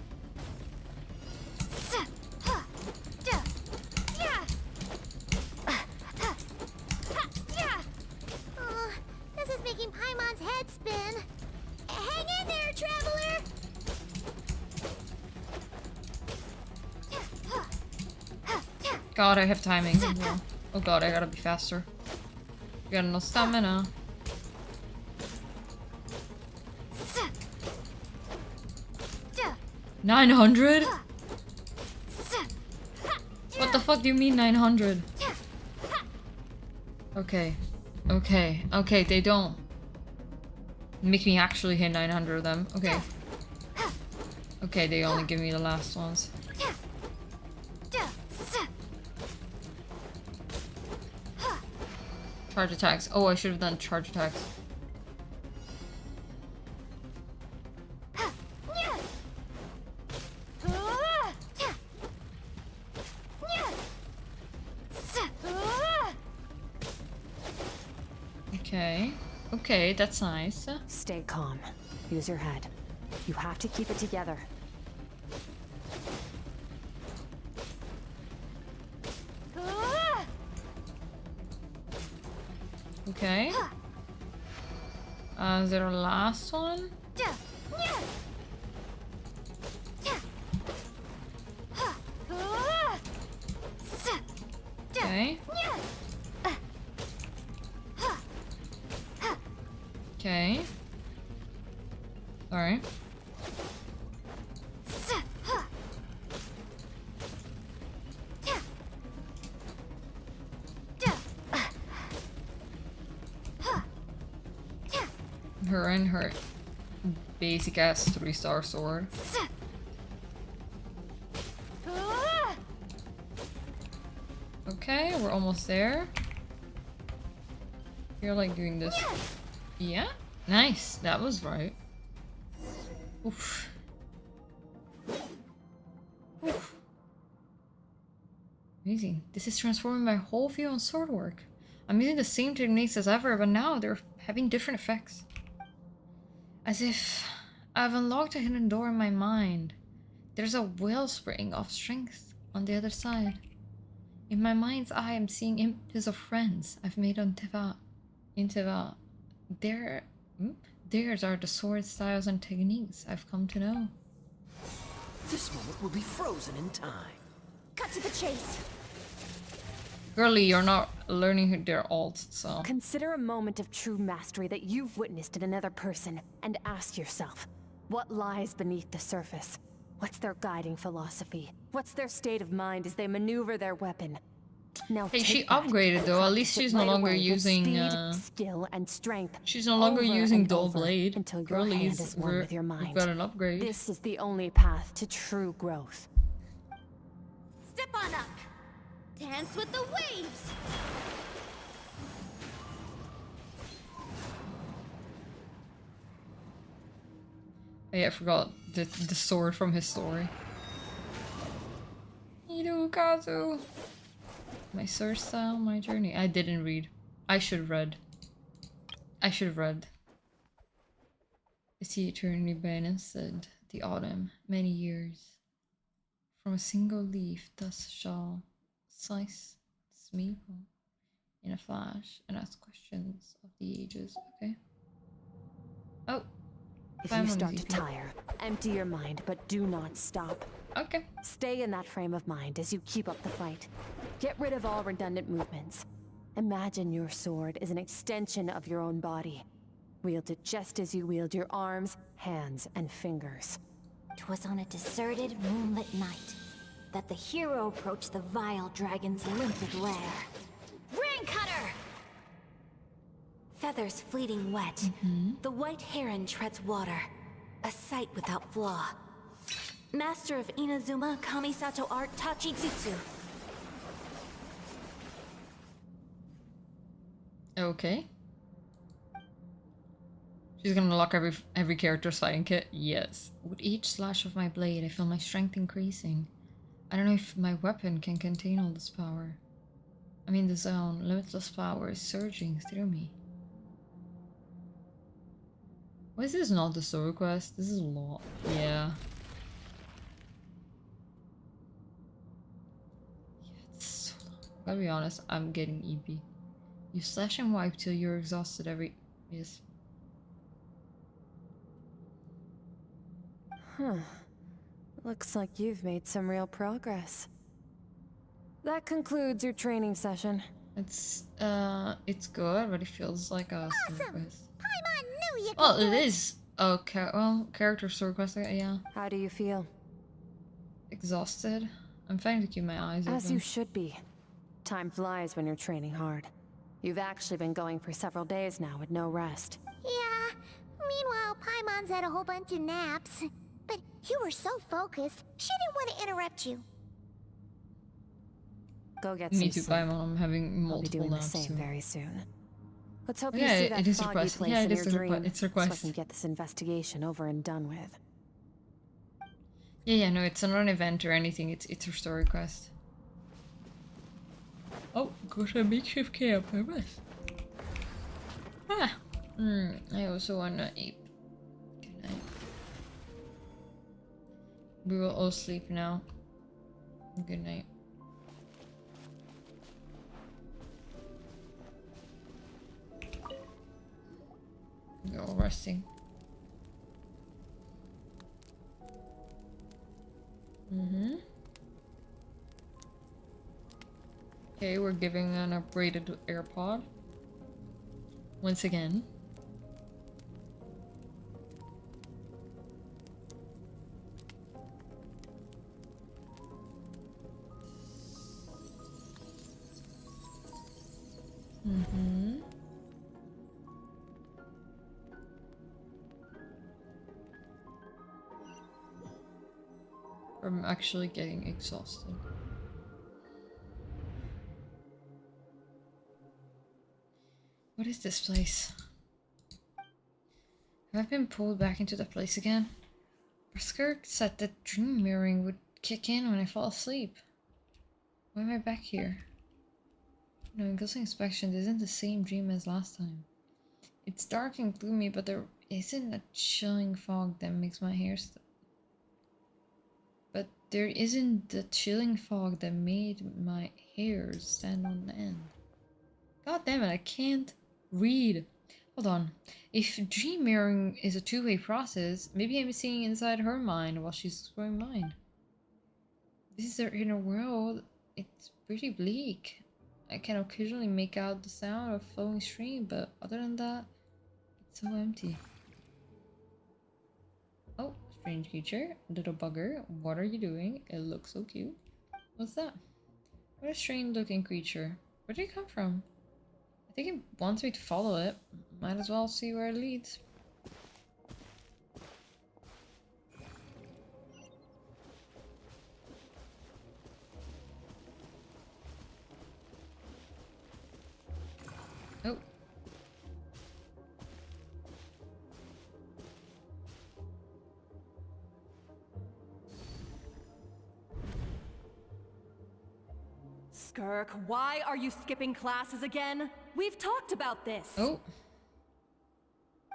Oh, this is making Paimon's head spin. Hang in there, traveler! God, I have timing as well. Oh god, I gotta be faster. You got no stamina. $900? What the fuck do you mean 900? Okay. Okay. Okay, they don't make me actually hit 900 of them. Okay. Okay, they only give me the last ones. Charge attacks. Oh, I should have done charge attacks. Okay. Okay, that's nice. Stay calm. Use your head. You have to keep it together. Okay. Is there a last one? Okay. Okay. Alright. Her and her basic ass 3-star sword. Okay, we're almost there. You're like doing this. Yeah? Nice. That was right. Oof. Oof. Amazing. This is transforming my whole view on sword work. I'm using the same techniques as ever, but now they're having different effects. As if I've unlocked a hidden door in my mind. There's a wellspring of strength on the other side. In my mind's eye, I'm seeing images of friends I've made on Teva. In Teva. Theirs are the sword styles and techniques I've come to know. This moment will be frozen in time. Cut to the chase. Girlie, you're not learning their alt, so... Consider a moment of true mastery that you've witnessed in another person, and ask yourself, what lies beneath the surface? What's their guiding philosophy? What's their state of mind as they maneuver their weapon? Now Hey, take she that upgraded and though. At least practice it she's no right longer away with using speed, skill, and strength. she's no longer over using and dull over blade. until your hand Girlies, is one with your we've mind. got an upgrade. This is the only path to true growth. Step on up. Dance with the waves. Oh yeah, I forgot the sword from his story. Hirukazu. My sword style, my journey. I didn't read. I should have read. I should have read. Is he eternally banished? The autumn, many years. From a single leaf, thus shall slice Smeagol in a flash and ask questions of the ages. Okay. Oh. If you start to tire, empty your mind, but do not stop. Okay. Stay in that frame of mind as you keep up the fight. Get rid of all redundant movements. Imagine your sword is an extension of your own body. Wield it just as you wield your arms, hands, and fingers. 'Twas on a deserted, moonlit night that the hero approached the vile dragon's limpid lair. Rain Cutter! Feathers fleeting wet, the white heron treads water, a sight without flaw. Master of Inazuma Kamisato art Tachijutsu. Okay. She's gonna unlock every character's fighting kit? Yes. With each slash of my blade, I feel my strength increasing. I don't know if my weapon can contain all this power. I'm in the zone. Limitless power is surging through me. Why is this not the story quest? This is a lot. Yeah. Yeah, it's so long. Gotta be honest, I'm getting EP. You slash and wipe till you're exhausted every... Yes. Huh. Looks like you've made some real progress. That concludes your training session. It's good, but it feels like a story quest. Paimon knew you could Well, do it is. Okay, well, character story quest, yeah. How do you feel? Exhausted. I'm trying to keep my eyes open. As you should be. Time flies when you're training hard. You've actually been going for several days now with no rest. Yeah. Meanwhile, Paimon's had a whole bunch of naps. But you were so focused, she didn't want to interrupt you. Go get Me some too, sleep. Paimon. I'm having multiple I'll be doing the naps same soon. very soon. Let's hope Yeah, you see that it is foggy request. place Yeah, in it your is dream, it's so I request. can get this investigation over and done with. Yeah, no, it's not an event or anything. It's a story quest. Oh, got a makeshift camp. I rest. Ah. I also wanna eat. Good night. We will all sleep now. Good night. We're all resting. Okay, we're giving an upgraded AirPod. Once again. I'm actually getting exhausted. What is this place? Have I been pulled back into the place again? Skirk said that dream mirroring would kick in when I fall asleep. Why am I back here? No, in close inspection, this isn't the same dream as last time. It's dark and gloomy, but there isn't a chilling fog that makes my hair there isn't the chilling fog that made my hairs stand on end. God damn it, I can't read. Hold on. If dream mirroring is a two-way process, maybe I'm seeing inside her mind while she's exploring mine. This is her inner world. It's pretty bleak. I can occasionally make out the sound of flowing stream, but other than that, it's so empty. Oh, strange creature. Little bugger. What are you doing? It looks so cute. What's that? What a strange looking creature. Where did it come from? I think it wants me to follow it. Might as well see where it leads. Oh. Skirk, why are you skipping classes again? We've talked about this. Oh.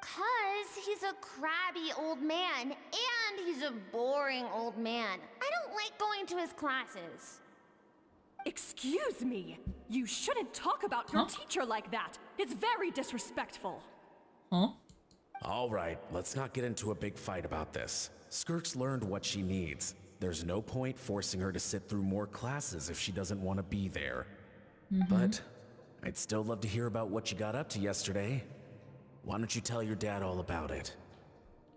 'Cause he's a crabby old man, and he's a boring old man. I don't like going to his classes. Excuse me. You shouldn't talk about your teacher like that. It's very disrespectful. Huh? All right, let's not get into a big fight about this. Skirk's learned what she needs. There's no point forcing her to sit through more classes if she doesn't want to be there. But I'd still love to hear about what you got up to yesterday. Why don't you tell your dad all about it?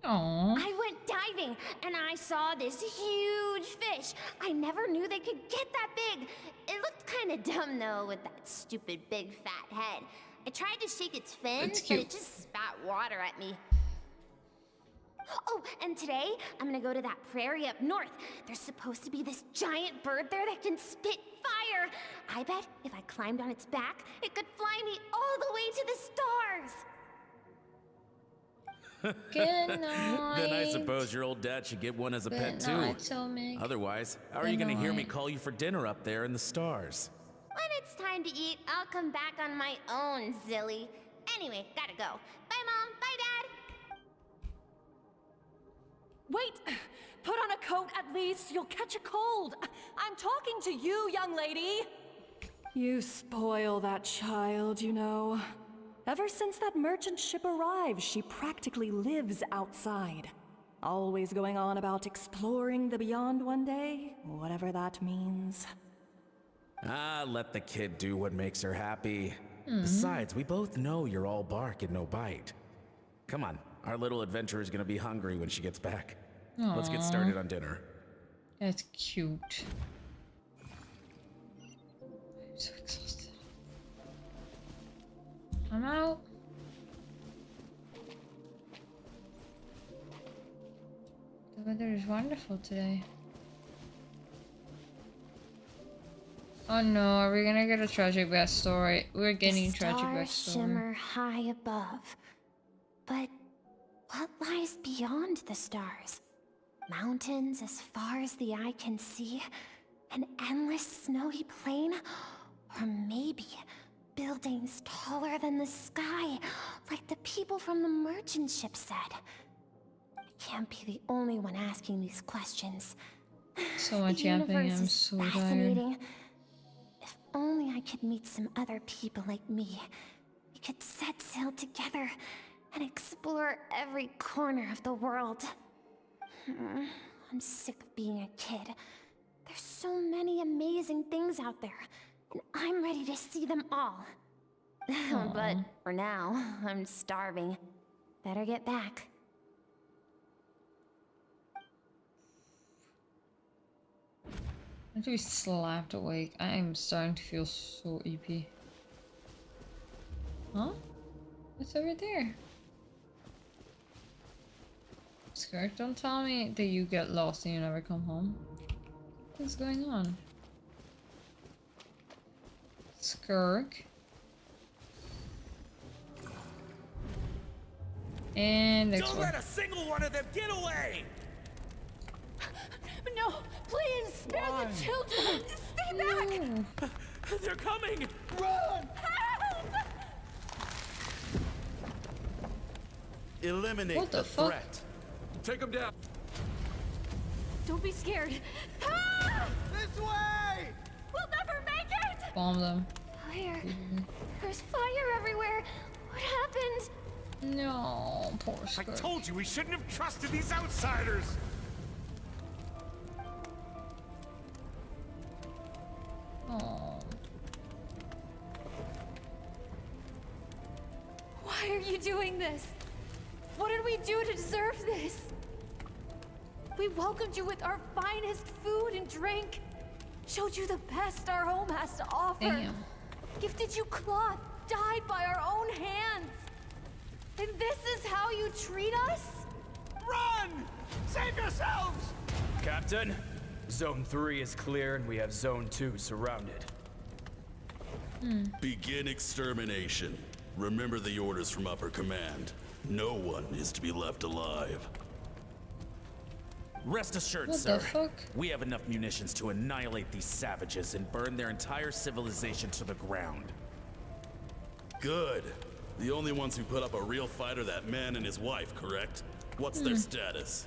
Aww. I went diving, and I saw this huge fish. I never knew they could get that big. It looked kind of dumb, though, with that stupid big fat head. I tried to shake its fins, but it just spat water at me. Oh, and today, I'm gonna go to that prairie up north. There's supposed to be this giant bird there that can spit fire. I bet if I climbed on its back, it could fly me all the way to the stars. Good night. Then I suppose your old dad should get one as a pet too. Otherwise, how are you gonna hear me call you for dinner up there in the stars? When it's time to eat, I'll come back on my own, Zilly. Anyway, gotta go. Bye, Mom. Bye, Dad. Wait! Put on a coat at least. You'll catch a cold. I'm talking to you, young lady. You spoil that child, you know. Ever since that merchant ship arrived, she practically lives outside. Always going on about exploring the beyond one day, whatever that means. Ah, let the kid do what makes her happy. Besides, we both know you're all bark and no bite. Come on, our little adventurer's gonna be hungry when she gets back. Let's get started on dinner. That's cute. I'm so exhausted. I'm out. The weather is wonderful today. Oh no, are we gonna get a tragic backstory? We're getting tragic backstory. The stars shimmer high above. But what lies beyond the stars? Mountains as far as the eye can see? An endless snowy plain? Or maybe buildings taller than the sky, like the people from the merchant ship said. I can't be the only one asking these questions. So much The yapping, universe I'm is so tired. fascinating. If only I could meet some other people like me. We could set sail together and explore every corner of the world. I'm sick of being a kid. There's so many amazing things out there, and I'm ready to see them all. But for now, I'm starving. Better get back. I'm to be slapped awake. I am starting to feel so EP. Huh? What's over there? Skirk, don't tell me that you get lost and you never come home. What's going on? Skirk. And next Don't one. let a single one of them get away! No, please spare the children. Stay back. They're coming! Run! Eliminate What the the fuck? threat. Take them down. Don't be scared. Ah! This way! We'll never make it! Bomb them. Fire. There's fire everywhere. What happened? No, poor I Skirk. told you we shouldn't have trusted these outsiders! Oh. Why are you doing this? What did we do to deserve this? We welcomed you with our finest food and drink. Showed you the best our home has to offer. Damn. Gifted you cloth dyed by our own hands. And this is how you treat us? Run! Save yourselves! Captain, Zone 3 is clear and we have Zone 2 surrounded. Begin extermination. Remember the orders from upper command. No one is to be left alive. Rest assured, What sir. the fuck? We have enough munitions to annihilate these savages and burn their entire civilization to the ground. Good. The only ones who put up a real fight are that man and his wife, correct? What's their status?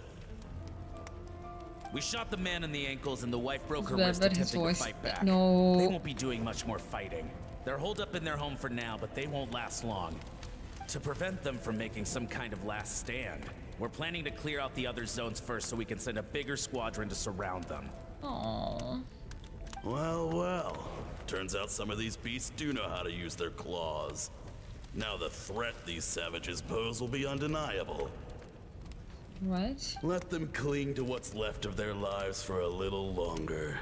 We shot the man in the ankles and the wife broke her But wrist his attempting to voice- fight back. no. They won't be doing much more fighting. They're holed up in their home for now, but they won't last long. To prevent them from making some kind of last stand, we're planning to clear out the other zones first so we can send a bigger squadron to surround them. Aww. Well, well. Turns out some of these beasts do know how to use their claws. Now the threat these savages pose will be undeniable. What? Let them cling to what's left of their lives for a little longer.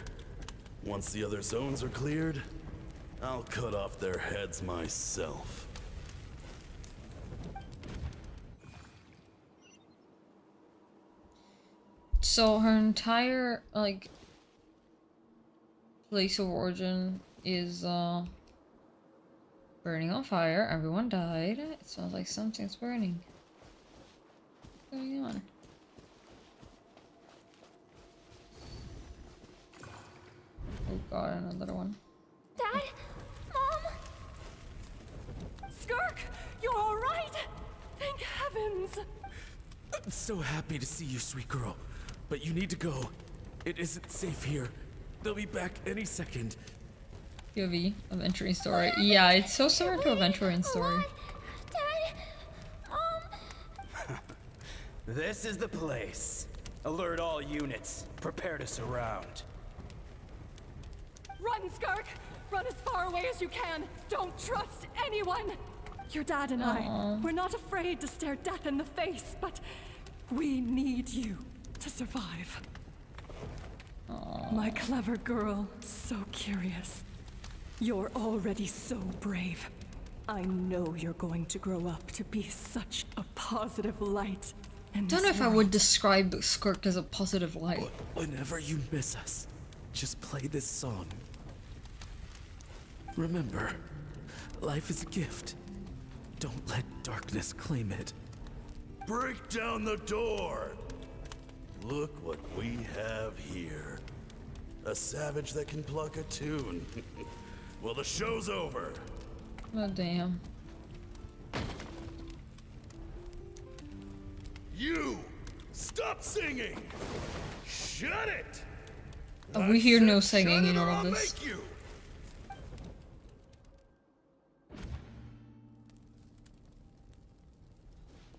Once the other zones are cleared, I'll cut off their heads myself. So her entire, like, place of origin is, burning on fire. Everyone died. It sounds like something's burning. What's going on? Oh god, another one. Dad? Mom? Skirk, you're all right. Thank heavens. I'm so happy to see you, sweet girl. But you need to go. It isn't safe here. They'll be back any second. POV, Aventuring Story. Yeah, it's so similar to Aventuring Story. Dad? This is the place. Alert all units. Prepare to surround. Run, Skirk! Run as far away as you can! Don't trust anyone! Your dad and I, we're not afraid to stare death in the face, but we need you to survive. My clever girl, so curious. You're already so brave. I know you're going to grow up to be such a positive light. I don't know if I would describe Skirk as a positive light. Whenever you miss us, just play this song. Remember, life is a gift. Don't let darkness claim it. Break down the door! Look what we have here. A savage that can pluck a tune. Well, the show's over. Oh damn. You! Stop singing! Shut it! We hear no said singing shut in it or all of I'll this. make you.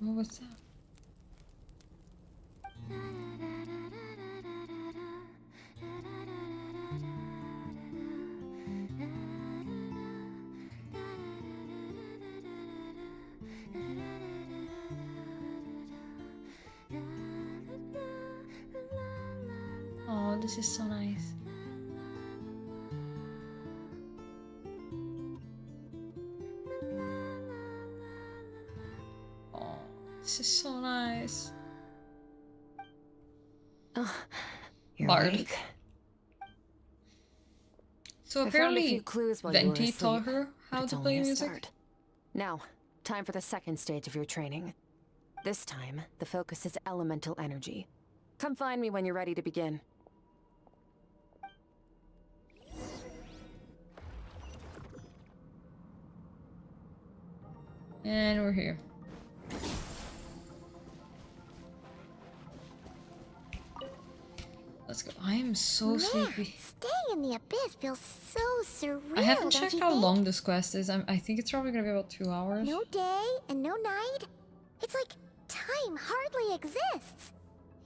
Oh, what's that? Oh, this is so nice. Oh, this is so nice. You're Bard. awake. So I found a few apparently, clues while you were Venti taught asleep, her how but it's to only play a music. start. Now, time for the second stage of your training. This time, the focus is elemental energy. Come find me when you're ready to begin. And we're here. Let's go. I am so Man, sleepy. staying in the abyss feels so surreal. I haven't don't checked you how think? long this quest is. I think it's probably gonna be about 2 hours. No day and no night. It's like time hardly exists.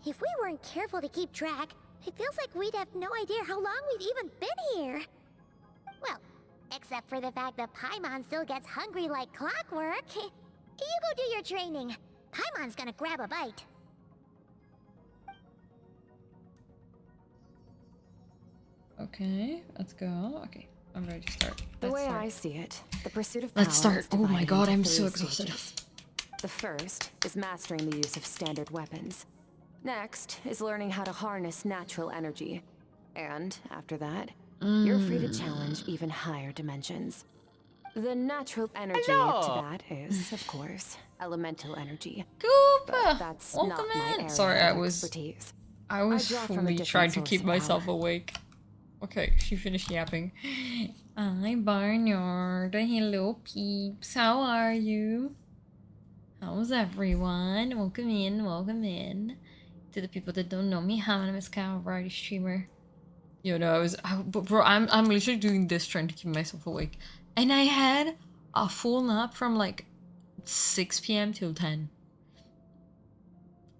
If we weren't careful to keep track, it feels like we'd have no idea how long we've even been here. Well, except for the fact that Paimon still gets hungry like clockwork. You go do your training. Paimon's gonna grab a bite. Okay, let's go. Okay, I'm ready to start. The Let's way start. I see it, the pursuit of Let's power start. is Oh my divided god, into I'm 3 so exhausted. stages. The first is mastering the use of standard weapons. Next is learning how to harness natural energy. And after that, you're free to challenge even higher dimensions. The natural energy to that is, of course, elemental energy. Koopa! But that's Welcome not my in. area Sorry, of expertise. I was draw from a fully different trying to source keep of myself power. awake. Okay, she finished yapping. Hi, Barnyard. Hello, peeps. How are you? How's everyone? Welcome in, welcome in. To the people that don't know me, hi, my name is Kyle, variety streamer. You know, bro, I'm literally doing this trying to keep myself awake. And I had a full nap from like 6 p.m. till 10.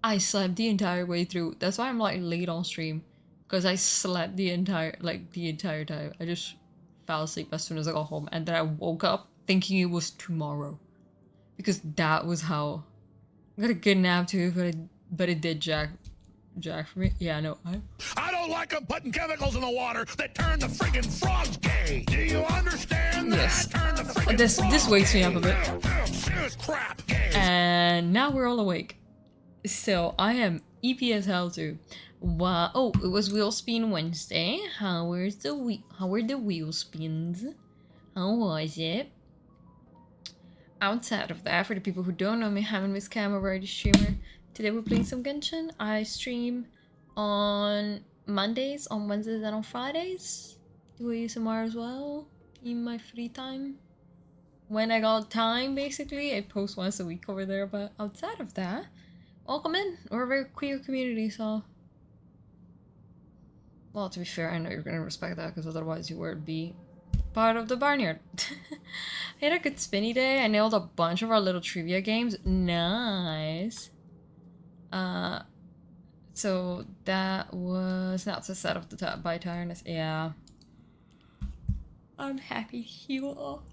I slept the entire way through. That's why I'm like late on stream. Because I slept the entire time. I just fell asleep as soon as I got home. And then I woke up thinking it was tomorrow. Because that was how... I got a good nap too, but it did jack for me. Yeah, no. I don't like them putting chemicals in the water that turn the friggin' frogs gay. Do you understand that? Yes. Turn the friggin' This wakes me up a bit. This crap gay. And now we're all awake. So I am EP as hell too. Wow. Oh, it was wheel spin Wednesday. How were the wheel spins? How was it? Outside of that, for the people who don't know me, having Miss Cam, a variety streamer. Today we're playing some Genshin. I stream on Mondays, on Wednesdays, and on Fridays. Do ASMR as well in my free time. When I got time, basically, I post once a week over there. But outside of that, welcome in. We're a very queer community, so... Well, to be fair, I know you're gonna respect that, because otherwise you would be part of the barnyard. I had a good spinny day. I nailed a bunch of our little trivia games. Nice. So that was not the set of the top by tiredness. Yeah. I'm happy you all.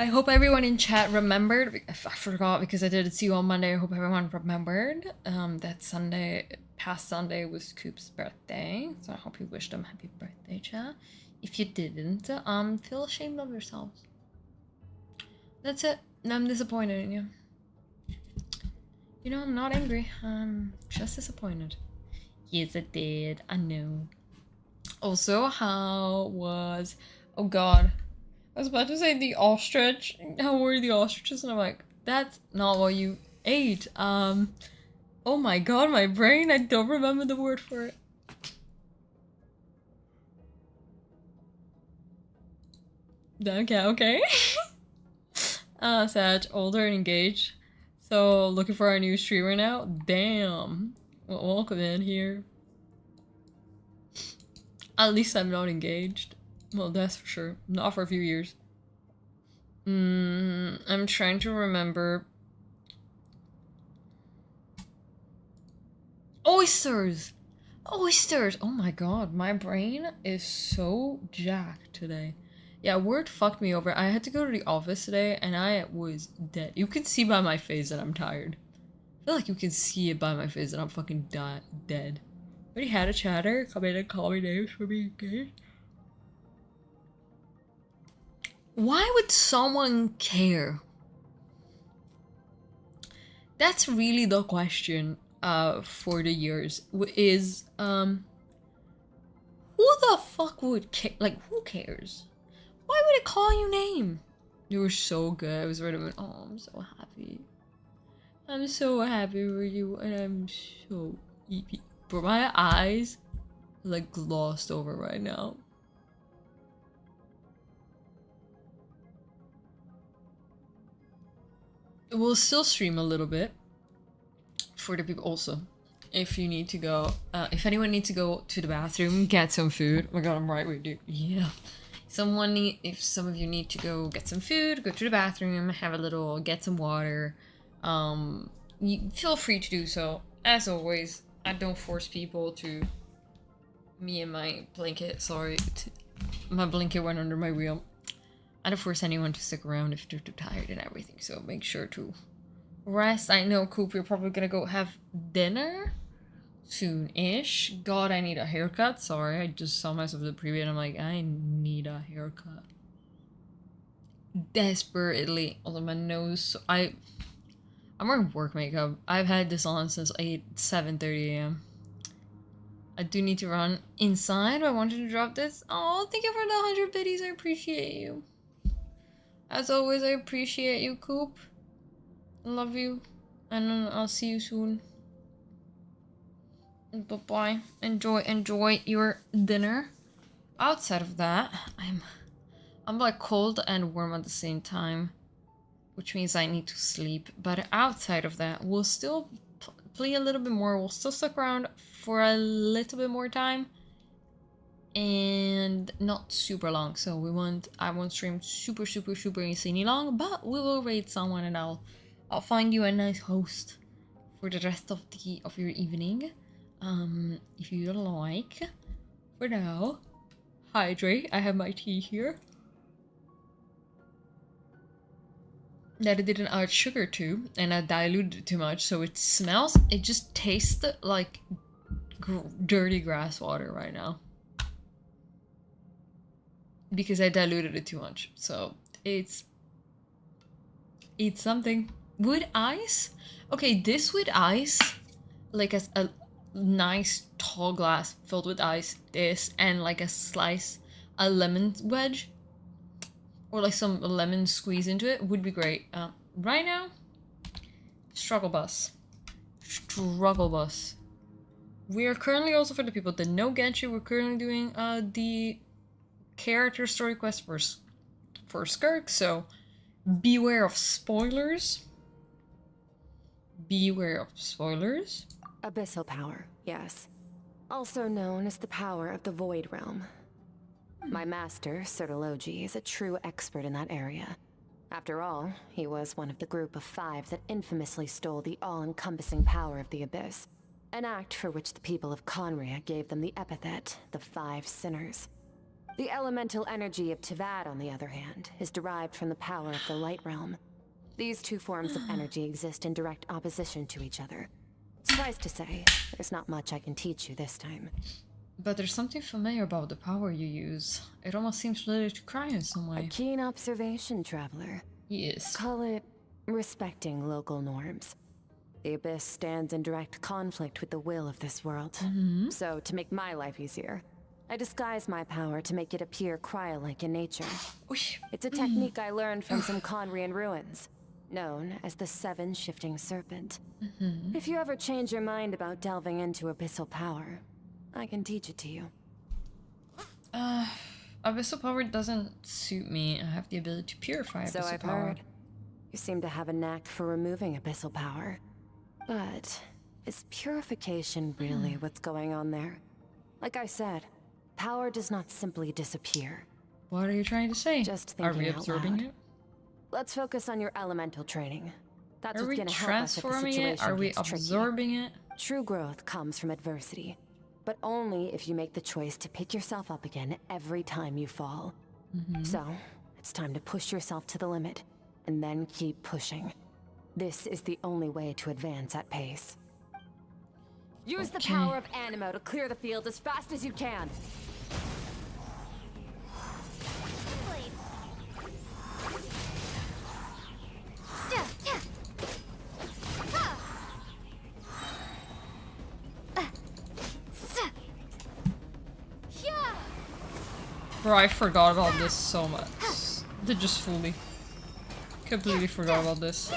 I hope everyone in chat remembered. I forgot because I didn't see you on Monday. I hope everyone remembered that past Sunday was Coop's birthday. So I hope you wished him happy birthday, chat. If you didn't, feel ashamed of yourselves. That's it. I'm disappointed in you. You know, I'm not angry. I'm just disappointed. Yes, I did. I know. Also, how was... Oh god. I was about to say the ostrich. How were the ostriches? And I'm like, that's not what you ate. Oh my god, my brain. I don't remember the word for it. Okay. Sag, older and engaged. So, looking for our new streamer now? Damn. Well, welcome in here. At least I'm not engaged. Well, that's for sure. Not for a few years. I'm trying to remember. Oysters! Oysters! Oh my god, my brain is so jacked today. Yeah, word fucked me over. I had to go to the office today and I was dead. You can see by my face that I'm tired. I feel like you can see it by my face that I'm fucking dead. Already had a chatter. Come in and call me names for being gay. Why would someone care? That's really the question for the years. Is who the fuck would care? Like, who cares? Why would it call you name? You were so good. I was right about, oh, I'm so happy. I'm so happy for you, and I'm so EP. Bro, my eyes are like glossed over right now. We'll still stream a little bit for the people also. if you need to go, if anyone needs to go to the bathroom, get some food. Oh my god, I'm right with you. Yeah. If some of you need to go get some food, go to the bathroom, have a little, get some water, you feel free to do so. As always, I don't force people to. Me and my blanket, sorry, my blanket went under my wheel. I don't force anyone to stick around if they're too tired and everything, so make sure to rest. I know, Coop, you're probably gonna go have dinner soon-ish. God, I need a haircut. Sorry, I just saw myself in the preview and I'm like, I need a haircut. Desperately. Although my nose... I'm wearing work makeup. I've had this on since 7:30 a.m. I do need to run inside, but I wanted to drop this. Oh, thank you for the 100 biddies. I appreciate you. As always, I appreciate you, Coop. Love you. And I'll see you soon. Bye-bye. Enjoy your dinner. Outside of that, I'm like cold and warm at the same time, which means I need to sleep. But outside of that, we'll still play a little bit more. We'll still stick around for a little bit more time, and not super long. So I won't stream super insanely long, but we will raid someone, and I'll find you a nice host for the rest of your evening. If you like. For now, hydrate. I have my tea here that I didn't add sugar to, and I diluted it too much, so it just tastes like dirty grass water right now because I diluted it too much. So it's something. Wood ice? Okay, this wood ice, like a nice tall glass filled with ice, this, and like a lemon wedge, or like some lemon squeeze into it would be great. Right now, struggle bus. We are currently, also for the people that know Genshin, we're currently doing the character story quest for Skirk, so beware of spoilers. Abyssal power, yes. Also known as the power of the Void Realm. My master, Sertologi, is a true expert in that area. After all, he was one of the group of 5 that infamously stole the all-encompassing power of the Abyss. An act for which the people of Conria gave them the epithet, the 5 Sinners. The elemental energy of Tivad, on the other hand, is derived from the power of the Light Realm. These two forms of energy exist in direct opposition to each other. Suffice to say, there's not much I can teach you this time. But there's something familiar about the power you use. It almost seems related to Cry in some way. A keen observation, traveler. Yes. Call it respecting local norms. The Abyss stands in direct conflict with the will of this world. So, to make my life easier, I disguise my power to make it appear Cry-like in nature. It's a technique I learned from some Conrian ruins, known as the 7 Shifting Serpent. If you ever change your mind about delving into abyssal power, I can teach it to you. Abyssal power doesn't suit me. I have the ability to purify abyssal So I've power. heard. You seem to have a knack for removing abyssal power. But is purification really what's going on there? Like I said, power does not simply disappear. What are you trying to say? Just thinking Are we out absorbing loud. it? Let's focus on your elemental training. That's Are what's we gonna help us if the transforming situation it? Are we gets tricky. absorbing it? True growth comes from adversity, but only if you make the choice to pick yourself up again every time you fall. So, it's time to push yourself to the limit, and then keep pushing. This is the only way to advance at pace. Use the power of Animo to clear the field as fast as you can. Bro, I forgot about this so much. Did just fully. Completely forgot about this.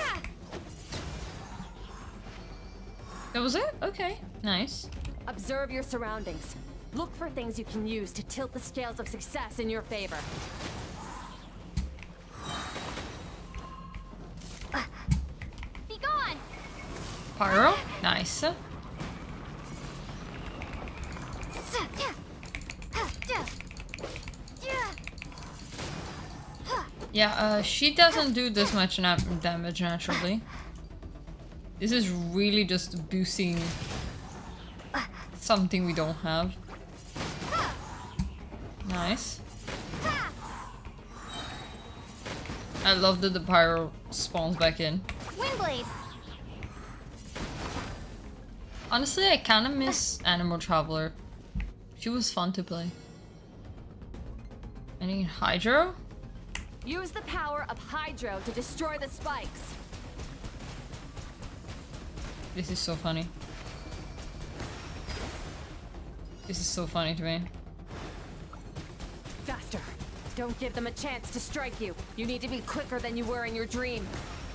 That was it? Okay, nice. Observe your surroundings. Look for things you can use to tilt the scales of success in your favor. Be gone! Pyro, nice. Yeah, she doesn't do this much damage naturally. This is really just boosting something we don't have. Nice. I love that the pyro spawns back in. Windblade. Honestly, I kind of miss Animal Traveler. She was fun to play. I need Hydro. Use the power of Hydro to destroy the spikes. This is so funny. This is so funny to me. Faster. Don't give them a chance to strike you. You need to be quicker than you were in your dream.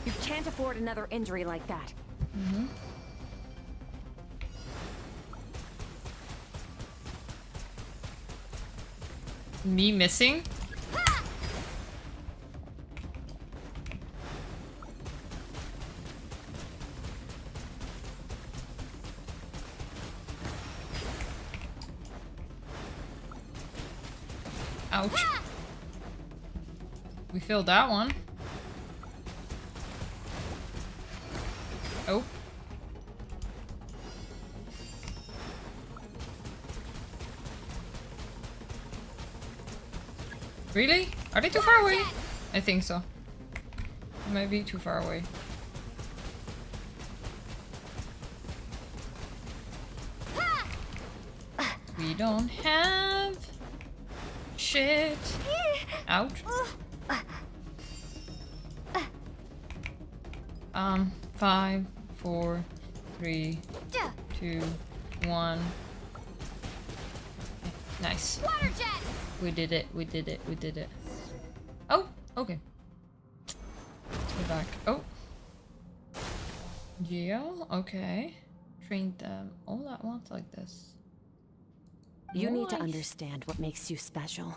You can't afford another injury like that. Mm-hmm. Me missing? Ouch. We filled that one. Oh. Really? Are they too far away? I think so. They might be too far away. We don't have shit. Ouch. 5, 4, 3, 2, 1. Nice. Water jet. We did it. We did it. We did it. Oh, okay. Let's go back. Oh. Geo, okay. Trained them all at once like this. You need to understand what makes you special.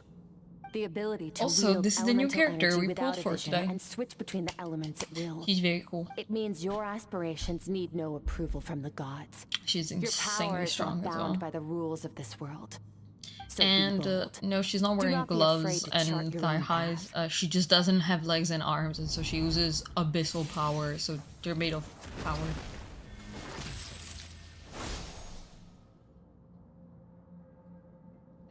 The ability to also, wield this is the new elemental character energy we without pulled for evasion today. and switch between the elements at will. She's very cool. It means your aspirations need no approval from the gods. She's Your power insanely is strong not as bound well. by the rules of this world. So be And bold. no, she's not Do wearing not be gloves afraid to chart and your thigh own highs. She just doesn't have legs and arms, and so she uses abyssal power. So they're made of power.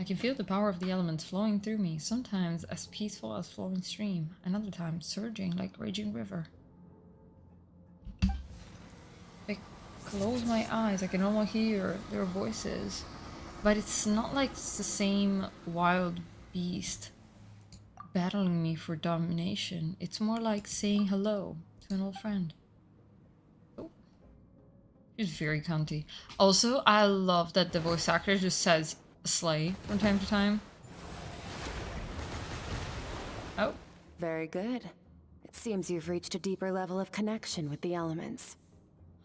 I can feel the power of the elements flowing through me, sometimes as peaceful as flowing stream, and other times surging like raging river. If I close my eyes, I can almost hear their voices, but it's not like it's the same wild beast battling me for domination. It's more like saying hello to an old friend. Oh, she's very cunty. Also, I love that the voice actor just says slay from time to time. Oh. Very good. It seems you've reached a deeper level of connection with the elements.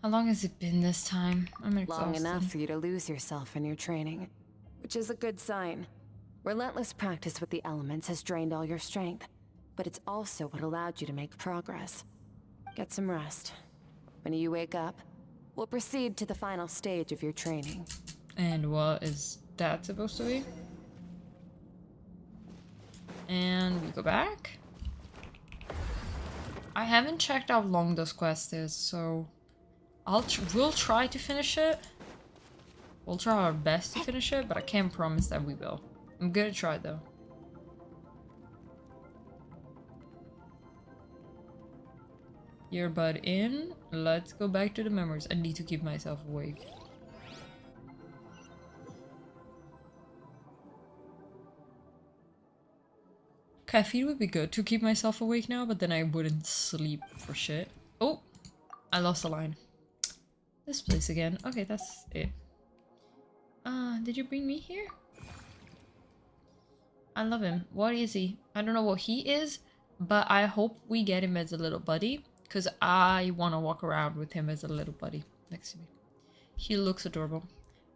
How long has it been this time? I'm exhausted. Long enough for you to lose yourself in your training, which is a good sign. Relentless practice with the elements has drained all your strength, but it's also what allowed you to make progress. Get some rest. When you wake up, we'll proceed to the final stage of your training. And what is that supposed to be? And we go back. I haven't checked how long this quest is, so we'll try to finish it. We'll try our best to finish it, but I can't promise that we will. I'm gonna try though. Earbud in. Let's go back to the memories. I need to keep myself awake. Caffeine would be good to keep myself awake now, but then I wouldn't sleep for shit. Oh, I lost a line. This place again. Okay, that's it. Did you bring me here? I love him. What is he? I don't know what he is, but I hope we get him as a little buddy, because I want to walk around with him as a little buddy next to me. He looks adorable.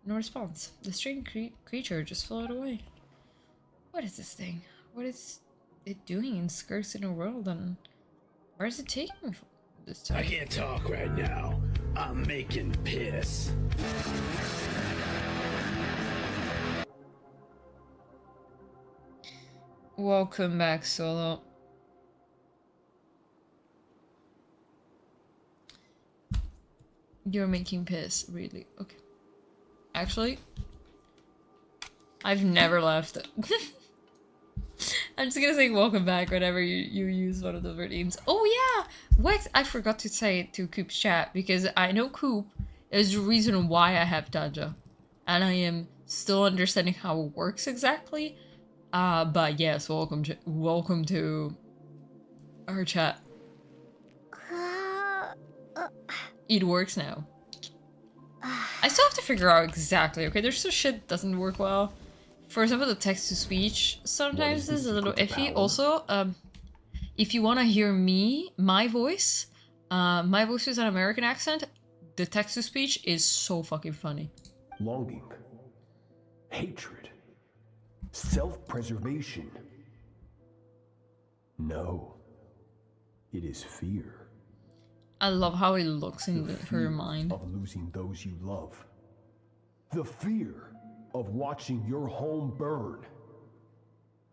No response. The strange creature just floated away. What is this thing? What is it doing in Skirk's inner world, and where is it taking me from this time? I can't talk right now. I'm making piss. Welcome back, Solo. You're making piss, really? Okay. Actually, I've never left. I'm just gonna say welcome back whenever you use one of the names. Oh yeah! Wax, I forgot to say it to Coop's chat because I know Coop is the reason why I have Tanja. And I am still understanding how it works exactly. But yes, welcome to our chat. It works now. I still have to figure out exactly, okay? There's some shit that doesn't work well. For example, the text-to-speech sometimes is a little iffy. Also, if you want to hear my voice with an American accent, the text-to-speech is so fucking funny. Longing, hatred, self-preservation. No, it is fear. I love how it looks in her mind. Of losing those you love. The fear of watching your home burn.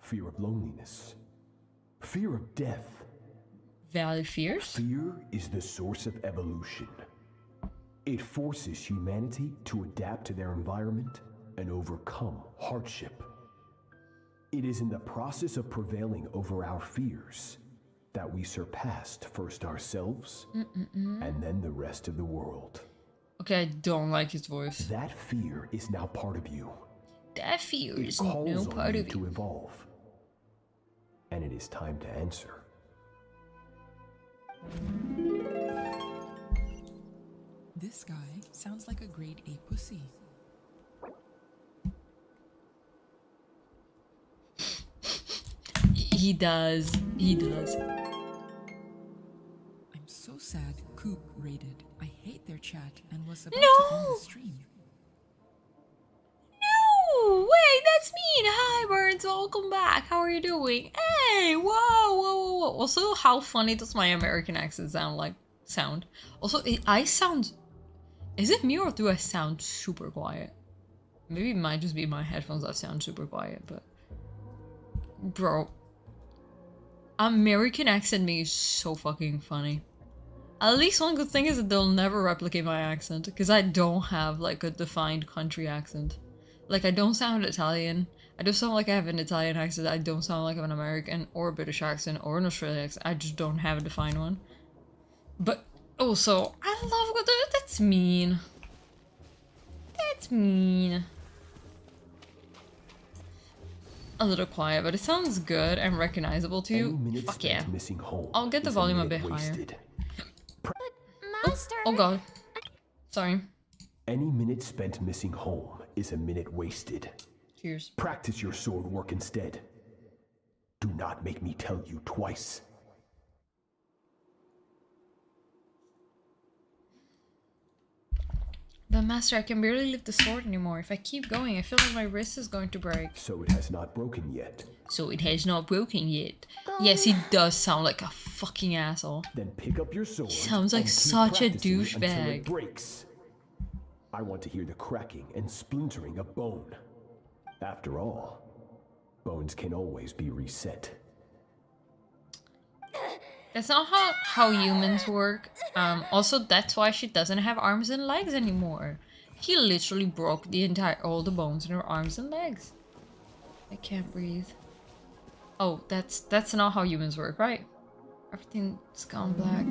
Fear of loneliness. Fear of death. Valid fears? Fear is the source of evolution. It forces humanity to adapt to their environment and overcome hardship. It is in the process of prevailing over our fears that we surpassed first ourselves and then the rest of the world. Okay, I don't like his voice. That fear is now part of you. That fear is no part of you. To evolve. And it is time to answer. This guy sounds like a grade A pussy. He does. He does. I'm so sad Coop raided. I hate their chat and was about No! to end the stream. No! Wait, that's mean! Hi, Birds, welcome back. How are you doing? Hey! Whoa, whoa, whoa, whoa. Also, how funny does my American accent sound? Also, I sound... Is it me or do I sound super quiet? Maybe it might just be my headphones that sound super quiet, but... Bro. American accent me is so fucking funny. At least one good thing is that they'll never replicate my accent, because I don't have, like, a defined country accent. Like, I don't sound Italian. I don't sound like I have an Italian accent. I don't sound like I have an American or a British accent or an Australian accent. I just don't have a defined one. But also, I love what that's mean. That's mean. A little quiet, but it sounds good and recognizable to you. Fuck yeah. I'll get the volume a bit higher. Master. Oh god. Sorry. Any minute spent missing home is a minute wasted. Cheers. Practice your sword work instead. Do not make me tell you twice. But Master, I can barely lift the sword anymore. If I keep going, I feel like my wrist is going to break. So it has not broken yet. So it has not broken yet. Yes, he does sound like a fucking asshole. Then pick up your sword. He sounds like such a douchebag. It breaks. I want to hear the cracking and splintering of bone. After all, bones can always be reset. That's not how humans work. Also, that's why she doesn't have arms and legs anymore. He literally broke all the bones in her arms and legs. I can't breathe. Oh, that's not how humans work, right? Everything's gone black.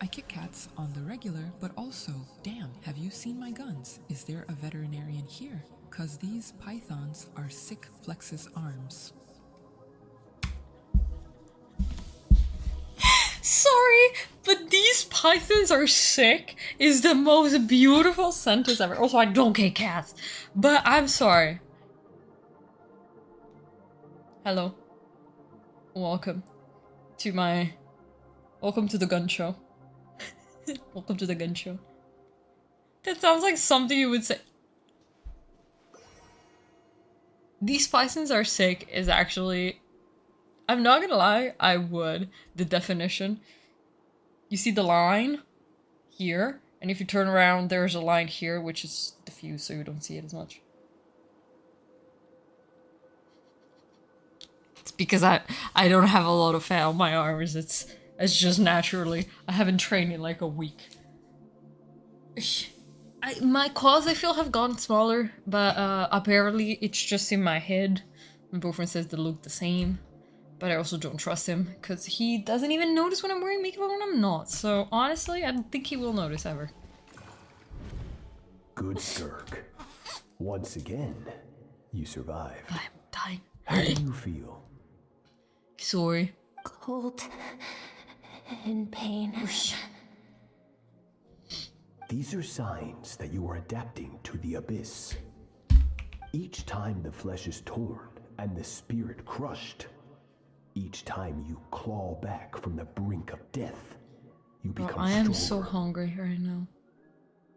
I kick cats on the regular, but also, damn, have you seen my guns? Is there a veterinarian here? Cause these pythons are sick plexus arms. Sorry, but these pythons are sick is the most beautiful sentence ever. Also, I don't get cats, but I'm sorry. Hello. Welcome to the gun show. Welcome to the gun show. That sounds like something you would say. These pythons are sick is actually... I'm not gonna lie, I would. The definition. You see the line here, and if you turn around, there's a line here, which is diffused, so you don't see it as much. because I don't have a lot of fat on my arms. It's just naturally. I haven't trained in like a week. My claws I feel have gotten smaller, but apparently it's just in my head. My boyfriend says they look the same, but I also don't trust him because he doesn't even notice when I'm wearing makeup and when I'm not. So honestly, I don't think he will notice ever. Good Skirk. Once again, you survived. I'm dying. How do you feel? Sorry. Cold. In pain. These are signs that you are adapting to the abyss. Each time the flesh is torn and the spirit crushed, each time you claw back from the brink of death, you become I am stronger. so hungry right now.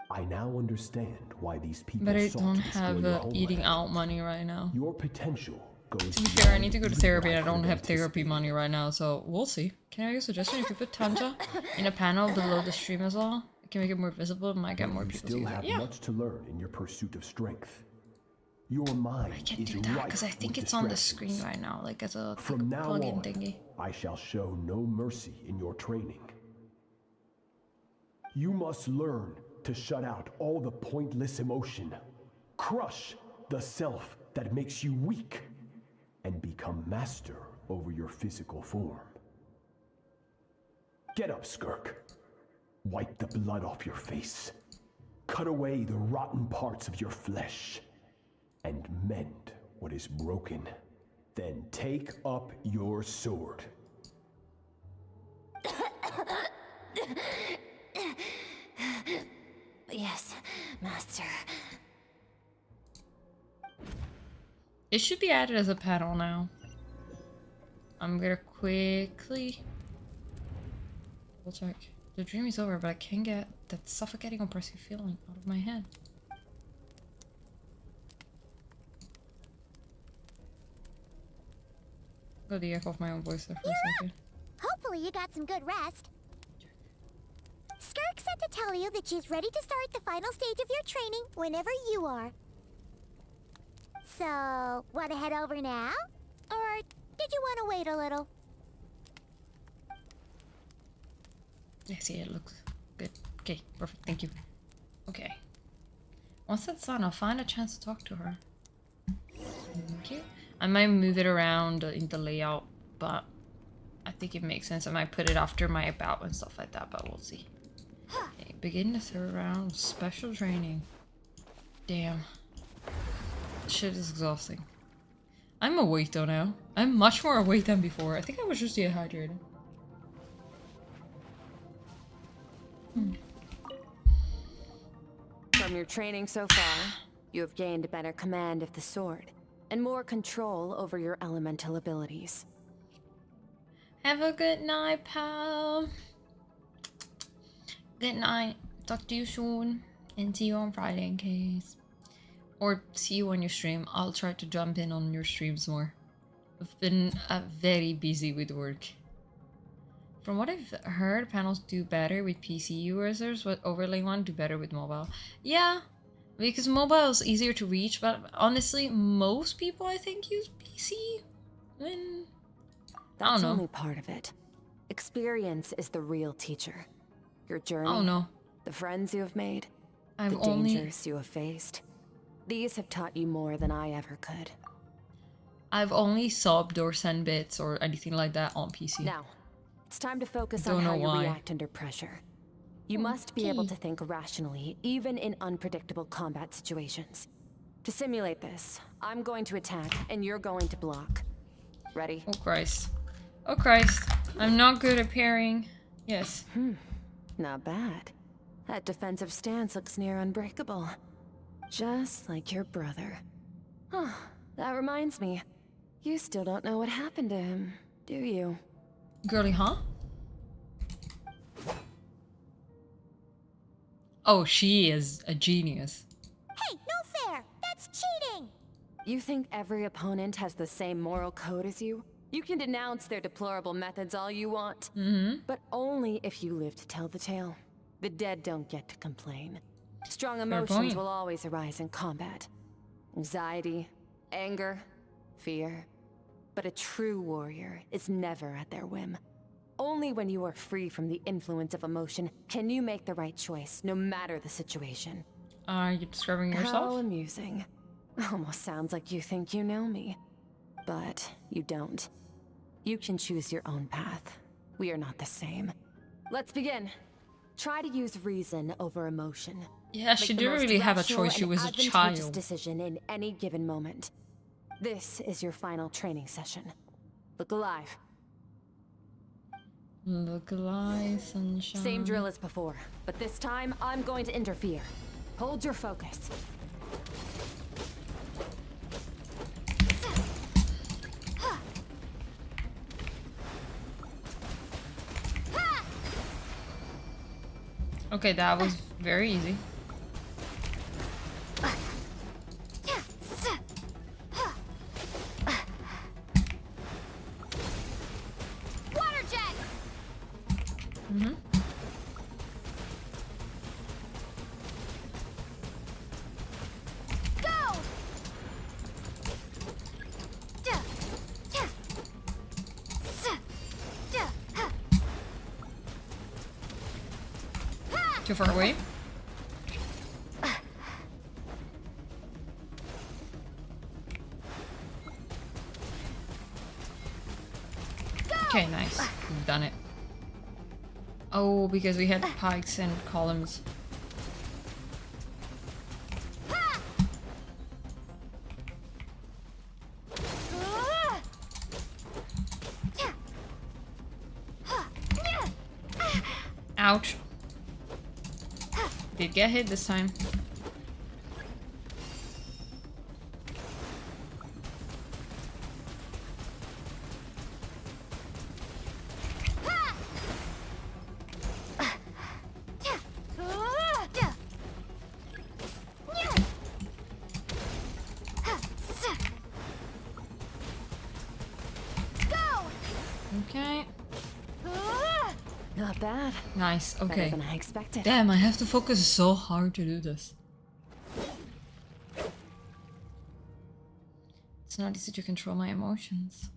I now understand why these people But I sought don't to destroy have your eating homeland. out money right now. Your potential goes To be fair, I need to go to beyond therapy and I even what don't I have could therapy money right now, so we'll see. Can I get a suggestion if you put Tanja in a panel below the stream as well? It can make it more visible, it might get more people to still use it. have Yeah. much to learn in your pursuit of strength. Your mind I can't is do that ripe because I think with it's on the distractions. screen right now, like as a From now plug-in on, thingy. I shall show no mercy in your training. You must learn to shut out all the pointless emotion, crush the self that makes you weak, and become master over your physical form. Get up, Skirk. Wipe the blood off your face. Cut away the rotten parts of your flesh. And mend what is broken. Then take up your sword. Yes, master. It should be added as a panel now. I'm gonna quickly double check. The dream is over, but I can't get that suffocating, oppressive feeling out of my head. Got the echo of my own voice there for a second. Hopefully you got some good rest. Skirk said to tell you that she's ready to start the final stage of your training whenever you are. So, want to head over now? Or did you want to wait a little? I see it looks good. Okay, perfect, thank you. Okay. Once that's done, I'll find a chance to talk to her. Thank you. I might move it around in the layout, but I think it makes sense. I might put it after my about and stuff like that, but we'll see. Okay, begin the third round of special training. Damn. Shit is exhausting. I'm awake though now. I'm much more awake than before. I think I was just dehydrated. From your training so far, you have gained a better command of the sword and more control over your elemental abilities. Have a good night, pal. Good night. Talk to you soon. And see you on Friday in case. Or see you on your stream. I'll try to jump in on your streams more. I've been very busy with work. From what I've heard, panels do better with PC users, but overlay one do better with mobile. Yeah, because mobile is easier to reach, but honestly, most people I think use PC. When That's only part of it. Experience is the real teacher. Your journey, oh no, the friends you have made, I've the dangers you have faced. These have taught you more than I ever could. I've only subbed or sent bits or anything like that on PC. Now, it's time to focus Don't on how know you why. react under pressure. You must be able to think rationally, even in unpredictable combat situations. To simulate this, I'm going to attack and you're going to block. Ready? Oh Christ. Oh Christ. I'm not good at parrying. Yes. Not bad. That defensive stance looks near unbreakable. Just like your brother. Huh, that reminds me. You still don't know what happened to him, do you? Girly, huh? Oh, she is a genius. Hey, no fair! That's cheating! You think every opponent has the same moral code as you? You can denounce their deplorable methods all you want. But only if you live to tell the tale. The dead don't get to complain. Strong emotions point. will always arise in combat. Anxiety, anger, fear. But a true warrior is never at their whim. Only when you are free from the influence of emotion can you make the right choice, no matter the situation. Are you describing yourself? How amusing. Almost sounds like you think you know me. But you don't. You can choose your own path. We are not the same. Let's begin. Try to use reason over emotion. Yeah, she didn't really have a choice. She was a child. Decision in any given moment. This is your final training session. Look alive. Look alive, sunshine. Same drill as before, but this time I'm going to interfere. Hold your focus. Okay, that was very easy. Water jet! Mm-hmm. Go! Too far away. Okay, nice. We've done it. Oh, because we had pikes and columns. Ouch. Did get hit this time. Okay. Not bad. Nice. Better Okay. than I expected. Damn, I have to focus so hard to do this. It's not easy to control my emotions.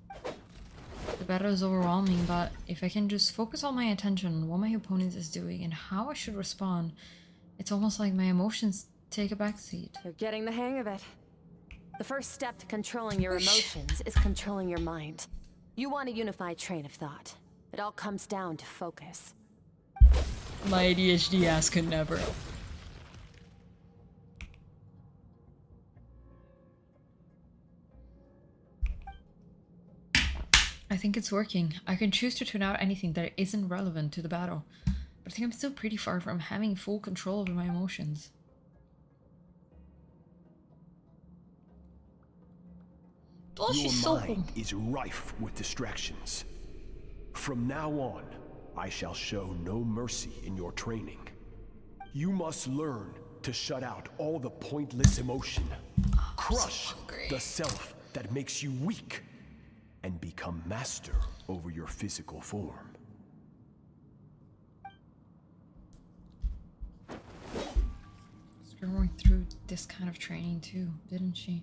The battle is overwhelming, but if I can just focus all my attention on what my opponent is doing and how I should respond, it's almost like my emotions take a backseat. You're getting the hang of it. The first step to controlling your emotions is controlling your mind. You want a unified train of thought. It all comes down to focus. My ADHD ass could never. I think it's working. I can choose to tune out anything that isn't relevant to the battle, but I think I'm still pretty far from having full control over my emotions. Oh, Your she's so mind cool. is rife with distractions. From now on, I shall show no mercy in your training. You must learn to shut out all the pointless emotion. Crush the self that makes you weak, and become master over your physical form. Skirk went through this kind of training too, didn't she?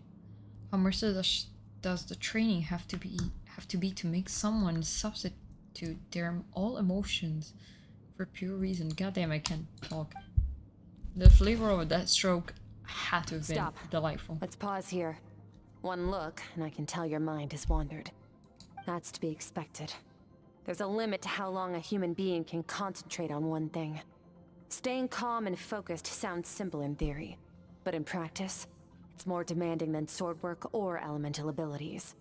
How merciless does the training have to be to make someone substitute their all emotions for pure reason? Goddamn, I can't talk. The flavor of that stroke had to have been delightful. Let's pause here. One look, and I can tell your mind has wandered. That's to be expected. There's a limit to how long a human being can concentrate on one thing. Staying calm and focused sounds simple in theory, but in practice, it's more demanding than sword work or elemental abilities.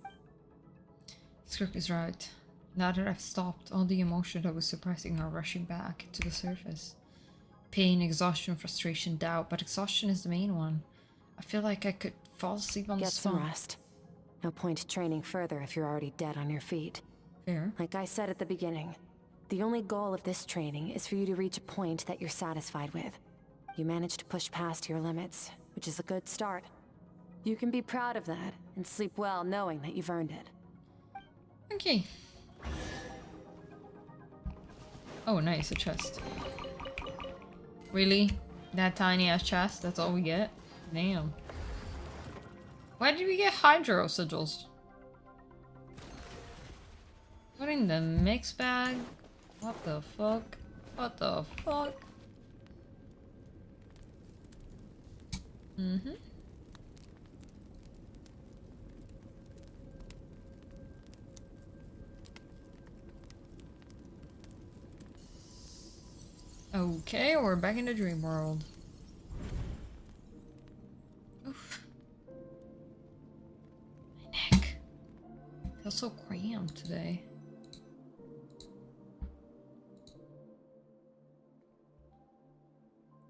Skirk is right. Now that I've stopped, all the emotion I was suppressing are rushing back to the surface. Pain, exhaustion, frustration, doubt, but exhaustion is the main one. I feel like I could fall asleep on the spot. Get some rest. No point training further if you're already dead on your feet. Fair. Like I said at the beginning, the only goal of this training is for you to reach a point that you're satisfied with. You managed to push past your limits, which is a good start. You can be proud of that and sleep well knowing that you've earned it. Okay. Oh, nice, a chest. Really? That tiny ass chest? That's all we get? Damn. Why did we get Hydro sigils? What in the mix bag? What the fuck? What the fuck? Mm-hmm. Okay, we're back in the dream world. Oof. My neck. I feel so cramped today.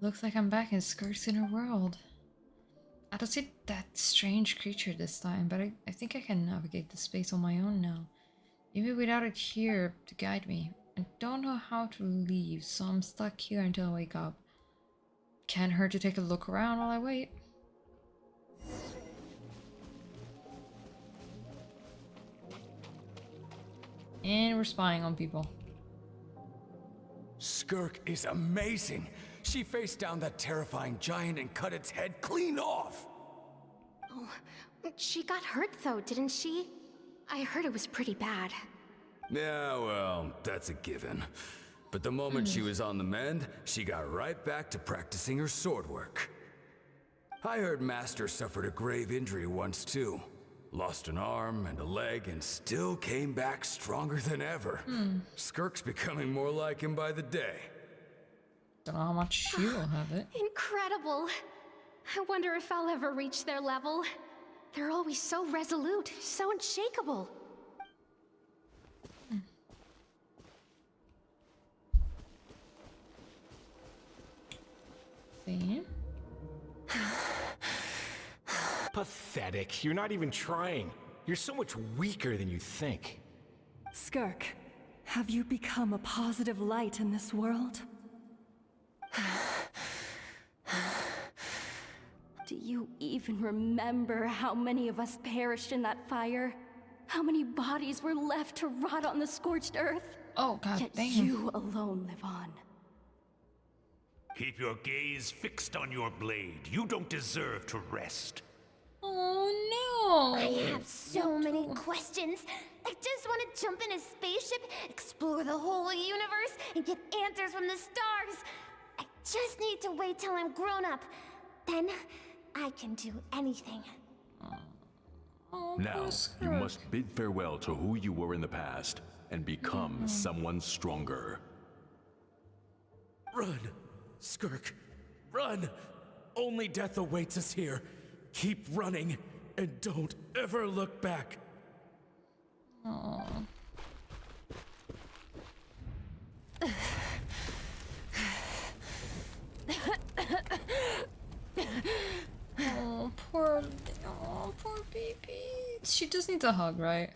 Looks like I'm back in Skirk's inner world. I don't see that strange creature this time, but I think I can navigate the space on my own now. Even without it here to guide me. I don't know how to leave, so I'm stuck here until I wake up. Can't hurt to take a look around while I wait. And we're spying on people. Skirk is amazing. She faced down that terrifying giant and cut its head clean off. Oh, she got hurt though, didn't she? I heard it was pretty bad. Yeah, well, that's a given. But the moment she was on the mend, she got right back to practicing her sword work. I heard Master suffered a grave injury once too. Lost an arm and a leg and still came back stronger than ever. Skirk's becoming more like him by the day. Don't know how much she will have it. Incredible. I wonder if I'll ever reach their level. They're always so resolute, so unshakable. See? Pathetic. You're not even trying. You're so much weaker than you think. Skirk, have you become a positive light in this world? Do you even remember how many of us perished in that fire? How many bodies were left to rot on the scorched earth? Oh, god Yet damn. you alone live on. Keep your gaze fixed on your blade. You don't deserve to rest. Oh no! I have so many questions. I just want to jump in a spaceship, explore the whole universe, and get answers from the stars. I just need to wait till I'm grown up. Then I can do anything. Now, you must bid farewell to who you were in the past and become someone stronger. Run, Skirk, run! Only death awaits us here. Keep running, and don't ever look back. Aww. Oh, poor baby. She just needs a hug, right?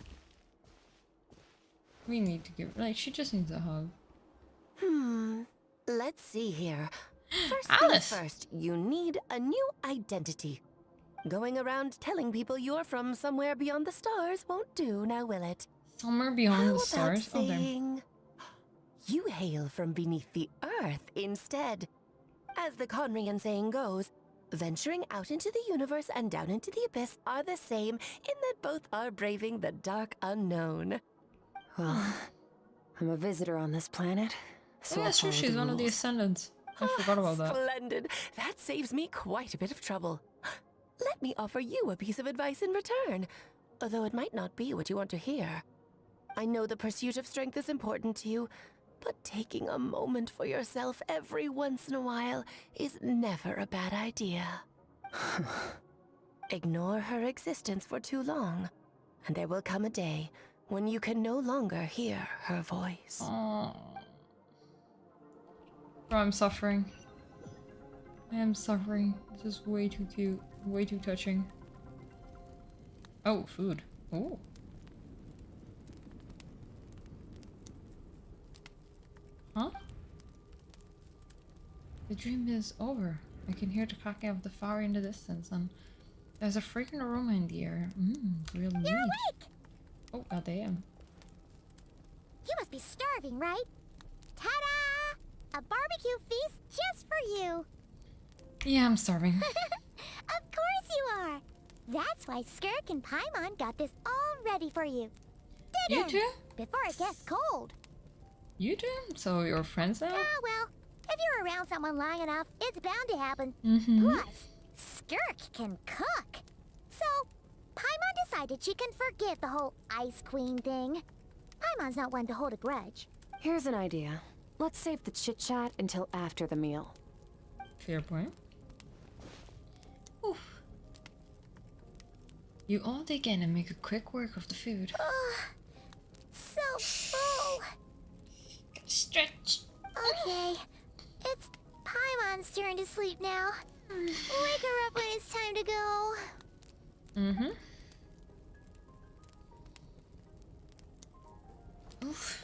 We need to give, like, she just needs a hug. Let's see here. First Alice! things first, you need a new identity. Going around telling people you're from somewhere beyond the stars won't do, now will it? Somewhere beyond How the stars? about Oh, damn. saying, you hail from beneath the earth instead. As the Conrian saying goes, venturing out into the universe and down into the abyss are the same in that both are braving the dark unknown. Well, I'm a visitor on this planet, so Oh, yeah, I'll sure, follow she's the one of the rules. Ascendants. I forgot about that. Splendid. That saves me quite a bit of trouble. Let me offer you a piece of advice in return, although it might not be what you want to hear. I know the pursuit of strength is important to you, but taking a moment for yourself every once in a while is never a bad idea. Ignore her existence for too long, and there will come a day when you can no longer hear her voice. Oh, I'm suffering. I am suffering. This is way too cute. Way too touching. Oh, food. Oh. Huh? The dream is over. I can hear the cracking of the fire in the distance, and there's a fragrant aroma in the air. Real neat. You're awake! Oh, goddamn. You must be starving, right? Ta-da! A barbecue feast just for you! Yeah, I'm starving. Of course you are! That's why Skirk and Paimon got this all ready for you. dinner. You too? Before it gets cold. You too? So you're friends now? Ah, well, if you're around someone long enough, it's bound to happen. Plus, Skirk can cook. So, Paimon decided she can forgive the whole Ice Queen thing. Paimon's not one to hold a grudge. Here's an idea. Let's save the chit-chat until after the meal. Fair point. Oof. You all dig in and make a quick work of the food. So full. Stretch. Okay, it's Paimon's turn to sleep now. Wake her up when it's time to go. Oof.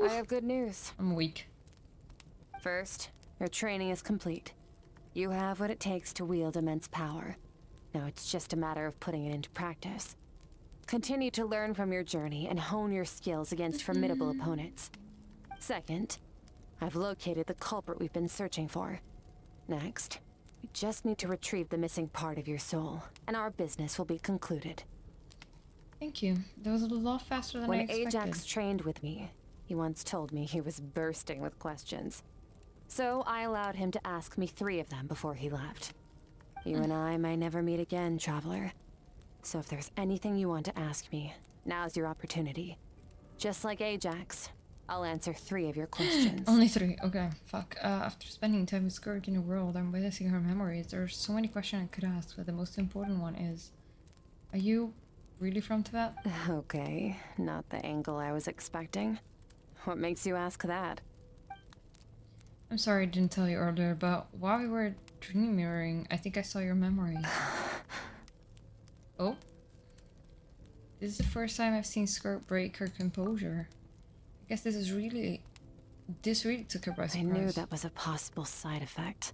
I have good news. I'm weak. First, your training is complete. You have what it takes to wield immense power. Now it's just a matter of putting it into practice. Continue to learn from your journey and hone your skills against formidable opponents. Second, I've located the culprit we've been searching for. Next, you just need to retrieve the missing part of your soul, and our business will be concluded. Thank you. That was a lot faster than I When expected. Ajax trained with me, he once told me he was bursting with questions. So I allowed him to ask me 3 of them before he left. You and I may never meet again, Traveler. So if there's anything you want to ask me, now's your opportunity. Just like Ajax, I'll answer 3 of your questions. Only 3. Okay, fuck. After spending time with Skirk in the world, I'm witnessing her memories. There are so many questions I could ask, but the most important one is... Are you really from Tibet? Okay, not the angle I was expecting. What makes you ask that? I'm sorry I didn't tell you earlier, but while we were dream mirroring, I think I saw your memories. Oh? This is the first time I've seen Skirk break her composure. I guess this really took her by surprise. I knew that was a possible side effect.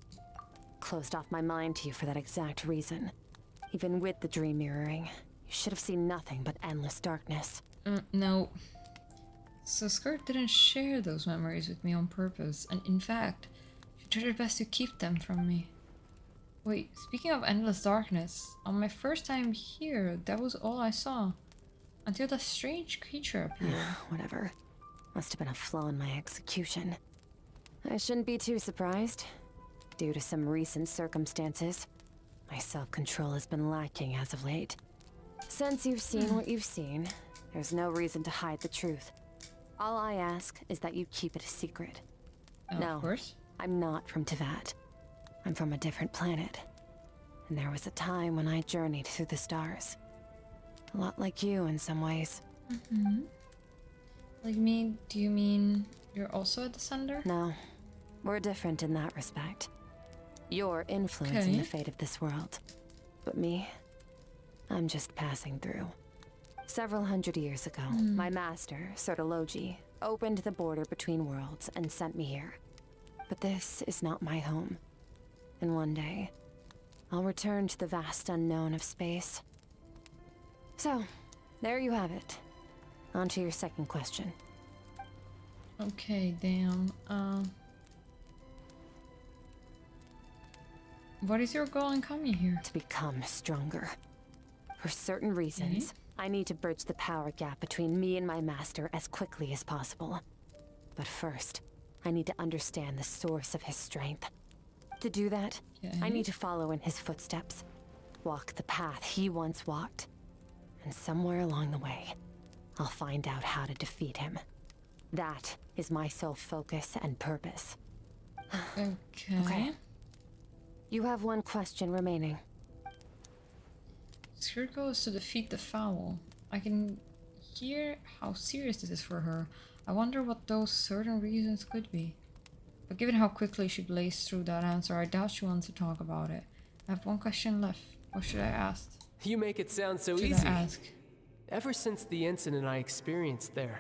Closed off my mind to you for that exact reason. Even with the dream mirroring, you should have seen nothing but endless darkness. No. So Skirk didn't share those memories with me on purpose, and in fact, she tried her best to keep them from me. Wait, speaking of endless darkness, on my first time here, that was all I saw. Until that strange creature appeared. Whatever. Must have been a flaw in my execution. I shouldn't be too surprised. Due to some recent circumstances, my self-control has been lacking as of late. Since you've seen what you've seen, there's no reason to hide the truth. All I ask is that you keep it a secret. No, of course. I'm not from Teyvat. I'm from a different planet. And there was a time when I journeyed through the stars. A lot like you in some ways. Like me? Do you mean you're also a descender? No. We're different in that respect. You're influencing the fate of this world. But me, I'm just passing through. Several hundred years ago, my master, Sertologi, opened the border between worlds and sent me here. But this is not my home. And one day, I'll return to the vast unknown of space. So, there you have it. On to your second question. Okay, damn. What is your goal in coming here? To become stronger. For certain reasons, I need to bridge the power gap between me and my master as quickly as possible. But first, I need to understand the source of his strength. To do that, I need to follow in his footsteps. Walk the path he once walked. And somewhere along the way, I'll find out how to defeat him. That is my sole focus and purpose. Okay. You have one question remaining. Skirk goes to defeat the fowl. I can hear how serious this is for her. I wonder what those certain reasons could be. But given how quickly she blazed through that answer, I doubt she wants to talk about it. I have one question left. What should I ask? You make it sound so Should easy. I ask? Ever since the incident I experienced there,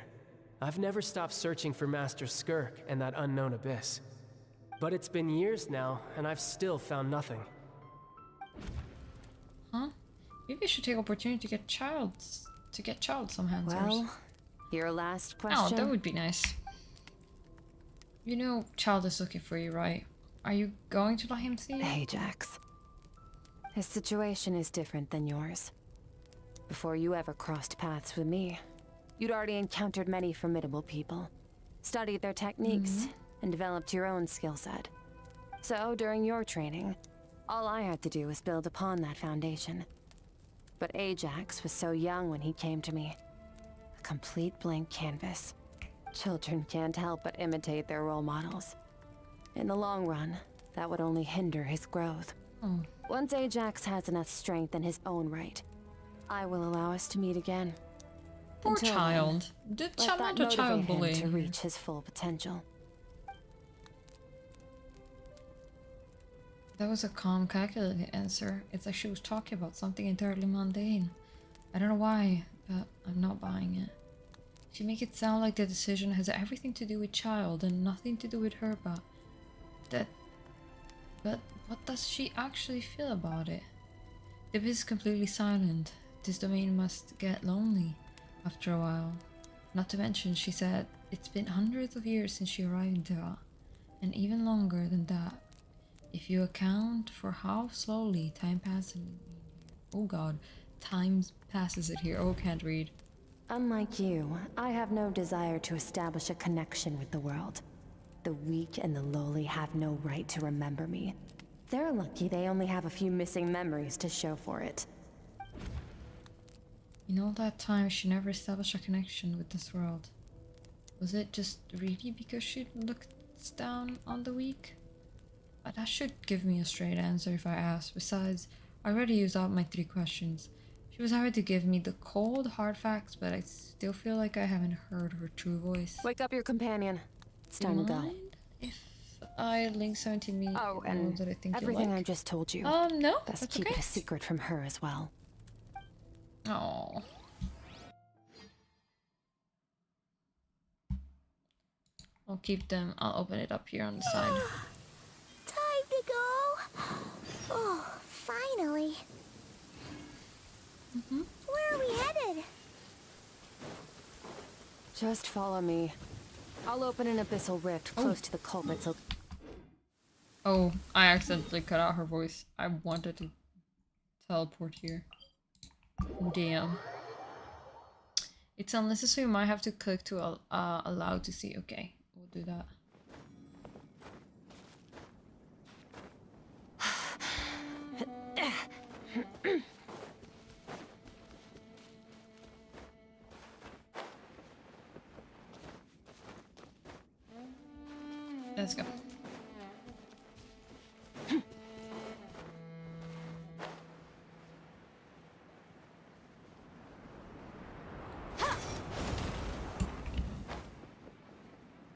I've never stopped searching for Master Skirk and that unknown abyss. But it's been years now, and I've still found nothing. Huh? Maybe I should take opportunity to get Child some answers. Well, your last question. Oh, that would be nice. You know Child is looking for you, right? Are you going to let him see you? Ajax. His situation is different than yours. Before you ever crossed paths with me, you'd already encountered many formidable people, studied their techniques, and developed your own skill set. So, during your training, all I had to do was build upon that foundation. But Ajax was so young when he came to me. A complete blank canvas. Children can't help but imitate their role models. In the long run, that would only hinder his growth. Once Ajax has enough strength in his own right, I will allow us to meet again. Poor Until child. then, The let that child, child motivate him bullying. to reach his full potential. That was a calm, calculated answer. It's like she was talking about something entirely mundane. I don't know why, but I'm not buying it. She make it sound like the decision has everything to do with child and nothing to do with her, but what does she actually feel about it? The Abyss is completely silent. This domain must get lonely after a while. Not to mention, she said, it's been hundreds of years since she arrived there, and even longer than that. If you account for how slowly time passes. Oh god, time passes it here. Oh, can't read. Unlike you, I have no desire to establish a connection with the world. The weak and the lowly have no right to remember me. They're lucky they only have a few missing memories to show for it. In all that time, she never established a connection with this world. Was it just really because she looks down on the weak? That should give me a straight answer if I ask. Besides, I already used up my 3 questions. She was happy to give me the cold, hard facts, but I still feel like I haven't heard her true voice. Wake up your companion. It's time to go. If I link 17 me and that I think everything you like? I just told you. No, Best that's keep okay. it a secret from her as well. Oh. I'll keep them. I'll open it up here on the side. Time to go. Oh, finally. Where are we headed? Just follow me. I'll open an abyssal rift close to the culprit so... Oh, I accidentally cut out her voice. I wanted to teleport here. Damn. It's unnecessary. You might have to click to allow to see. Okay, we'll do that. Let's go.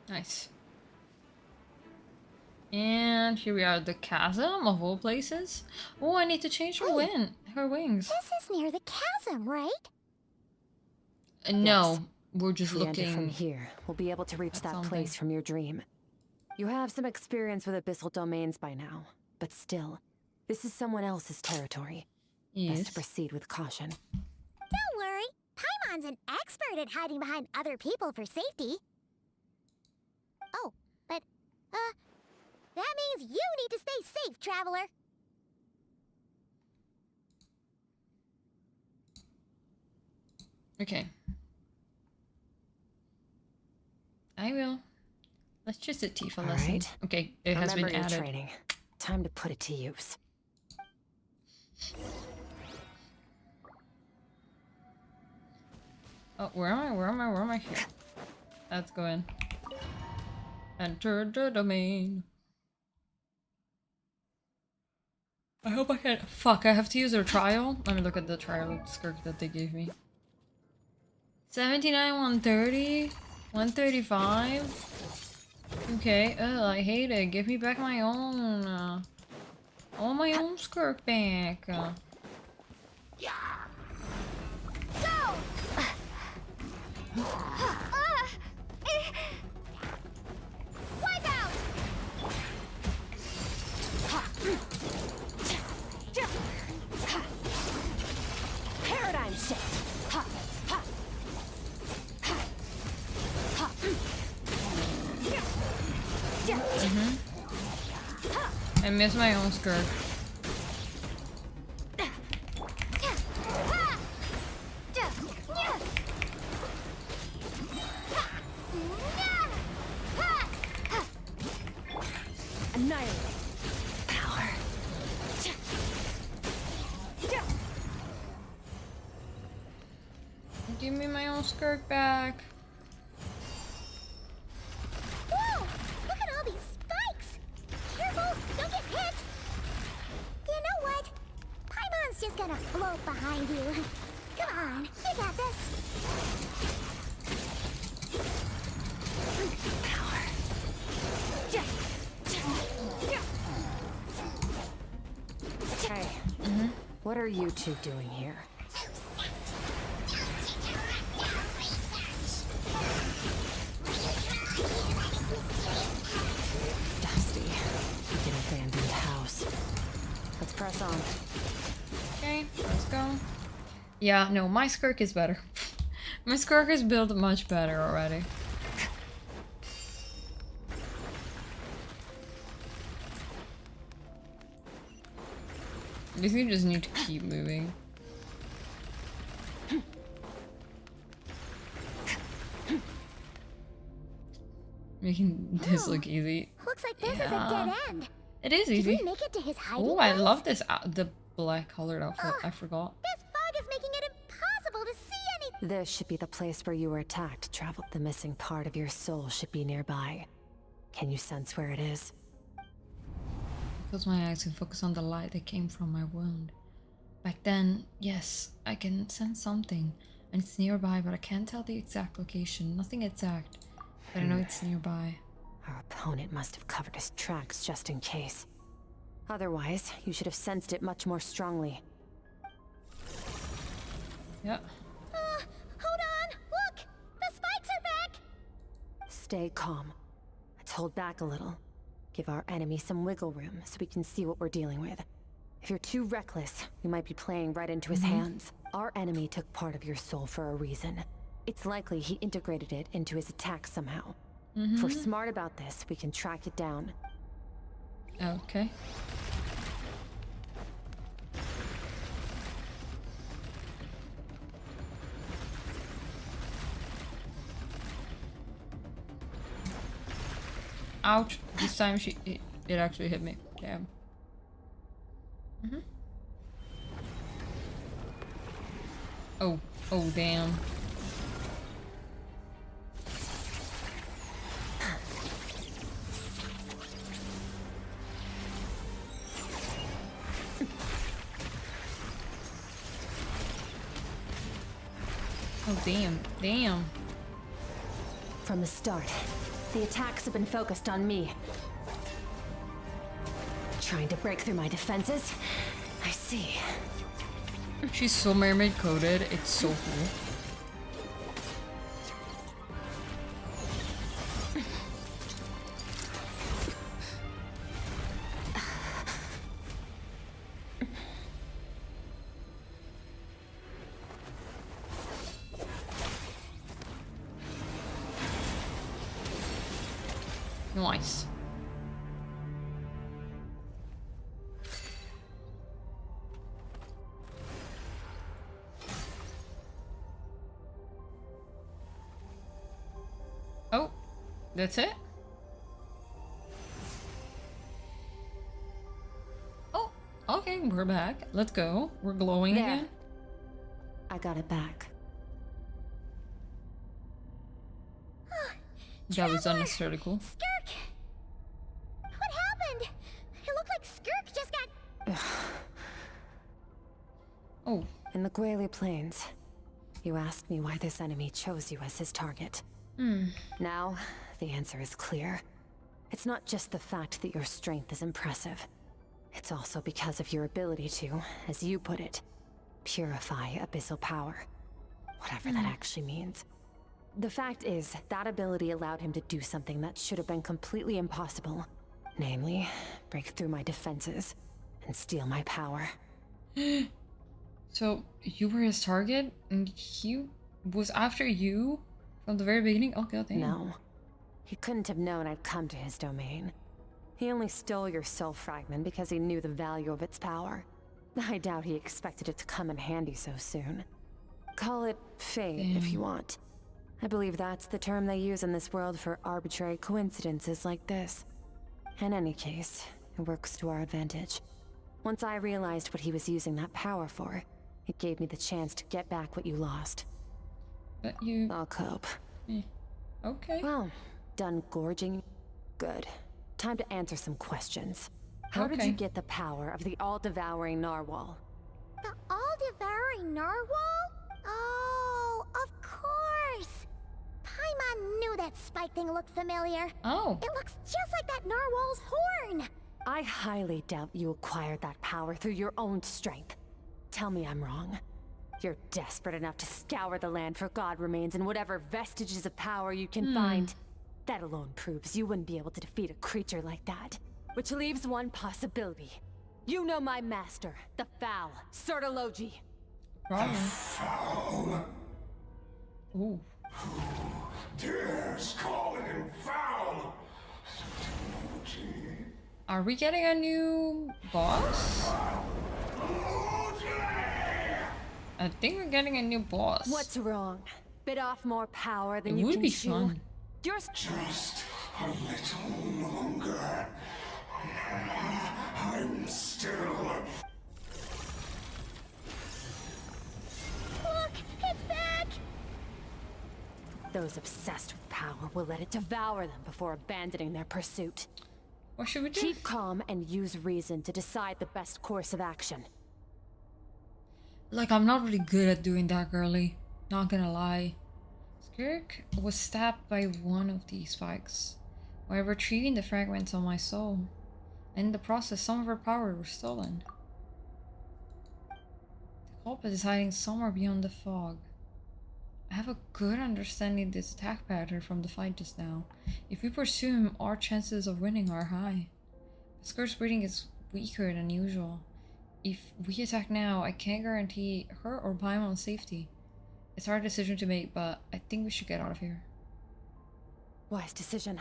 Nice. And here we are at the chasm of all places. Oh, I need to change her wings. This is near the chasm, right? No, we're just If we enter looking from here. We'll be able to reach at that something. place from your dream. You have some experience with abyssal domains by now, but still, this is someone else's territory. Yes. Best to proceed with caution. Don't worry. Paimon's an expert at hiding behind other people for safety. Oh, but, that means you need to stay safe, traveler. Okay. I will. Let's just a Tifa All lesson. right. Okay, it has been Remember your added. training. Time to put it to use. Oh, where am I? Where am I? Where am I? Here. Let's go in. Enter the domain. I hope I can. Fuck, I have to use their trial. Let me look at the trial Skirk that they gave me. 79, 130, 135. Okay, I hate it. Give me back my own. I want my own Skirk back. Go! Wipe out! Paradigm shift. Ha, ha. Ha. Ha. I miss my own Skirk. Annihilate. Power. Give me my own Skirk back. Whoa! Look at all these spikes! Careful! Don't get hit! You know what? Paimon's just gonna float behind you. Come on, you got this. Power. Hey, what are you two doing here? Dusty, like an abandoned house. Let's press on. Okay, let's go. Yeah, no, my Skirk is better. My Skirk is built much better already. I think you just need to keep moving. Making this look easy. Looks like this is a dead end. It is Did easy. we make it to his hiding Oh, I place? love this the black colored outfit. I forgot. This fog is making it impossible to see anything. This should be the place where you were attacked. Traveled. The missing part of your soul should be nearby. Can you sense where it is? Close my eyes and focus on the light that came from my wound. Back then, yes, I can sense something, and it's nearby, but I can't tell the exact location. Nothing exact, but I know it's nearby. Our opponent must have covered his tracks just in case. Otherwise, you should have sensed it much more strongly. Yeah. Hold on! Look! The spikes are back! Stay calm. Let's hold back a little. Give our enemy some wiggle room so we can see what we're dealing with. If you're too reckless, we might be playing right into his hands. Our enemy took part of your soul for a reason. It's likely he integrated it into his attack somehow. If we're smart about this, we can track it down. Okay. Ouch! This time it actually hit me. Damn. Oh damn. Oh damn. From the start, the attacks have been focused on me. Trying to break through my defenses? I see. She's so mermaid coded, it's so cool. Nice. Oh, that's it? Oh, okay, we're back. Let's go. We're glowing There. again. I got it back. That was unnecessarily cool. Skirk! What happened? It looked like Skirk just got... Oh. In the Guili Plains, you asked me why this enemy chose you as his target. Now, the answer is clear. It's not just the fact that your strength is impressive. It's also because of your ability to, as you put it, purify abyssal power. Whatever that actually means. The fact is, that ability allowed him to do something that should have been completely impossible. Namely, break through my defenses and steal my power. So, you were his target, and he was after you from the very beginning? Oh, god damn. No. He couldn't have known I'd come to his domain. He only stole your soul fragment because he knew the value of its power. I doubt he expected it to come in handy so soon. Call it fate if you want. I believe that's the term they use in this world for arbitrary coincidences like this. In any case, it works to our advantage. Once I realized what he was using that power for, it gave me the chance to get back what you lost. But you... I'll cope. Okay. Well, done gorging? Good. Time to answer some questions. How did you get the power of the all-devouring narwhal? The all-devouring narwhal? Oh, of course! Paimon knew that spike thing looked familiar. Oh. It looks just like that narwhal's horn! I highly doubt you acquired that power through your own strength. Tell me I'm wrong. You're desperate enough to scour the land for god remains and whatever vestiges of power you can find. That alone proves you wouldn't be able to defeat a creature like that. Which leaves one possibility. You know my master, the Foul, Sertologi. The Foul? Ooh. Who dares call him foul? Are we getting a new boss? I think we're getting a new boss. What's wrong? Bit off more power than It you would can be chew? fun. You're just a little longer. I'm still. Look, it's back! Those obsessed with power will let it devour them before abandoning their pursuit. What should we do? Keep calm and use reason to decide the best course of action. Like, I'm not really good at doing that, girly. Not gonna lie. Skirk was stabbed by one of these spikes while retrieving the fragments of my soul. And in the process, some of her power was stolen. The culprit is hiding somewhere beyond the fog. I have a good understanding of this attack pattern from the fight just now. If we pursue him, our chances of winning are high. Skirk's breathing is weaker than usual. If we attack now, I can't guarantee her or Paimon's safety. It's our decision to make, but I think we should get out of here. Wise decision.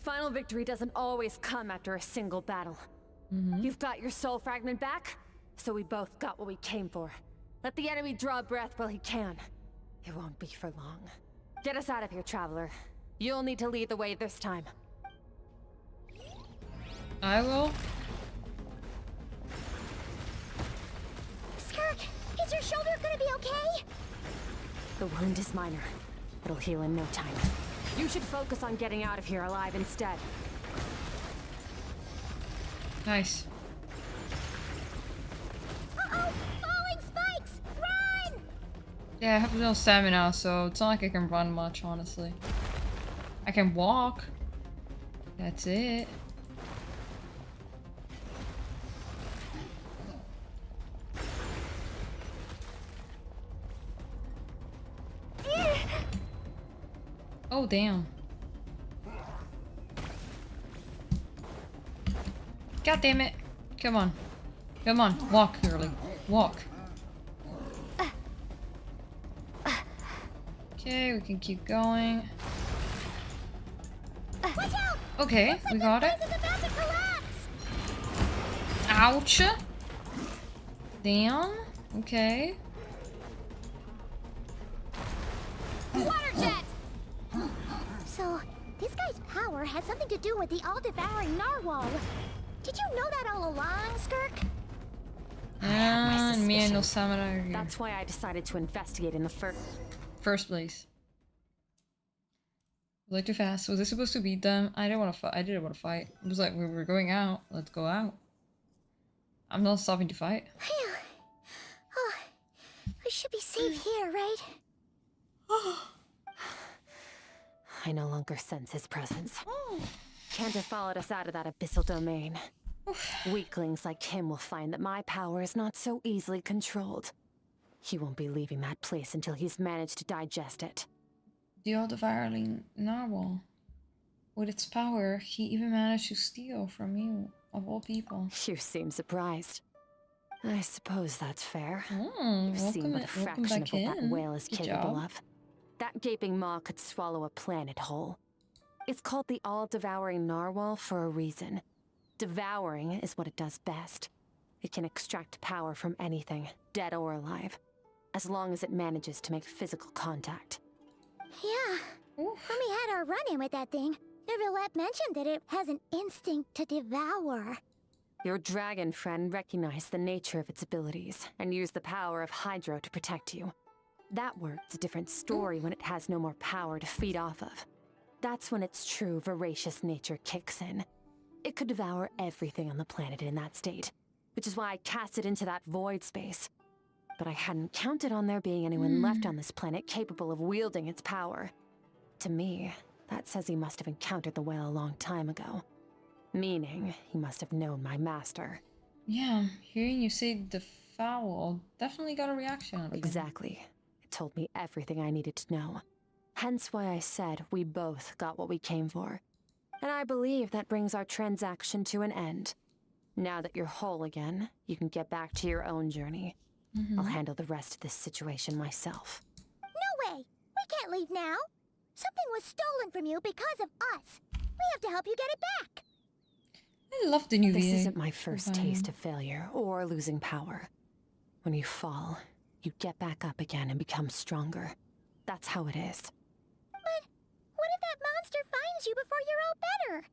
Final victory doesn't always come after a single battle. You've got your soul fragment back, so we both got what we came for. Let the enemy draw breath while he can. It won't be for long. Get us out of here, traveler. You'll need to lead the way this time. I will. Skirk, is your shoulder gonna be okay? The wound is minor. It'll heal in no time. You should focus on getting out of here alive instead. Nice. Uh-oh! Falling spikes! Run! Yeah, I have no stamina, so it's not like I can run much, honestly. I can walk. That's it. Oh, damn. God damn it. Come on. Come on. Walk, girly. Walk. Okay, we can keep going. Watch out! Okay, Looks like we got this it. place is about to collapse! Ouch. Damn. Okay. Water jet! So, this guy's power has something to do with the all-devouring narwhal. Did you know that all along, Skirk? And me and no stamina are here. That's why I decided to investigate in the First place. Like too fast. Was I supposed to beat them? I didn't want to fight. I didn't want to fight. It was like we were going out. Let's go out. I'm not stopping to fight. Phew. Oh, we should be safe here, right? I no longer sense his presence. Can't have followed us out of that abyssal domain. Weaklings like him will find that my power is not so easily controlled. He won't be leaving that place until he's managed to digest it. The all-devouring narwhal. With its power, he even managed to steal from you, of all people. You seem surprised. I suppose that's fair. You've seen but a fraction of what that whale is capable of. That gaping maw could swallow a planet whole. It's called the all-devouring narwhal for a reason. Devouring is what it does best. It can extract power from anything, dead or alive, as long as it manages to make physical contact. Yeah. When we had our run-in with that thing, Neverlet mentioned that it has an instinct to devour. Your dragon friend recognized the nature of its abilities and used the power of Hydro to protect you. That work's a different story when it has no more power to feed off of. That's when its true voracious nature kicks in. It could devour everything on the planet in that state, which is why I cast it into that void space. But I hadn't counted on there being anyone left on this planet capable of wielding its power. To me, that says he must have encountered the whale a long time ago. Meaning, he must have known my master. Yeah, hearing you say the foul definitely got a reaction out of him. Exactly. It told me everything I needed to know. Hence why I said we both got what we came for. And I believe that brings our transaction to an end. Now that you're whole again, you can get back to your own journey. I'll handle the rest of this situation myself. No way! We can't leave now! Something was stolen from you because of us. We have to help you get it back. I love the new This VA. isn't my first taste of failure or losing power. When you fall, you get back up again and become stronger. That's how it is. But what if that monster finds you before you're all better?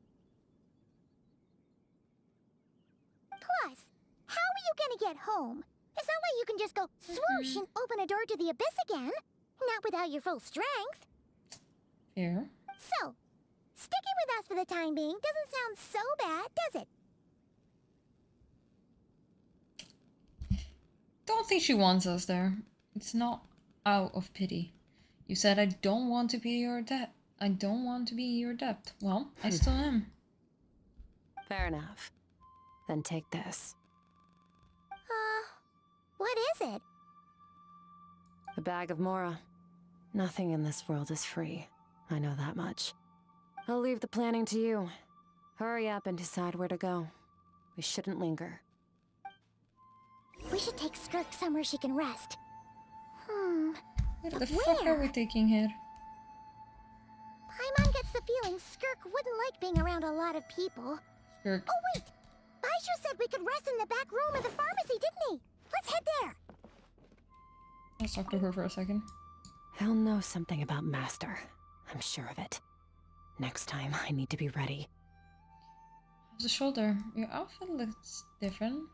Plus, how are you gonna get home? It's not like you can just go swoosh and open a door to the abyss again. Not without your full strength. Fair. So, sticking with us for the time being doesn't sound so bad, does it? Don't think she wants us there. It's not out of pity. You said I don't want to be your debt. I don't want to be your debt. Well, I still am. Fair enough. Then take this. What is it? A bag of Mora. Nothing in this world is free. I know that much. I'll leave the planning to you. Hurry up and decide where to go. We shouldn't linger. We should take Skirk somewhere she can rest. Where the fuck are we taking her? Paimon gets the feeling Skirk wouldn't like being around a lot of people. Skirk. Oh wait! Baishu said we could rest in the back room of the pharmacy, didn't he? Let's head there! Let's talk to her for a second. He'll know something about Master. I'm sure of it. Next time, I need to be ready. How's the shoulder? Your outfit looks different.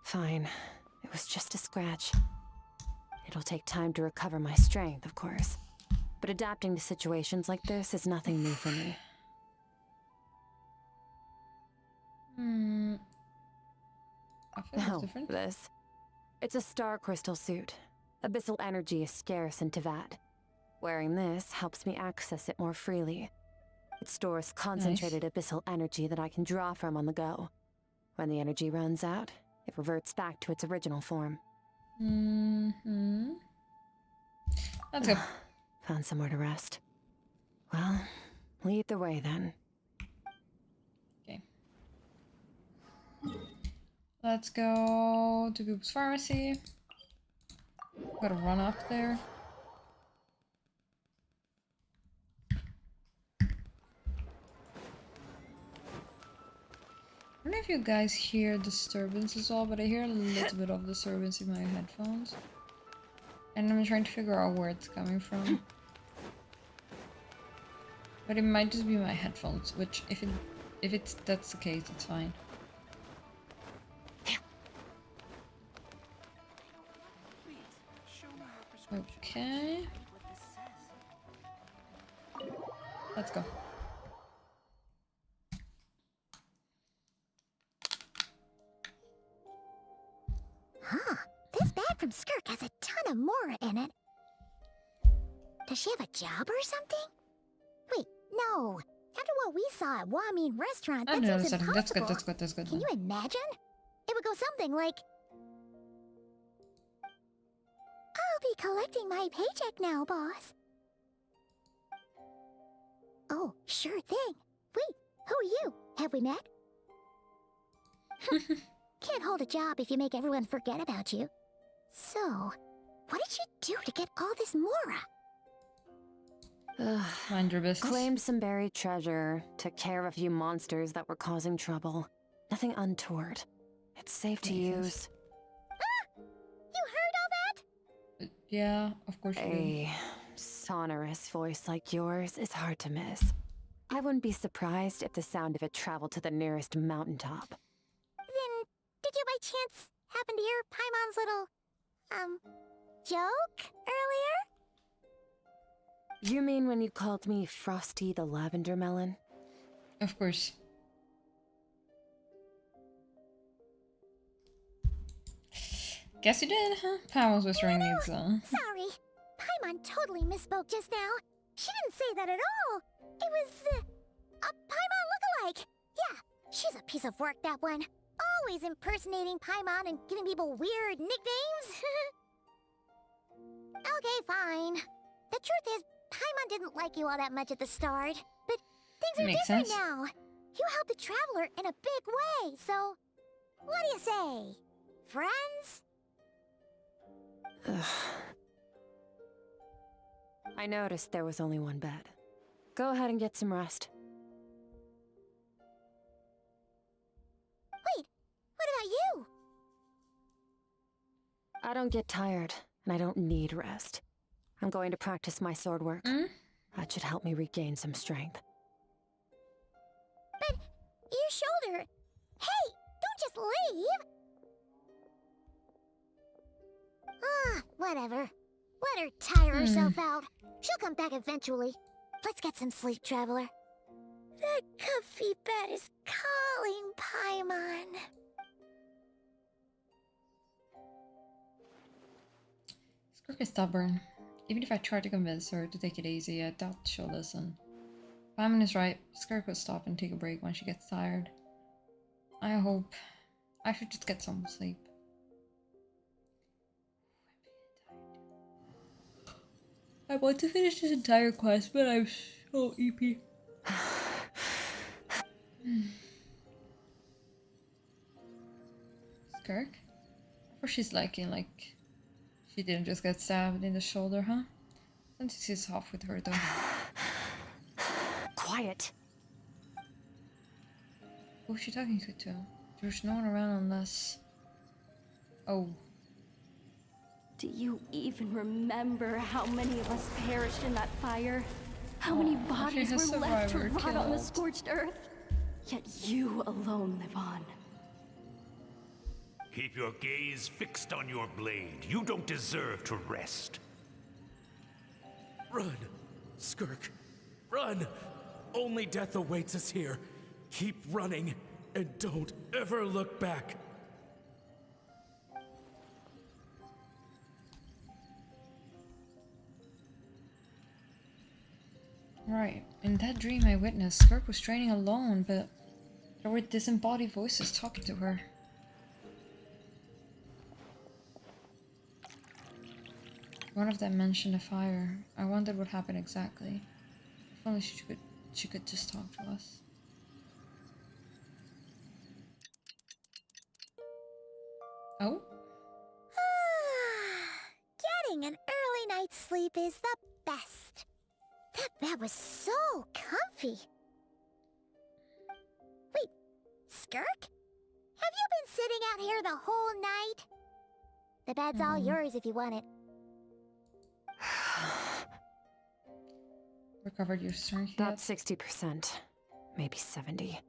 Fine. It was just a scratch. It'll take time to recover my strength, of course. But adapting to situations like this is nothing new for me. Outfit looks different. This. It's a star crystal suit. Abyssal energy is scarce in Tevat. Wearing this helps me access it more freely. It stores concentrated abyssal energy that I can draw from on the go. When the energy runs out, it reverts back to its original form. Let's go. Found somewhere to rest. Well, lead the way then. Okay. Let's go to Goop's Pharmacy. Gotta run up there. I don't know if you guys hear disturbance as well, but I hear a little bit of disturbance in my headphones. And I'm trying to figure out where it's coming from. But it might just be my headphones, which if that's the case, it's fine. Okay. Let's go. Huh. This bag from Skirk has a ton of Mora in it. Does she have a job or something? Wait, no. After what we saw at Wamin Restaurant, that seems impossible. That's good. Can you imagine? It would go something like... I'll be collecting my paycheck now, boss. Oh, sure thing. Wait, who are you? Have we met? Can't hold a job if you make everyone forget about you. So, what did you do to get all this Mora? Mind your business. Claimed some buried treasure, took care of a few monsters that were causing trouble. Nothing untoward. It's safe to use. Ah! You heard all that? Yeah, of course you do. A sonorous voice like yours is hard to miss. I wouldn't be surprised if the sound of it traveled to the nearest mountaintop. Then, did you by chance happen to hear Paimon's little, joke earlier? You mean when you called me Frosty the Lavender Melon? Of course. Guess you did, huh? Paimon's whispering needs, Sorry. Paimon totally misspoke just now. She didn't say that at all. It was, a Paimon lookalike. Yeah, she's a piece of work, that one. Always impersonating Paimon and giving people weird nicknames. Okay, fine. The truth is, Paimon didn't like you all that much at the start. But things are different now. You helped the Traveler in a big way, so... What do you say? Friends? Ugh. I noticed there was only one bed. Go ahead and get some rest. Wait, what about you? I don't get tired, and I don't need rest. I'm going to practice my sword work. That should help me regain some strength. But your shoulder... Hey, don't just leave! Ah, whatever. Let her tire herself out. She'll come back eventually. Let's get some sleep, Traveler. That comfy bed is calling, Paimon. Skirk is stubborn. Even if I try to convince her to take it easy, I doubt she'll listen. Paimon is right. Skirk will stop and take a break when she gets tired. I hope. I should just get some sleep. I want to finish this entire quest, but I'm so EP. Skirk? Or she's liking, like, she didn't just get stabbed in the shoulder, huh? Something is off with her, though. Quiet. Who's she talking to? There's no one around unless... Oh. Do you even remember how many of us perished in that fire? How many bodies were left to rot on the scorched earth? Yet you alone live on. Keep your gaze fixed on your blade. You don't deserve to rest. Run, Skirk. Run! Only death awaits us here. Keep running, and don't ever look back. Right. In that dream I witnessed, Skirk was training alone, but there were disembodied voices talking to her. One of them mentioned a fire. I wondered what happened exactly. If only she could just talk to us. Oh? Getting an early night's sleep is the best. That bed was so comfy. Wait, Skirk? Have you been sitting out here the whole night? The bed's all yours if you want it. Recovered your strength yet? That's 60%. Maybe 70.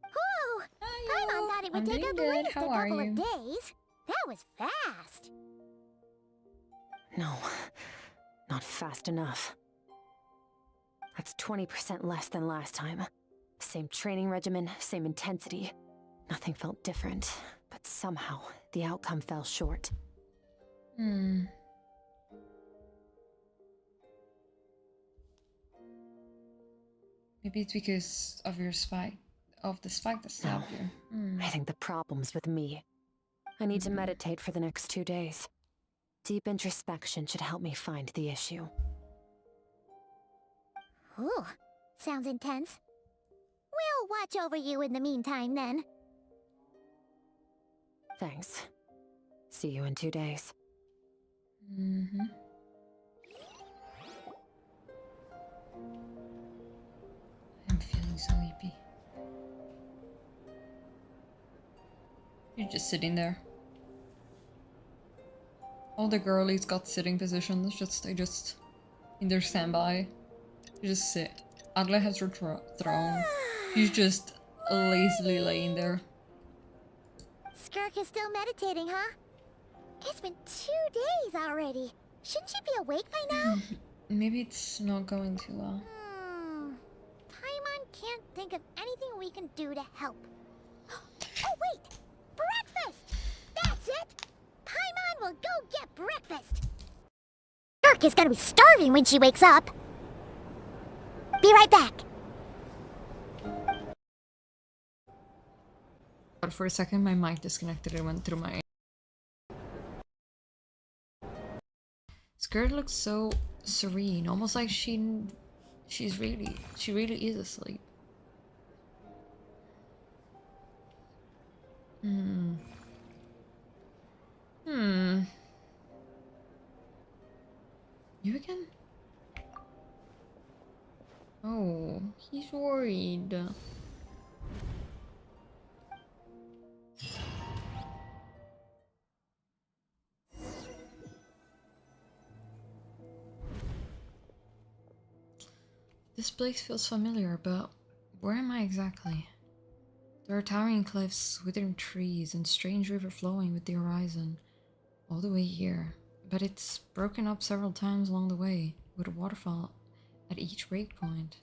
Whew! Paimon thought it would take at least a couple of days. That was fast. No, not fast enough. That's 20% less than last time. Same training regimen, same intensity. Nothing felt different, but somehow the outcome fell short. Maybe it's because of your spike, of the spike that stabbed you. I think the problem's with me. I need to meditate for the next 2 days. Deep introspection should help me find the issue. Ooh, sounds intense. We'll watch over you in the meantime, then. Thanks. See you in 2 days. I'm feeling so sleepy. You're just sitting there. All the girlies got sitting positions, they just in their standby. You just sit. Adler has her throne. She's just lazily laying there. Skirk is still meditating, huh? It's been 2 days already. Shouldn't she be awake by now? Maybe it's not going too well. Paimon can't think of anything we can do to help. Oh wait! Breakfast! That's it! Paimon will go get breakfast! Skirk is gonna be starving when she wakes up. Be right back. But for a second my mic disconnected and went through my... Skirk looks so serene, almost like she really is asleep. You again? Oh, he's worried. This place feels familiar, but where am I exactly? There are towering cliffs, withering trees, and strange river flowing with the horizon, all the way here. But it's broken up several times along the way, with a waterfall at each breakpoint.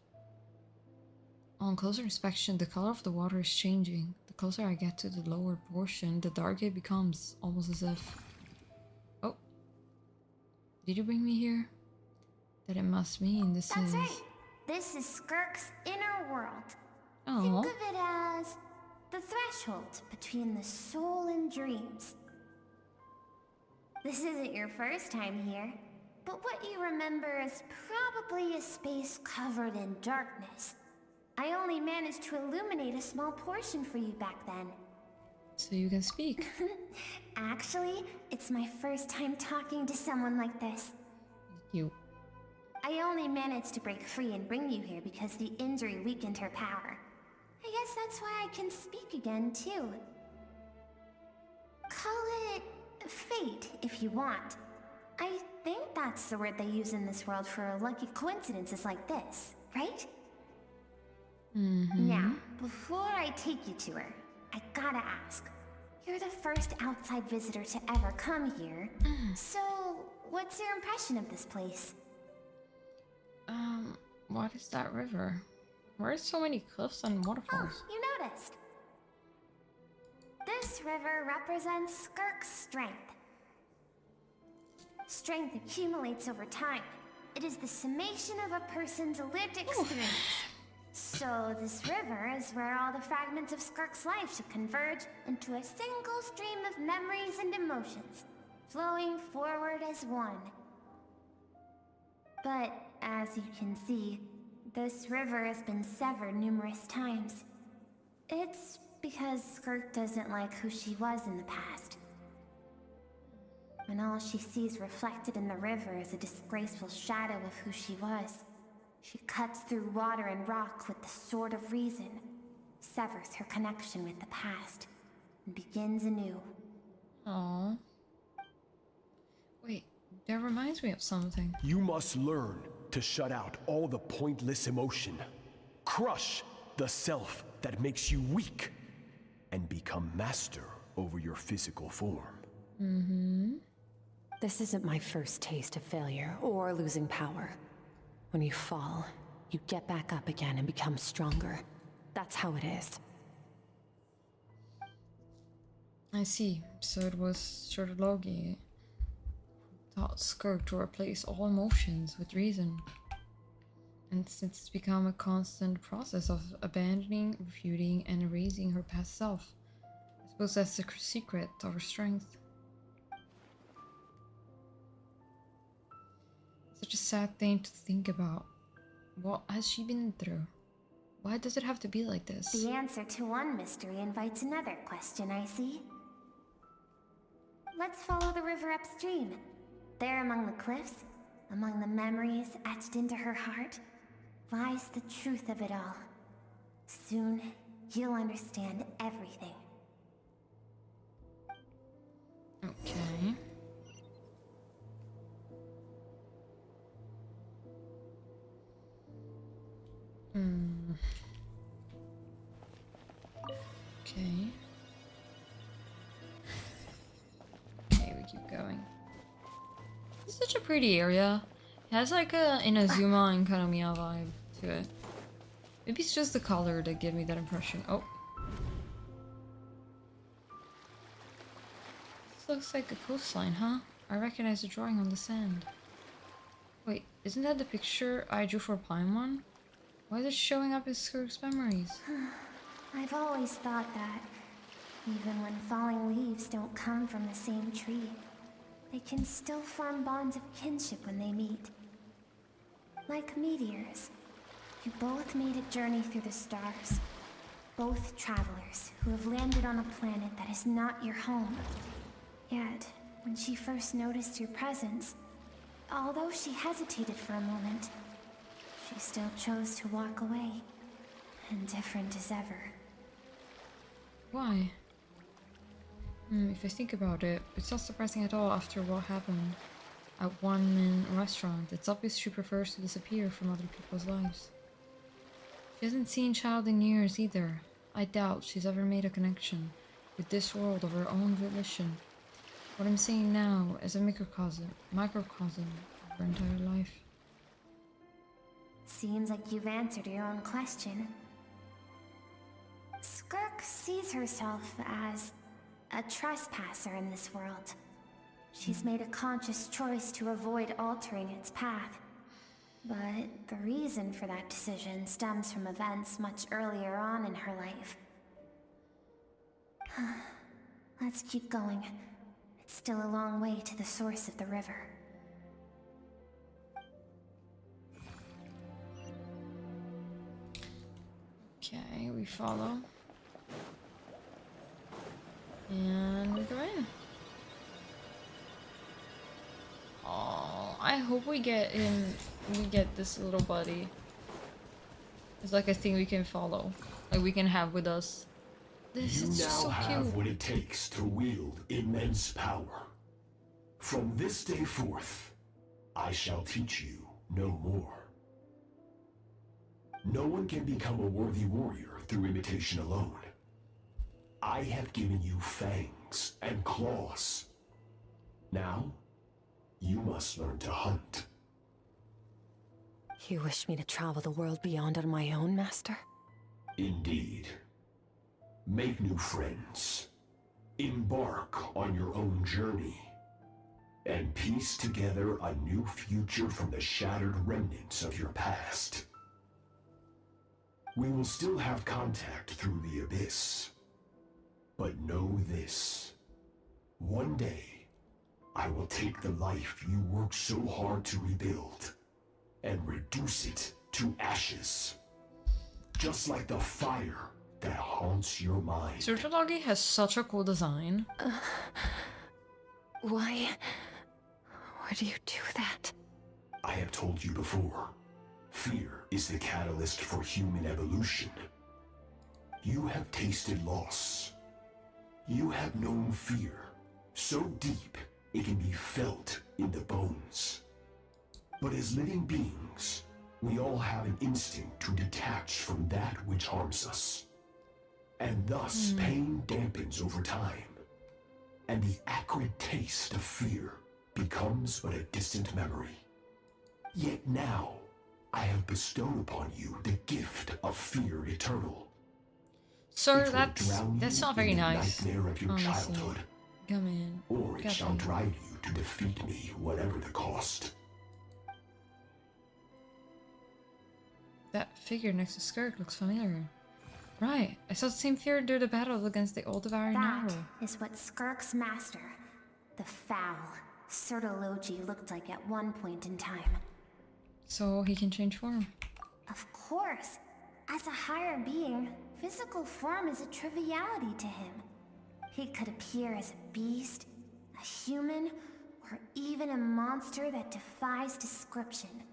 On closer inspection, the color of the water is changing. The closer I get to the lower portion, the darker it becomes, almost as if... Oh. Did you bring me here? That it must mean this That's is... right. This is Skirk's inner world. Oh. Think of it as the threshold between the soul and dreams. This isn't your first time here, but what you remember is probably a space covered in darkness. I only managed to illuminate a small portion for you back then. So you can speak. Actually, it's my first time talking to someone like this. You. I only managed to break free and bring you here because the injury weakened her power. I guess that's why I can speak again, too. Call it fate, if you want. I think that's the word they use in this world for lucky coincidences like this, right? Now, before I take you to her, I gotta ask. You're the first outside visitor to ever come here, so what's your impression of this place? What is that river? Where are so many cliffs and waterfalls? Oh, you noticed. This river represents Skirk's strength. Strength accumulates over time. It is the summation of a person's lived experience. So this river is where all the fragments of Skirk's life should converge into a single stream of memories and emotions, flowing forward as one. But, as you can see, this river has been severed numerous times. It's because Skirk doesn't like who she was in the past. And all she sees reflected in the river is a disgraceful shadow of who she was. She cuts through water and rock with the sword of reason, severs her connection with the past, and begins anew. Aww. Wait, that reminds me of something. You must learn to shut out all the pointless emotion. Crush the self that makes you weak, and become master over your physical form. This isn't my first taste of failure or losing power. When you fall, you get back up again and become stronger. That's how it is. I see. So it was Shortlogi who taught Skirk to replace all emotions with reason. And since it's become a constant process of abandoning, refuting, and erasing her past self, I suppose that's the secret of her strength. Such a sad thing to think about. What has she been through? Why does it have to be like this? The answer to one mystery invites another question, I see. Let's follow the river upstream. There among the cliffs, among the memories etched into her heart, lies the truth of it all. Soon, you'll understand everything. Okay. Okay. Okay, we keep going. It's such a pretty area. It has like a Inazuma and Kanomiya vibe to it. Maybe it's just the color that gave me that impression. Oh. This looks like a coastline, huh? I recognize the drawing on the sand. Wait, isn't that the picture I drew for Paimon? Why is it showing up in Skirk's memories? I've always thought that, even when falling leaves don't come from the same tree, they can still form bonds of kinship when they meet. Like meteors, you both made a journey through the stars. Both travelers who have landed on a planet that is not your home. Yet, when she first noticed your presence, although she hesitated for a moment, she still chose to walk away, indifferent as ever. Why? If I think about it, it's not surprising at all after what happened at One Min restaurant. It's obvious she prefers to disappear from other people's lives. She hasn't seen Child in years either. I doubt she's ever made a connection with this world of her own volition. What I'm saying now is a microcosm of her entire life. Seems like you've answered your own question. Skirk sees herself as a trespasser in this world. She's made a conscious choice to avoid altering its path. But the reason for that decision stems from events much earlier on in her life. Let's keep going. It's still a long way to the source of the river. Okay, we follow. And we go in. Oh, I hope we get this little buddy. It's like a thing we can follow. Like we can have with us. This is just so cute. You now have what it takes to wield immense power. From this day forth, I shall teach you no more. No one can become a worthy warrior through imitation alone. I have given you fangs and claws. Now, you must learn to hunt. You wish me to travel the world beyond on my own, Master? Indeed. Make new friends. Embark on your own journey. And piece together a new future from the shattered remnants of your past. We will still have contact through the abyss. But know this. One day, I will take the life you worked so hard to rebuild and reduce it to ashes. Just like the fire that haunts your mind. Surtology has such a cool design. Why do you do that? I have told you before. Fear is the catalyst for human evolution. You have tasted loss. You have known fear, so deep it can be felt in the bones. But as living beings, we all have an instinct to detach from that which harms us. And thus pain dampens over time. And the acrid taste of fear becomes but a distant memory. Yet now, I have bestowed upon you the gift of fear eternal. Sir, that's not very nice. Nightmare of your honestly. childhood. Come in. Or it shall drive you to defeat me, whatever the cost. That figure next to Skirk looks familiar. Right, I saw the same figure during the battle against the old devouring That Narrow. is what Skirk's master, the foul, Surtology looked like at one point in time. So he can change form. Of course. As a higher being, physical form is a triviality to him. He could appear as a beast, a human, or even a monster that defies description.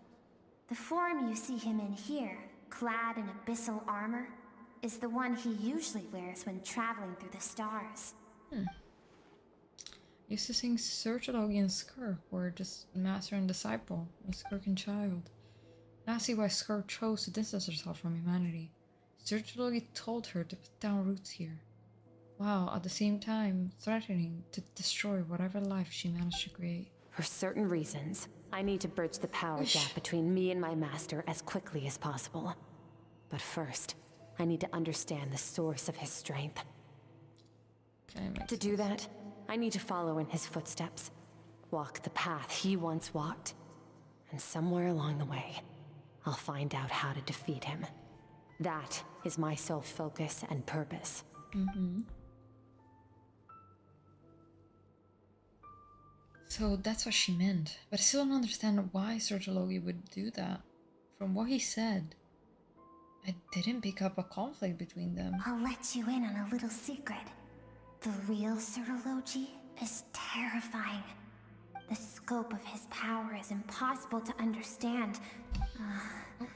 The form you see him in here, clad in abyssal armor, is the one he usually wears when traveling through the stars. Used to think Surtology and Skirk were just master and disciple, a Skirk and child. Now I see why Skirk chose to distance herself from humanity. She literally told her to put down roots here, while at the same time threatening to destroy whatever life she managed to create. For certain reasons, I need to bridge the power gap between me and my master as quickly as possible. But first, I need to understand the source of his strength. To do that, I need to follow in his footsteps, walk the path he once walked, and somewhere along the way, I'll find out how to defeat him. That is my sole focus and purpose. So that's what she meant, but I still don't understand why Sertologi would do that. From what he said, I didn't pick up a conflict between them. I'll let you in on a little secret. The real Sertologi is terrifying. The scope of his power is impossible to understand.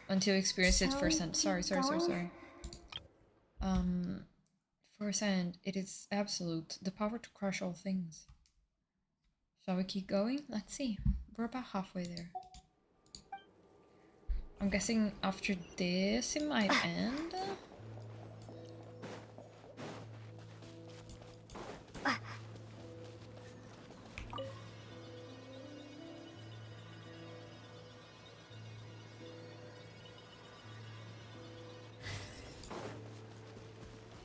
Until you experience it firsthand. Sorry. Firsthand, it is absolute, the power to crush all things. Shall we keep going? Let's see. We're about halfway there. I'm guessing after this it might end.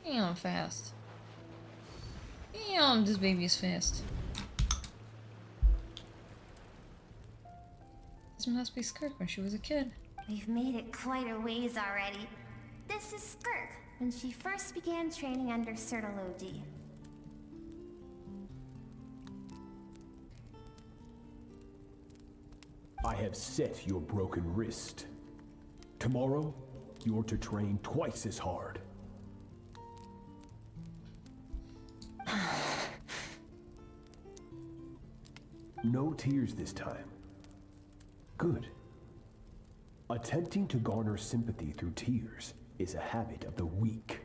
Damn fast. Damn, this baby is fast. This must be Skirk when she was a kid. We've made it quite a ways already. This is Skirk, when she first began training under Sertologi. I have set your broken wrist. Tomorrow, you're to train twice as hard. No tears this time. Good. Attempting to garner sympathy through tears is a habit of the weak.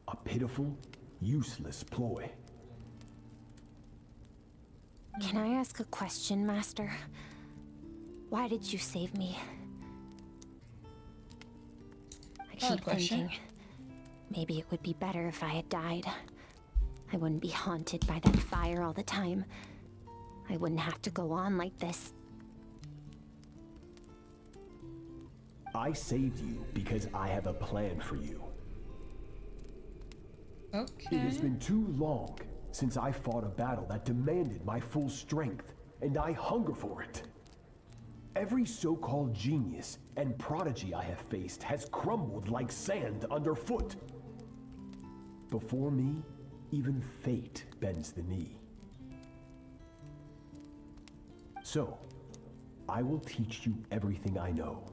A pitiful, useless ploy. Can I ask a question, Master? Why did you save me? I keep thinking, maybe it would be better if I had died. I wouldn't be haunted by that fire all the time. I wouldn't have to go on like this. I saved you because I have a plan for you. Okay. It has been too long since I fought a battle that demanded my full strength, and I hunger for it. Every so-called genius and prodigy I have faced has crumbled like sand underfoot. Before me, even fate bends the knee. So, I will teach you everything I know.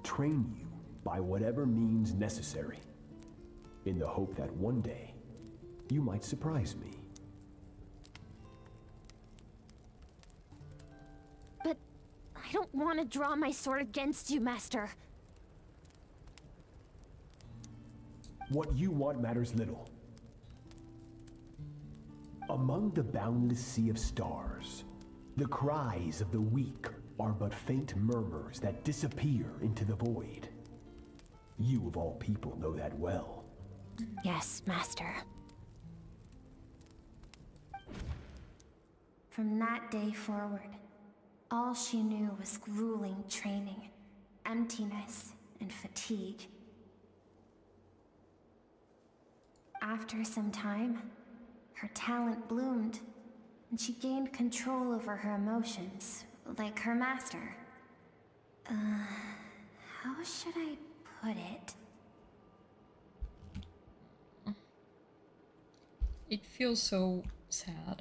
Train you by whatever means necessary, in the hope that one day, you might surprise me. But I don't want to draw my sword against you, Master. What you want matters little. Among the boundless sea of stars, the cries of the weak are but faint murmurs that disappear into the void. You of all people know that well. Yes, Master. From that day forward, all she knew was grueling training, emptiness, and fatigue. After some time, her talent bloomed, and she gained control over her emotions, like her master. How should I put it? It feels so sad.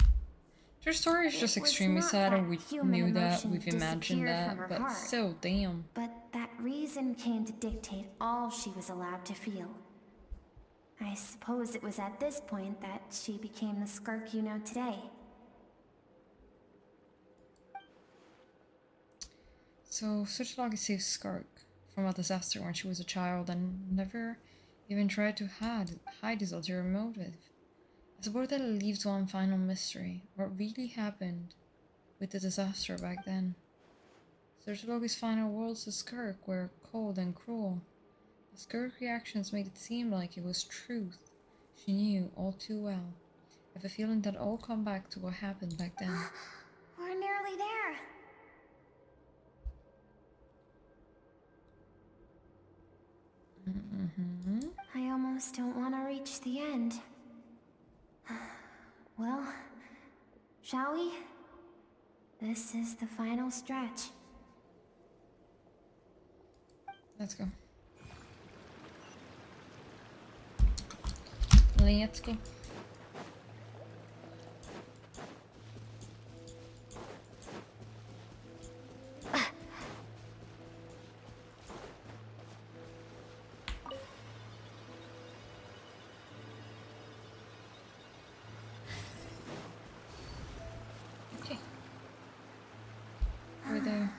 Their story is just extremely sad, and we knew that, we've imagined that, but still, damn. But that reason came to dictate all she was allowed to feel. I suppose it was at this point that she became the Skirk you know today. So, Sertologi saved Skirk from a disaster when she was a child and never even tried to hide his ulterior motive. I suppose that leaves one final mystery. What really happened with the disaster back then? Sertologi's final words to Skirk were cold and cruel. The Skirk reactions made it seem like it was truth. She knew all too well. I have a feeling that all come back to what happened back then. We're nearly there. I almost don't want to reach the end. Well, shall we? This is the final stretch. Let's go. Let's go. Okay. We're there.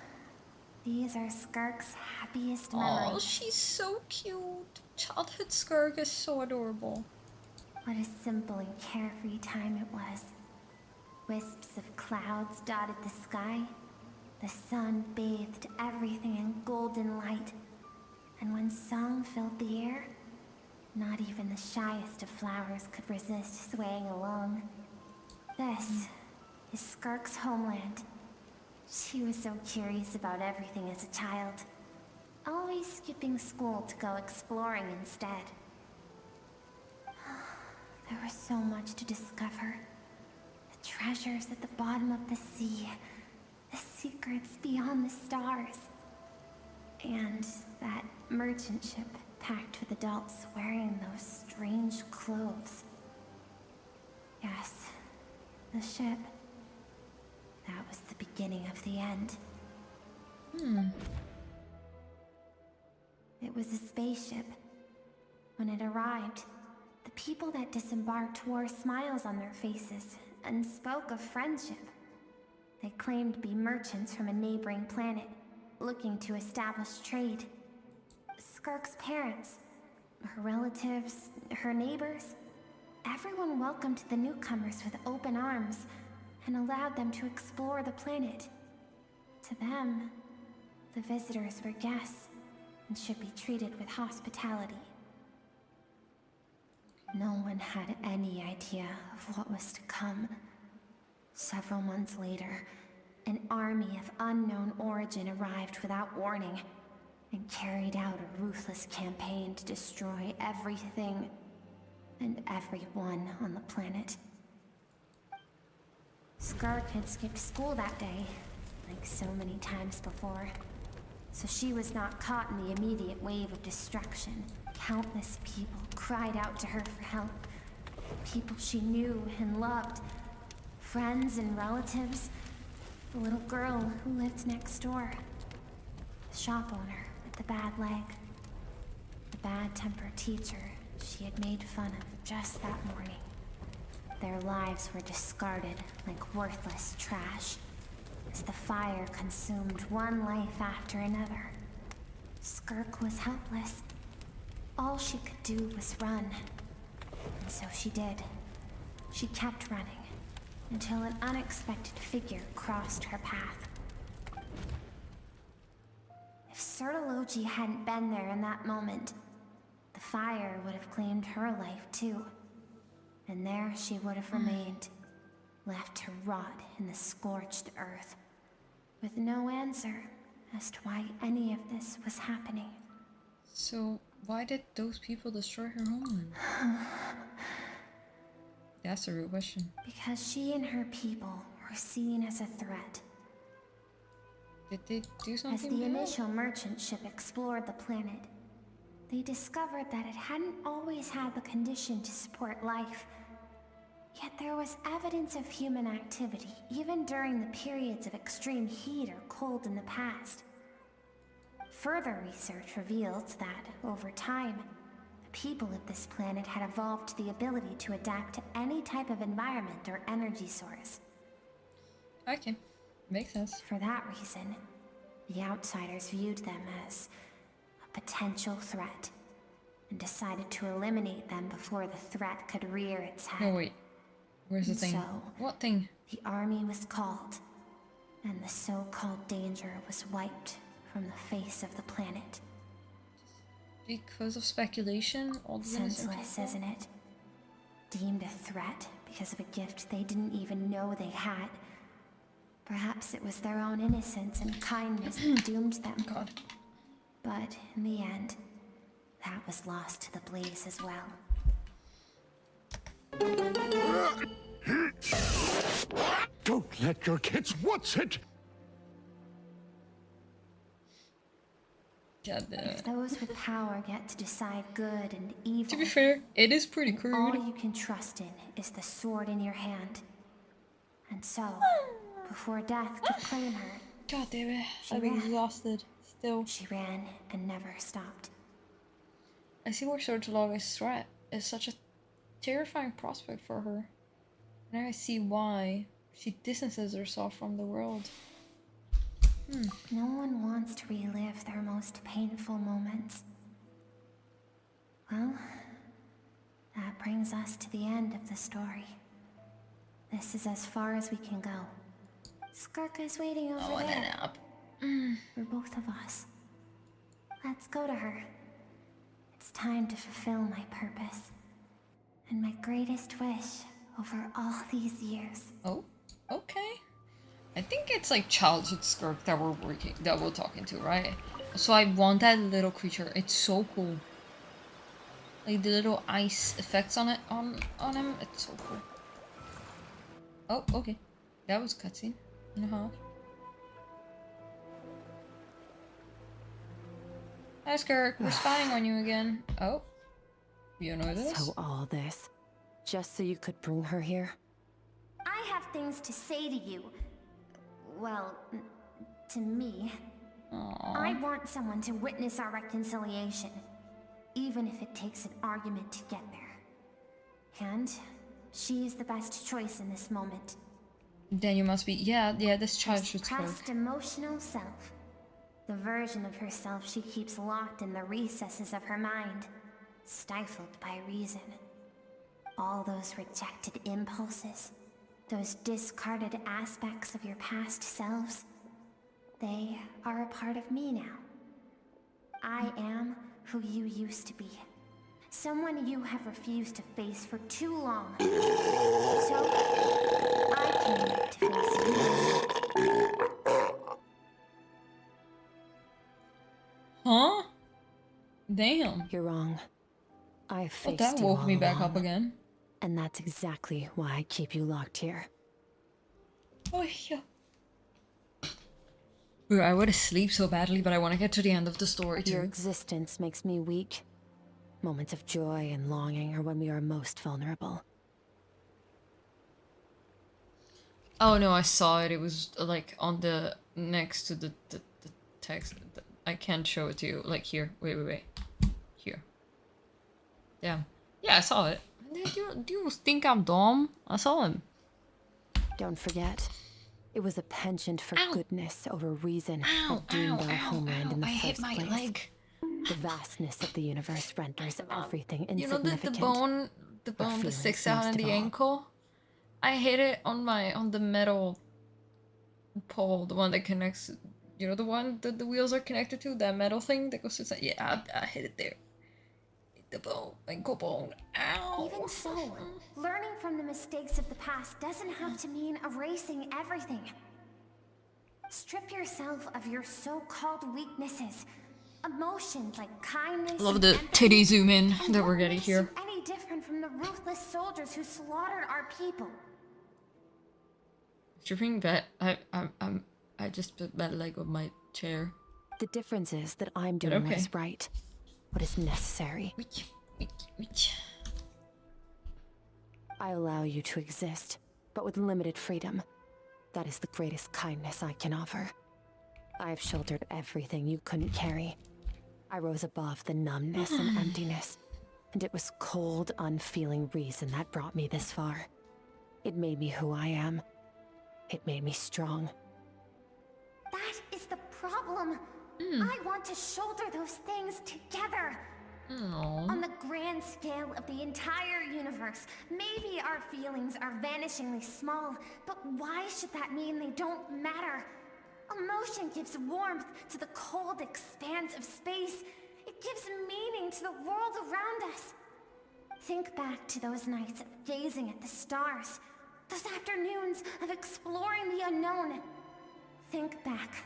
These are Skirk's happiest memories. Oh, she's so cute. Childhood Skirk is so adorable. What a simple and carefree time it was. Wisps of clouds dotted the sky. The sun bathed everything in golden light. And when song filled the air, not even the shyest of flowers could resist swaying along. This is Skirk's homeland. She was so curious about everything as a child, always skipping school to go exploring instead. There was so much to discover. The treasures at the bottom of the sea, the secrets beyond the stars, and that merchant ship packed with adults wearing those strange clothes. Yes, the ship. That was the beginning of the end. It was a spaceship. When it arrived, the people that disembarked wore smiles on their faces and spoke of friendship. They claimed to be merchants from a neighboring planet, looking to establish trade. Skirk's parents, her relatives, her neighbors, everyone welcomed the newcomers with open arms and allowed them to explore the planet. To them, the visitors were guests and should be treated with hospitality. No one had any idea of what was to come. Several months later, an army of unknown origin arrived without warning and carried out a ruthless campaign to destroy everything and everyone on the planet. Skirk had skipped school that day, like so many times before, so she was not caught in the immediate wave of destruction. Countless people cried out to her for help. People she knew and loved. Friends and relatives. The little girl who lived next door. The shop owner with the bad leg. The bad-tempered teacher she had made fun of just that morning. Their lives were discarded like worthless trash as the fire consumed one life after another. Skirk was helpless. All she could do was run. And so she did. She kept running until an unexpected figure crossed her path. If Sertologi hadn't been there in that moment, the fire would have claimed her life too. And there she would have remained, left to rot in the scorched earth, with no answer as to why any of this was happening. So, why did those people destroy her homeland? That's a real question. Because she and her people were seen as a threat. Did they do something As the bad? initial merchant ship explored the planet, they discovered that it hadn't always had the condition to support life. Yet there was evidence of human activity, even during the periods of extreme heat or cold in the past. Further research revealed that, over time, the people of this planet had evolved the ability to adapt to any type of environment or energy source. Okay, makes sense. For that reason, the outsiders viewed them as a potential threat, and decided to eliminate them before the threat could rear its head. No, wait. Where's the thing? So, what thing? The army was called, and the so-called danger was wiped from the face of the planet. Because of speculation? All the Senseless, isn't it? Deemed a threat because of a gift they didn't even know they had. Perhaps it was their own innocence and kindness that doomed them. God. But in the end, that was lost to the blaze as well. Don't let your kids watch it! If those with power get to decide good and evil... To be fair, it is pretty crude. All you can trust in is the sword in your hand. And so, before death could claim her... God damn it, I've been exhausted. Still. She ran and never stopped. I see where Sword to Love is such a terrifying prospect for her. Now I see why she distances herself from the world. No one wants to relive their most painful moments. Well, that brings us to the end of the story. This is as far as we can go. Skirk is waiting over there. For both of us. Let's go to her. It's time to fulfill my purpose. And my greatest wish over all these years. Oh, okay. I think it's like childhood Skirk that we're talking to, right? So I want that little creature. It's so cool. Like the little ice effects on it on him. It's so cool. Oh, okay. That was a cutscene and a half. Hi Skirk, we're spying on you again. Oh. You know this? So all this, just so you could bring her here? I have things to say to you. Well, to me. Aww. I want someone to witness our reconciliation, even if it takes an argument to get there. And she is the best choice in this moment. Then you must be, yeah, this child should Skirk. Suppressed emotional self. The version of herself she keeps locked in the recesses of her mind, stifled by reason. All those rejected impulses. Those discarded aspects of your past selves, they are a part of me now. I am who you used to be. Someone you have refused to face for too long. So, I came to face you. Huh? Damn. You're wrong. I faced Well, that you woke all me back along. up again. And that's exactly why I keep you locked here. Oh, yeah. Bro, I want to sleep so badly, but I want to get to the end of the story too. Your existence makes me weak. Moments of joy and longing are when we are most vulnerable. Oh no, I saw it. It was like on the next to the text. I can't show it to you. Like here. Wait. Here. Damn. Yeah, I saw it. Do you think I'm dumb? I saw him. Don't forget, it was a penchant for goodness over reason that doomed our homeland in the first hit my place. leg. The vastness of the universe renders everything You know insignificant. the bone that sticks out in the ankle? I hit it on the metal pole, the one that connects, you know, the one that the wheels are connected to, that metal thing that goes inside. Yeah, I hit it there. The bone, ankle bone. Ow. Even so, learning from the mistakes of the past doesn't have to mean erasing everything. Strip yourself of your so-called weaknesses. Emotions like kindness. Love the titty zoom in that we're getting here. Any different from the ruthless soldiers who slaughtered our people? Stripping that, I just put that leg on my chair. The difference is that I'm doing what okay. is right, what is necessary. I allow you to exist, but with limited freedom. That is the greatest kindness I can offer. I've shouldered everything you couldn't carry. I rose above the numbness and emptiness, and it was cold, unfeeling reason that brought me this far. It made me who I am. It made me strong. That is the problem. I want to shoulder those things together. On the grand scale of the entire universe, maybe our feelings are vanishingly small, but why should that mean they don't matter? Emotion gives warmth to the cold expanse of space. It gives meaning to the world around us. Think back to those nights of gazing at the stars, those afternoons of exploring the unknown. Think back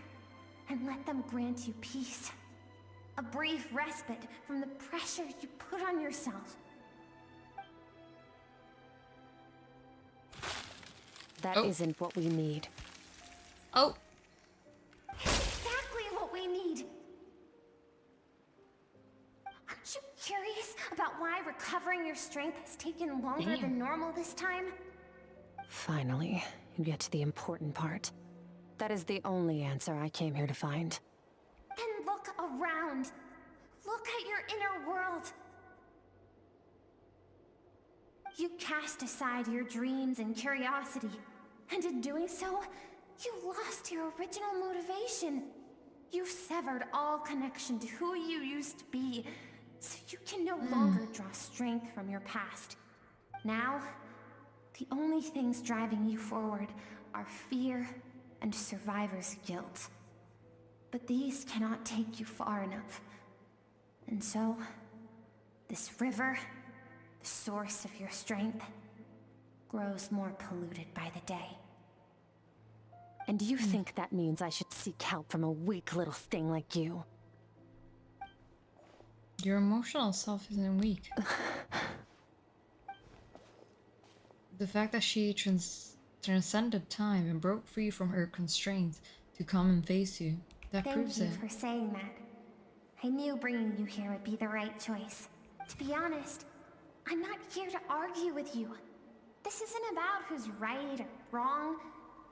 and let them grant you peace. A brief respite from the pressure you put on yourself. That isn't what we need. Oh. Exactly what we need. Aren't you curious about why recovering your strength has taken longer than normal this time? Finally, you get to the important part. That is the only answer I came here to find. And look around. Look at your inner world. You cast aside your dreams and curiosity, and in doing so, you lost your original motivation. You severed all connection to who you used to be, so you can no longer draw strength from your past. Now, the only things driving you forward are fear and survivor's guilt. But these cannot take you far enough. And so, this river, the source of your strength, grows more polluted by the day. And you think that means I should seek help from a weak little thing like you? Your emotional self isn't weak. The fact that she transcended time and broke free from her constraints to come and face you, that proves it. Thank you for saying that. I knew bringing you here would be the right choice. To be honest, I'm not here to argue with you. This isn't about who's right or wrong.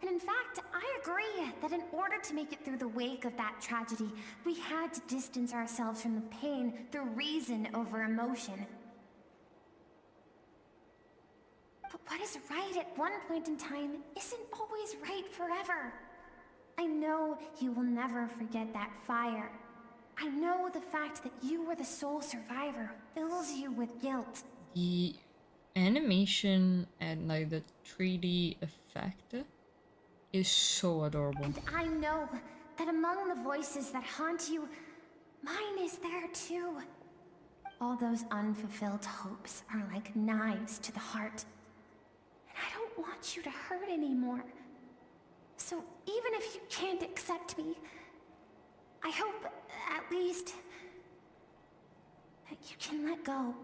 And in fact, I agree that in order to make it through the wake of that tragedy, we had to distance ourselves from the pain through reason over emotion. But what is right at one point in time isn't always right forever. I know you will never forget that fire. I know the fact that you were the sole survivor fills you with guilt. The animation and like the 3D effect is so adorable. And I know that among the voices that haunt you, mine is there too. All those unfulfilled hopes are like knives to the heart. And I don't want you to hurt anymore. So even if you can't accept me, I hope, at least, that you can let go.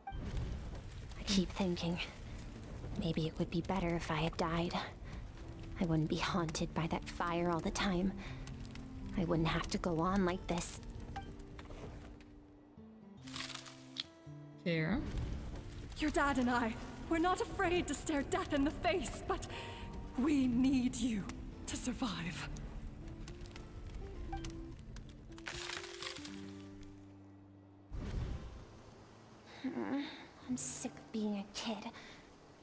I keep thinking, maybe it would be better if I had died. I wouldn't be haunted by that fire all the time. I wouldn't have to go on like this. Fair. Your dad and I, we're not afraid to stare death in the face, but we need you to survive. I'm sick of being a kid.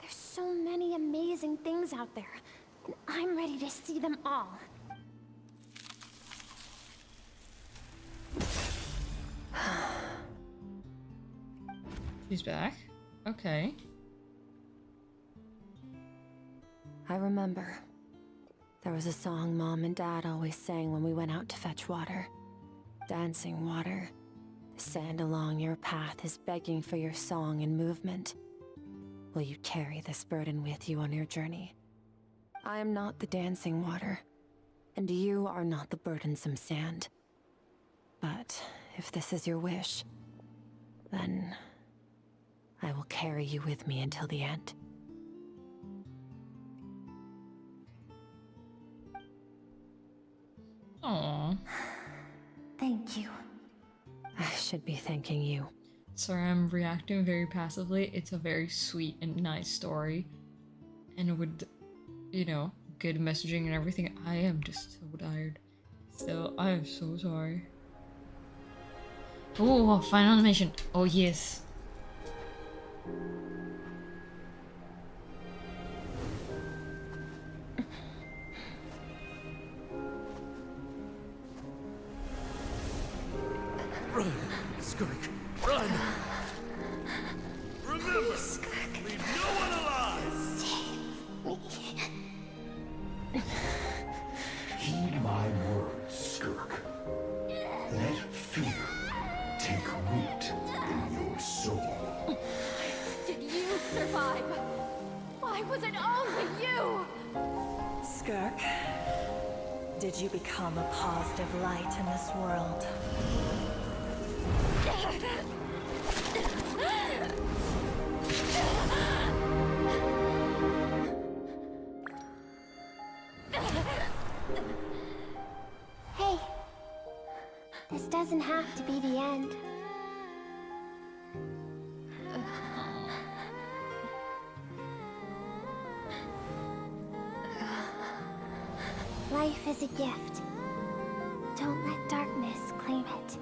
There's so many amazing things out there, and I'm ready to see them all. She's back. Okay. I remember. There was a song Mom and Dad always sang when we went out to fetch water. Dancing water. The sand along your path is begging for your song and movement. Will you carry this burden with you on your journey? I am not the dancing water, and you are not the burdensome sand. But if this is your wish, then I will carry you with me until the end. Aww. Thank you. I should be thanking you. Sorry, I'm reacting very passively. It's a very sweet and nice story. And with, you know, good messaging and everything, I am just so tired. Still, I am so sorry. Oh, final animation. Oh, yes. Run, Skirk, run! Remember, leave no one alive! Heed my survive? Why was it only you? Skirk, did you become a positive light in this world? Hey, this doesn't have to be the end. Life is a gift. Don't let darkness claim it.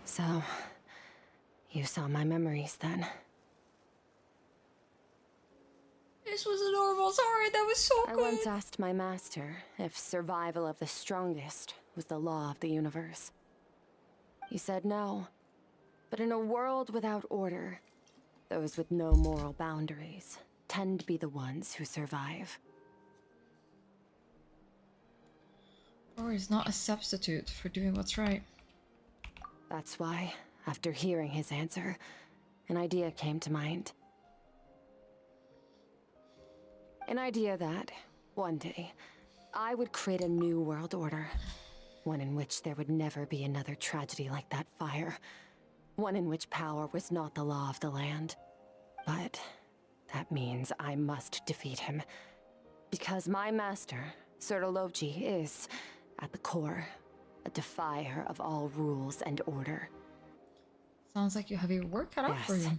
So, you saw my memories then? This was adorable. Sorry, that was so good. I once asked my master if survival of the strongest was the law of the universe. He said no. But in a world without order, those with no moral boundaries tend to be the ones who survive. Or is not a substitute for doing what's right. That's why, after hearing his answer, an idea came to mind. An idea that, one day, I would create a new world order. One in which there would never be another tragedy like that fire. One in which power was not the law of the land. But that means I must defeat him. Because my master, Sertologi, is, at the core, a defier of all rules and order. Sounds like you have your work cut out for you.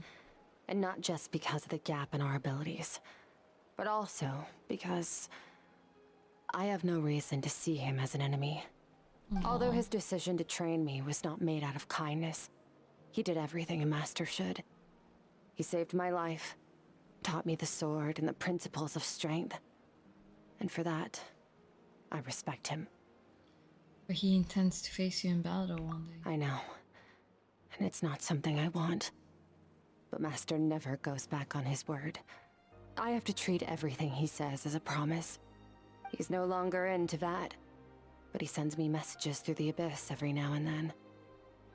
And not just because of the gap in our abilities, but also because I have no reason to see him as an enemy. Although his decision to train me was not made out of kindness, he did everything a master should. He saved my life, taught me the sword and the principles of strength. And for that, I respect him. But he intends to face you in battle one day. I know. And it's not something I want. But Master never goes back on his word. I have to treat everything he says as a promise. He's no longer into that. But he sends me messages through the abyss every now and then.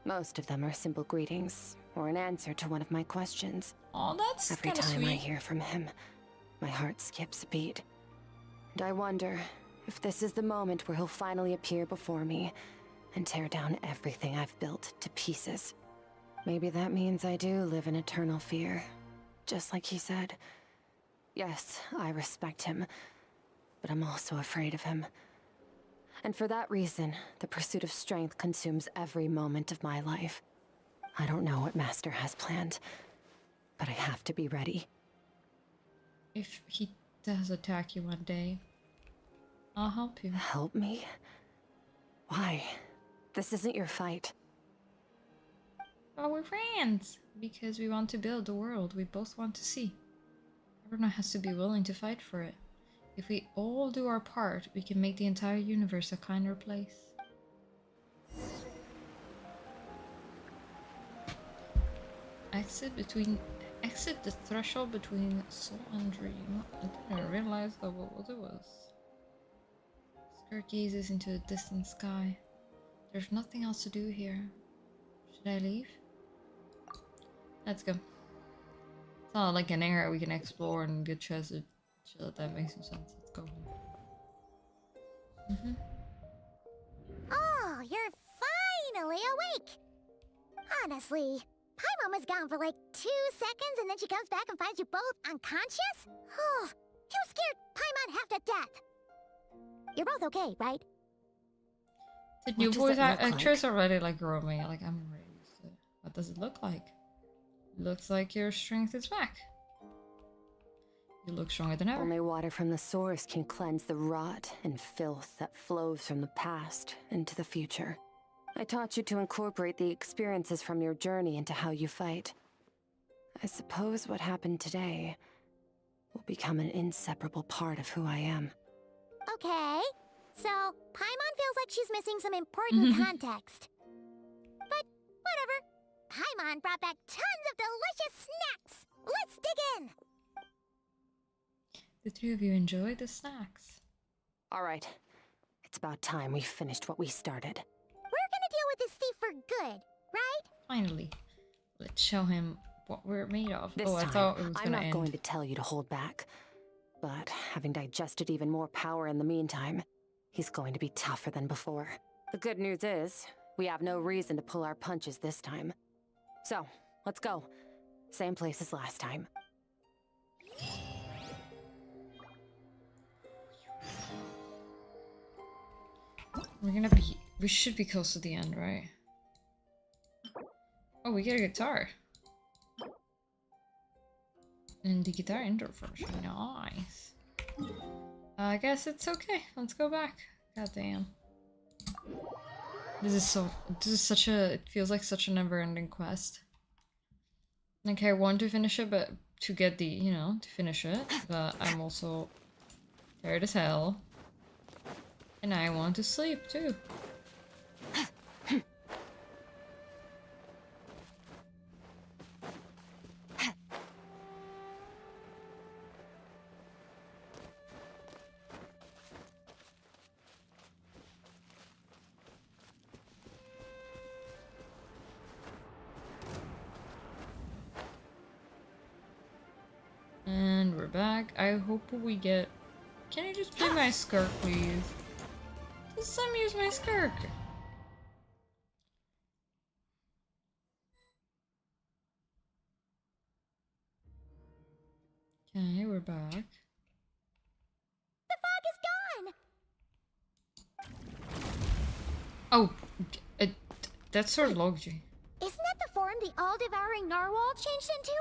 Most of them are simple greetings, or an answer to one of my questions. Oh, that's Every kinda time sweet. I hear from him, my heart skips a beat. And I wonder if this is the moment where he'll finally appear before me and tear down everything I've built to pieces. Maybe that means I do live in eternal fear, just like he said. Yes, I respect him, but I'm also afraid of him. And for that reason, the pursuit of strength consumes every moment of my life. I don't know what Master has planned, but I have to be ready. If he does attack you one day, I'll help you. Help me? Why? This isn't your fight. Well, we're friends. Because we want to build the world we both want to see. Everyone has to be willing to fight for it. If we all do our part, we can make the entire universe a kinder place. Exit the threshold between soul and dream. I didn't realize that what it was. Skirk gazes into the distant sky. There's nothing else to do here. Should I leave? Let's go. It's not like an area we can explore and get chests. That makes no sense. Let's go home. Oh, you're finally awake! Honestly, Paimon was gone for like 2 seconds and then she comes back and finds you both unconscious? Oh, you scared Paimon half to death! You're both okay, right? The new does voice it look actress already like growing me. Like I'm ready. So what does it look like? Looks like your strength is back. You look stronger than ever. Only water from the source can cleanse the rot and filth that flows from the past into the future. I taught you to incorporate the experiences from your journey into how you fight. I suppose what happened today will become an inseparable part of who I am. Okay, so Paimon feels like she's missing some important context. But whatever. Paimon brought back tons of delicious snacks. Let's dig in. The three of you enjoy the snacks. All right, it's about time we finished what we started. We're gonna deal with this thief for good, right? Finally, let's show him what we're made of. This I time, thought it was I'm gonna not end. going to tell you to hold back. But having digested even more power in the meantime, he's going to be tougher than before. The good news is, we have no reason to pull our punches this time. So, let's go. Same place as last time. We should be close to the end, right? Oh, we get a guitar. And the guitar intro version, nice. I guess it's okay. Let's go back. God damn. This is such a, it feels like such a never-ending quest. Like I want to finish it, but to get the, you know, to finish it, but I'm also tired as hell. And I want to sleep too. And we're back. I hope we get... Can I just play my Skirk, please? Just let me use my Skirk. Okay, we're back. The fog is gone! Oh, that's sort of logic. Isn't that the form the all-devouring narwhal changed into?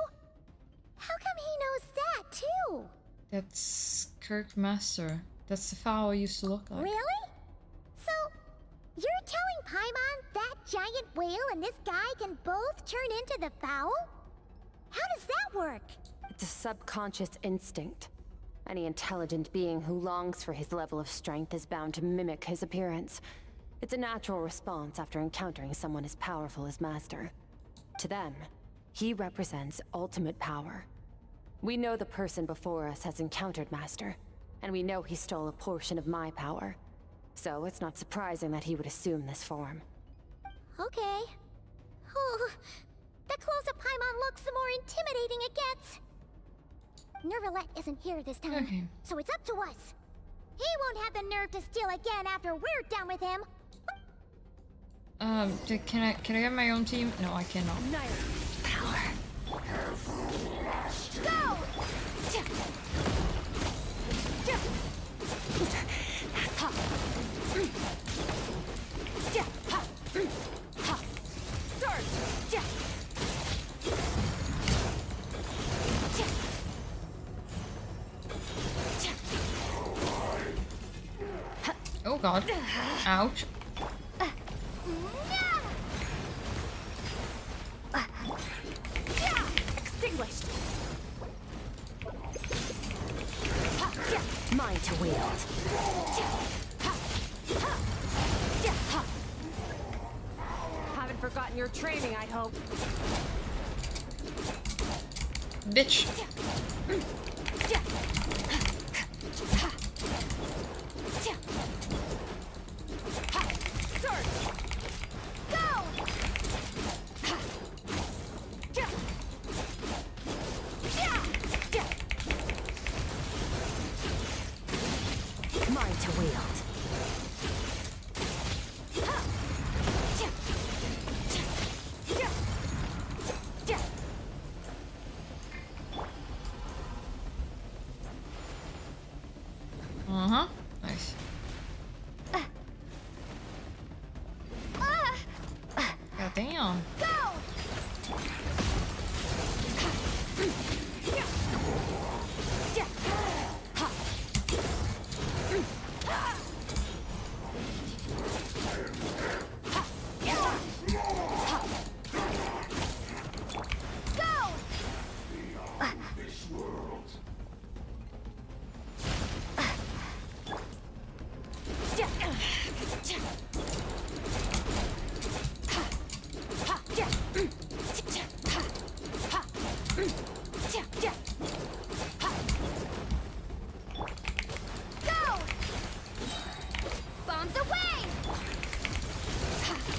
How come he knows that, too? That's Skirk Master. That's the fowl I used to look like. Really? So, you're telling Paimon that giant whale and this guy can both turn into the fowl? How does that work? It's a subconscious instinct. Any intelligent being who longs for his level of strength is bound to mimic his appearance. It's a natural response after encountering someone as powerful as Master. To them, he represents ultimate power. We know the person before us has encountered Master, and we know he stole a portion of my power. So it's not surprising that he would assume this form. Okay. Oh, the closer Paimon looks, the more intimidating it gets. Nervalette isn't here this time, so it's up to us. He won't have the nerve to steal again after we're done with him. Can I get my own team? No, I cannot. Power. Go! Oh god. Ouch. Extinguished. Mine to wield. Haven't forgotten your training, I hope. Bitch. Mine to wield. Uh-huh. Nice. Damn. Go!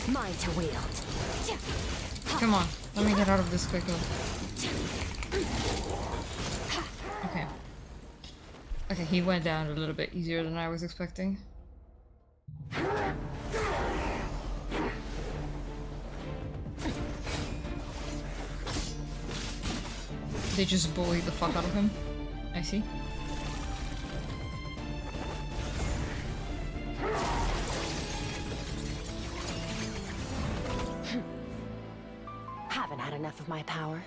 Mine to wield. Come on, let me get out of this quickly. Okay. Okay, he went down a little bit easier than I was expecting. They just bullied the fuck out of him. I see. Haven't had enough of my power.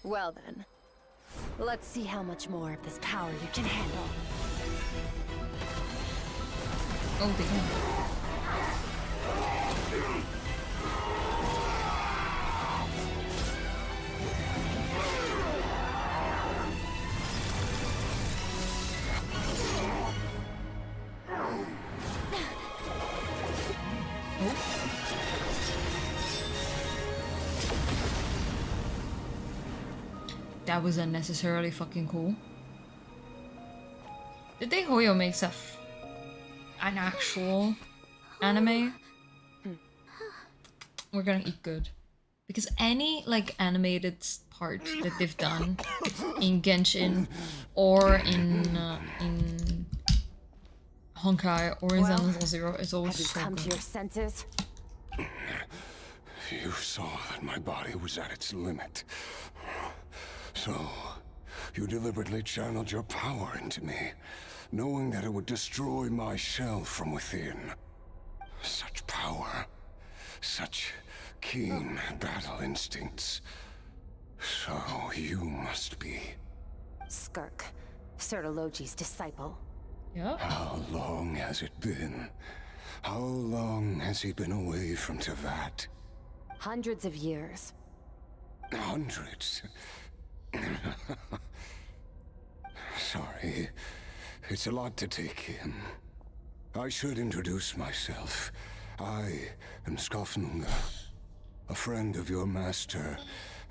Well then, let's see how much more of this power you can handle. Oh, damn. That was unnecessarily fucking cool. Did they Hoyo make stuff an actual anime? We're gonna eat good. Because any like animated part that they've done in Genshin or in Honkai or in Zenless Zero is always so Come good. to your senses. You saw that my body was at its limit. So, you deliberately channeled your power into me, knowing that it would destroy my shell from within. Such power, such keen battle instincts. So, you must be... Skirk, Sertologi's disciple. Yeah. How long has it been? How long has he been away from Tevat? Hundreds of years. Hundreds? Sorry, it's a lot to take in. I should introduce myself. I am Skafnunga, a friend of your master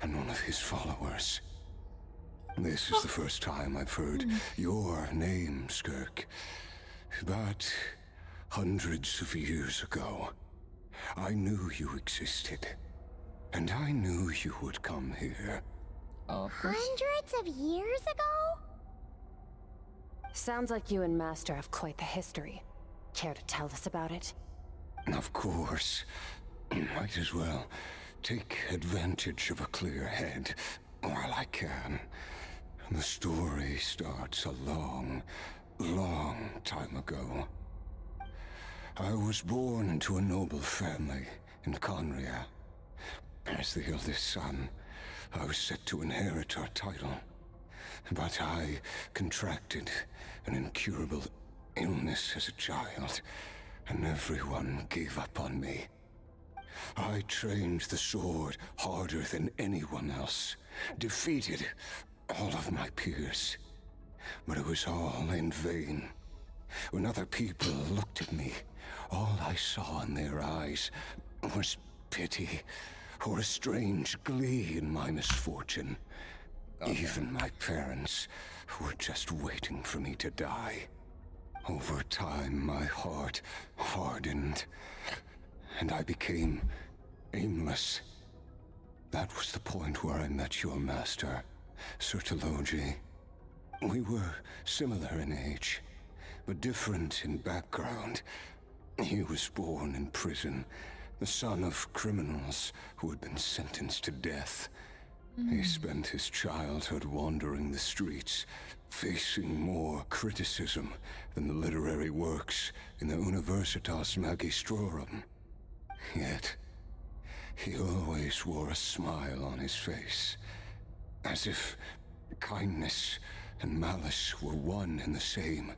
and one of his followers. This is the first time I've heard your name, Skirk. But hundreds of years ago, I knew you existed. And I knew you would come here. Oh, of course. Hundreds of years ago? Sounds like you and Master have quite the history. Care to tell us about it? Of course. Might as well take advantage of a clear head while I can. The story starts a long, long time ago. I was born into a noble family in Conria. As the eldest son, I was set to inherit our title. But I contracted an incurable illness as a child, and everyone gave up on me. I trained the sword harder than anyone else, defeated all of my peers. But it was all in vain. When other people looked at me, all I saw in their eyes was pity, or a strange glee in my misfortune. Even my parents were just waiting for me to die. Over time, my heart hardened, and I became aimless. That was the point where I met your master, Sir Taloji. We were similar in age, but different in background. He was born in prison, the son of criminals who had been sentenced to death. He spent his childhood wandering the streets, facing more criticism than the literary works in the Universitas Magistrorum. Yet, he always wore a smile on his face, as if kindness and malice were one and the same,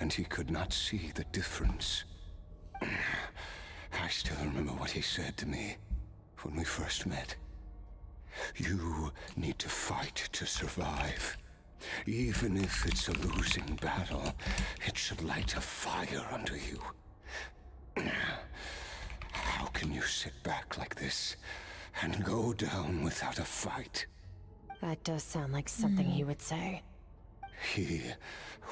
and he could not see the difference. I still remember what he said to me when we first met. You need to fight to survive. Even if it's a losing battle, it should light a fire under you. How can you sit back like this and go down without a fight? That does sound like something he would say. He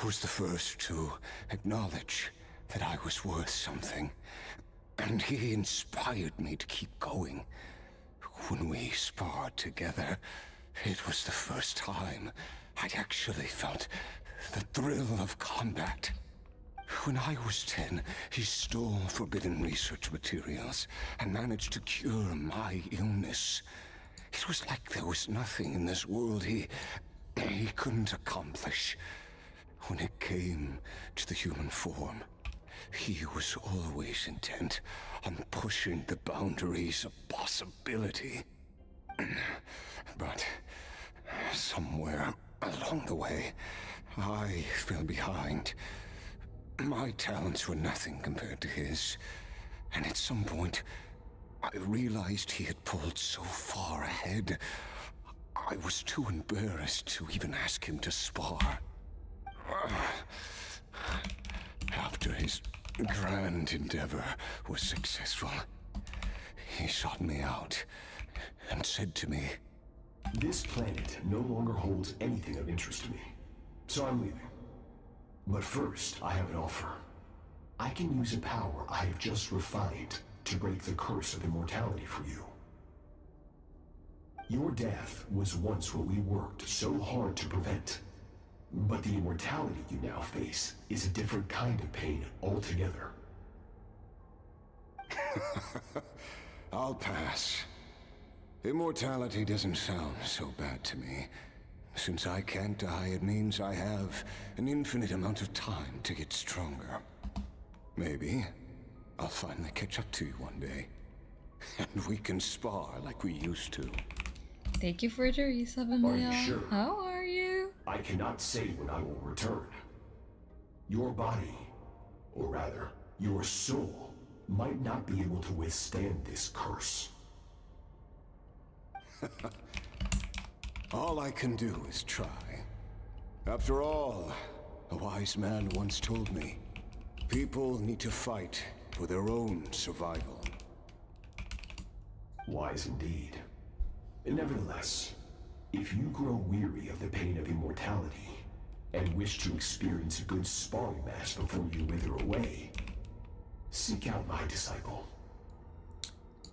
was the first to acknowledge that I was worth something, and he inspired me to keep going. When we sparred together, it was the first time I'd actually felt the thrill of combat. When I was 10, he stole forbidden research materials and managed to cure my illness. It was like there was nothing in this world he couldn't accomplish. When it came to the human form, he was always intent on pushing the boundaries of possibility. But somewhere along the way, I fell behind. My talents were nothing compared to his, and at some point, I realized he had pulled so far ahead, I was too embarrassed to even ask him to spar. After his grand endeavor was successful, he sought me out and said to me, "This planet no longer holds anything of interest to me, so I'm leaving. But first, I have an offer. I can use a power I have just refined to break the curse of immortality for you. Your death was once what we worked so hard to prevent. But the immortality you now face is a different kind of pain altogether." I'll pass. Immortality doesn't sound so bad to me. Since I can't die, it means I have an infinite amount of time to get stronger. Maybe I'll finally catch up to you one day, and we can spar like we used to. Thank you for the resub, Are you sure? How are you? I cannot say when I will return. Your body, or rather, your soul, might not be able to withstand this curse. All I can do is try. After all, a wise man once told me, people need to fight for their own survival. Wise indeed. Nevertheless, if you grow weary of the pain of immortality and wish to experience a good sparring match before you wither away, seek out my disciple.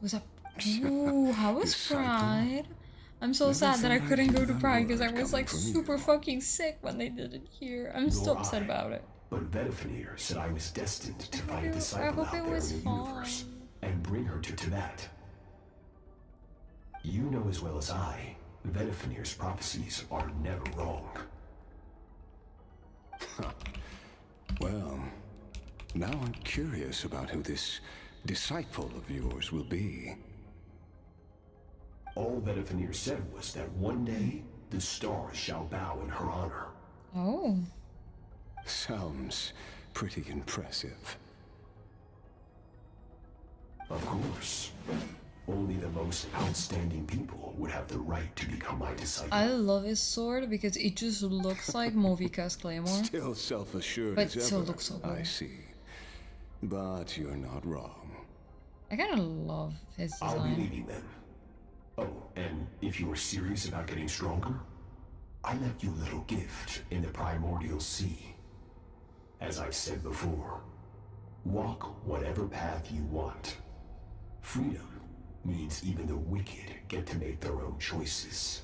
Was up? Ooh, how was Pride? I'm so sad that I couldn't go to Pride because I was like super fucking sick when they did it here. I'm still upset about it. But Vedifenir said I was destined to find a disciple out there in the universe and bring her to Tibet. You know as well as I, Vedifenir's prophecies are never wrong. Well, now I'm curious about who this disciple of yours will be. All Vedifenir said was that one day, the stars shall bow in her honor. Oh. Sounds pretty impressive. Of course. Only the most outstanding people would have the right to become my disciple. I love his sword because it just looks like Movika's claymore. Still self-assured but as ever. still looks so good. I see. But you're not wrong. I kind of love his design. I'll be leaving then. Oh, and if you are serious about getting stronger, I left you a little gift in the primordial sea. As I've said before, walk whatever path you want. Freedom means even the wicked get to make their own choices.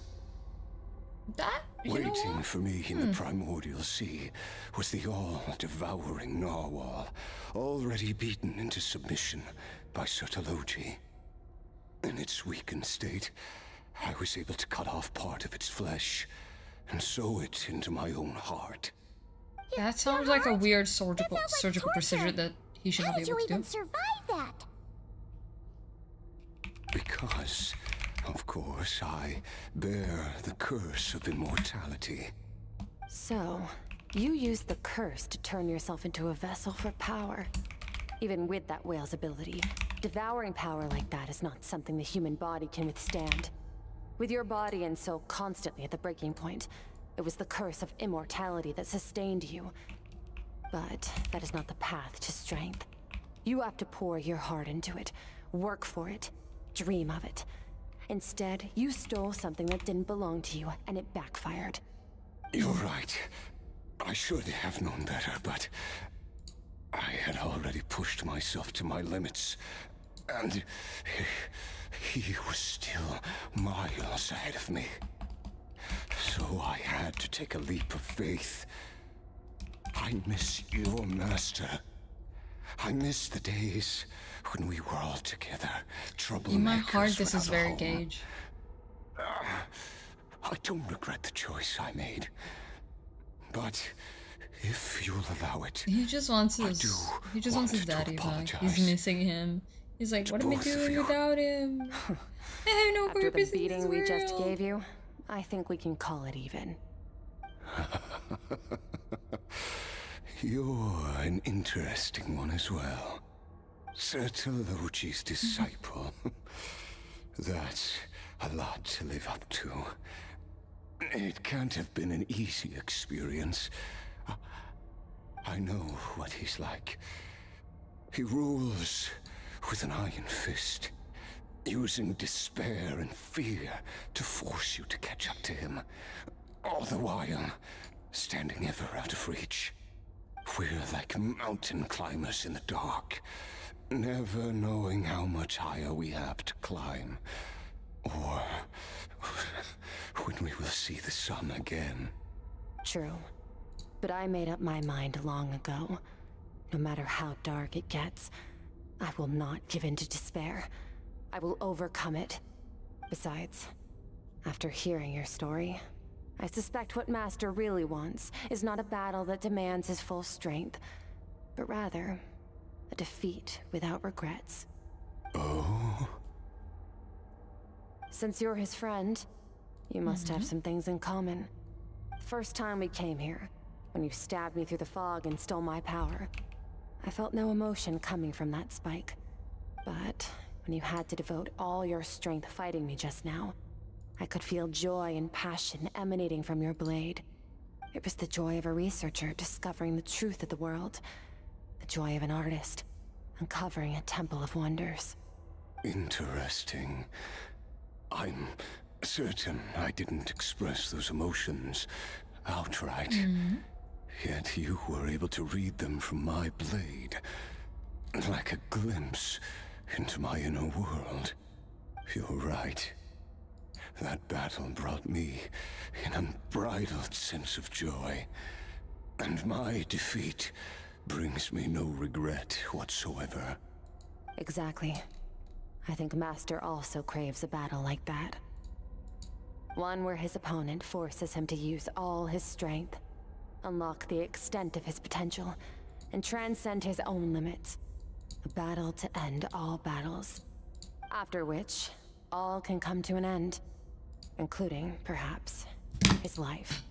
That, waiting for me in the primordial sea was the all-devouring narwhal, already beaten into submission by Sertologi. In its weakened state, I was able to cut off part of its flesh and sew it into my own heart. That sounds like a weird surgical procedure that he should not be able to do. How did you even survive that? Because, of course, I bear the curse of immortality. So, you used the curse to turn yourself into a vessel for power. Even with that whale's ability, devouring power like that is not something the human body can withstand. With your body and soul constantly at the breaking point, it was the curse of immortality that sustained you. But that is not the path to strength. You have to pour your heart into it, work for it, dream of it. Instead, you stole something that didn't belong to you, and it backfired. You're right. I should have known better, but I had already pushed myself to my limits, and he was still miles ahead of me. So I had to take a leap of faith. I miss your master. I miss the days when we were all together, troublemakers. In my heart, this is very Gage. I don't regret the choice I made, but if you'll allow it, he just wants his. He just wants his daddy back. He's missing him. He's like, what am I doing without him? I have no After purpose the beating in this we world. just gave you, I think we can call it even. You're an interesting one as well. Sertologi's disciple. That's a lot to live up to. It can't have been an easy experience. I know what he's like. He rules with an iron fist, using despair and fear to force you to catch up to him, all the while standing ever out of reach. We're like mountain climbers in the dark, never knowing how much higher we have to climb, or when we will see the sun again. True. But I made up my mind long ago. No matter how dark it gets, I will not give in to despair. I will overcome it. Besides, after hearing your story, I suspect what Master really wants is not a battle that demands his full strength, but rather a defeat without regrets. Oh? Since you're his friend, you must have some things in common. First time we came here, when you stabbed me through the fog and stole my power, I felt no emotion coming from that spike. But when you had to devote all your strength fighting me just now, I could feel joy and passion emanating from your blade. It was the joy of a researcher discovering the truth of the world. The joy of an artist uncovering a temple of wonders. Interesting. I'm certain I didn't express those emotions outright. Yet you were able to read them from my blade, like a glimpse into my inner world. You're right. That battle brought me an unbridled sense of joy, and my defeat brings me no regret whatsoever. Exactly. I think Master also craves a battle like that. One where his opponent forces him to use all his strength, unlock the extent of his potential, and transcend his own limits. A battle to end all battles. After which, all can come to an end. Including, perhaps, his life.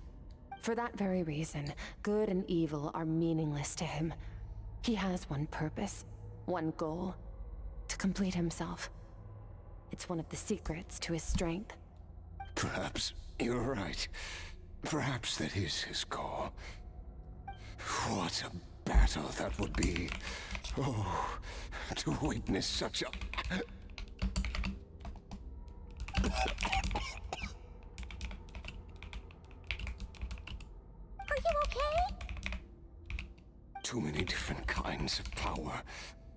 For that very reason, good and evil are meaningless to him. He has one purpose, one goal: to complete himself. It's one of the secrets to his strength. Perhaps you're right. Perhaps that is his call. What a battle that would be. Oh, to witness such a... Are you okay? Too many different kinds of power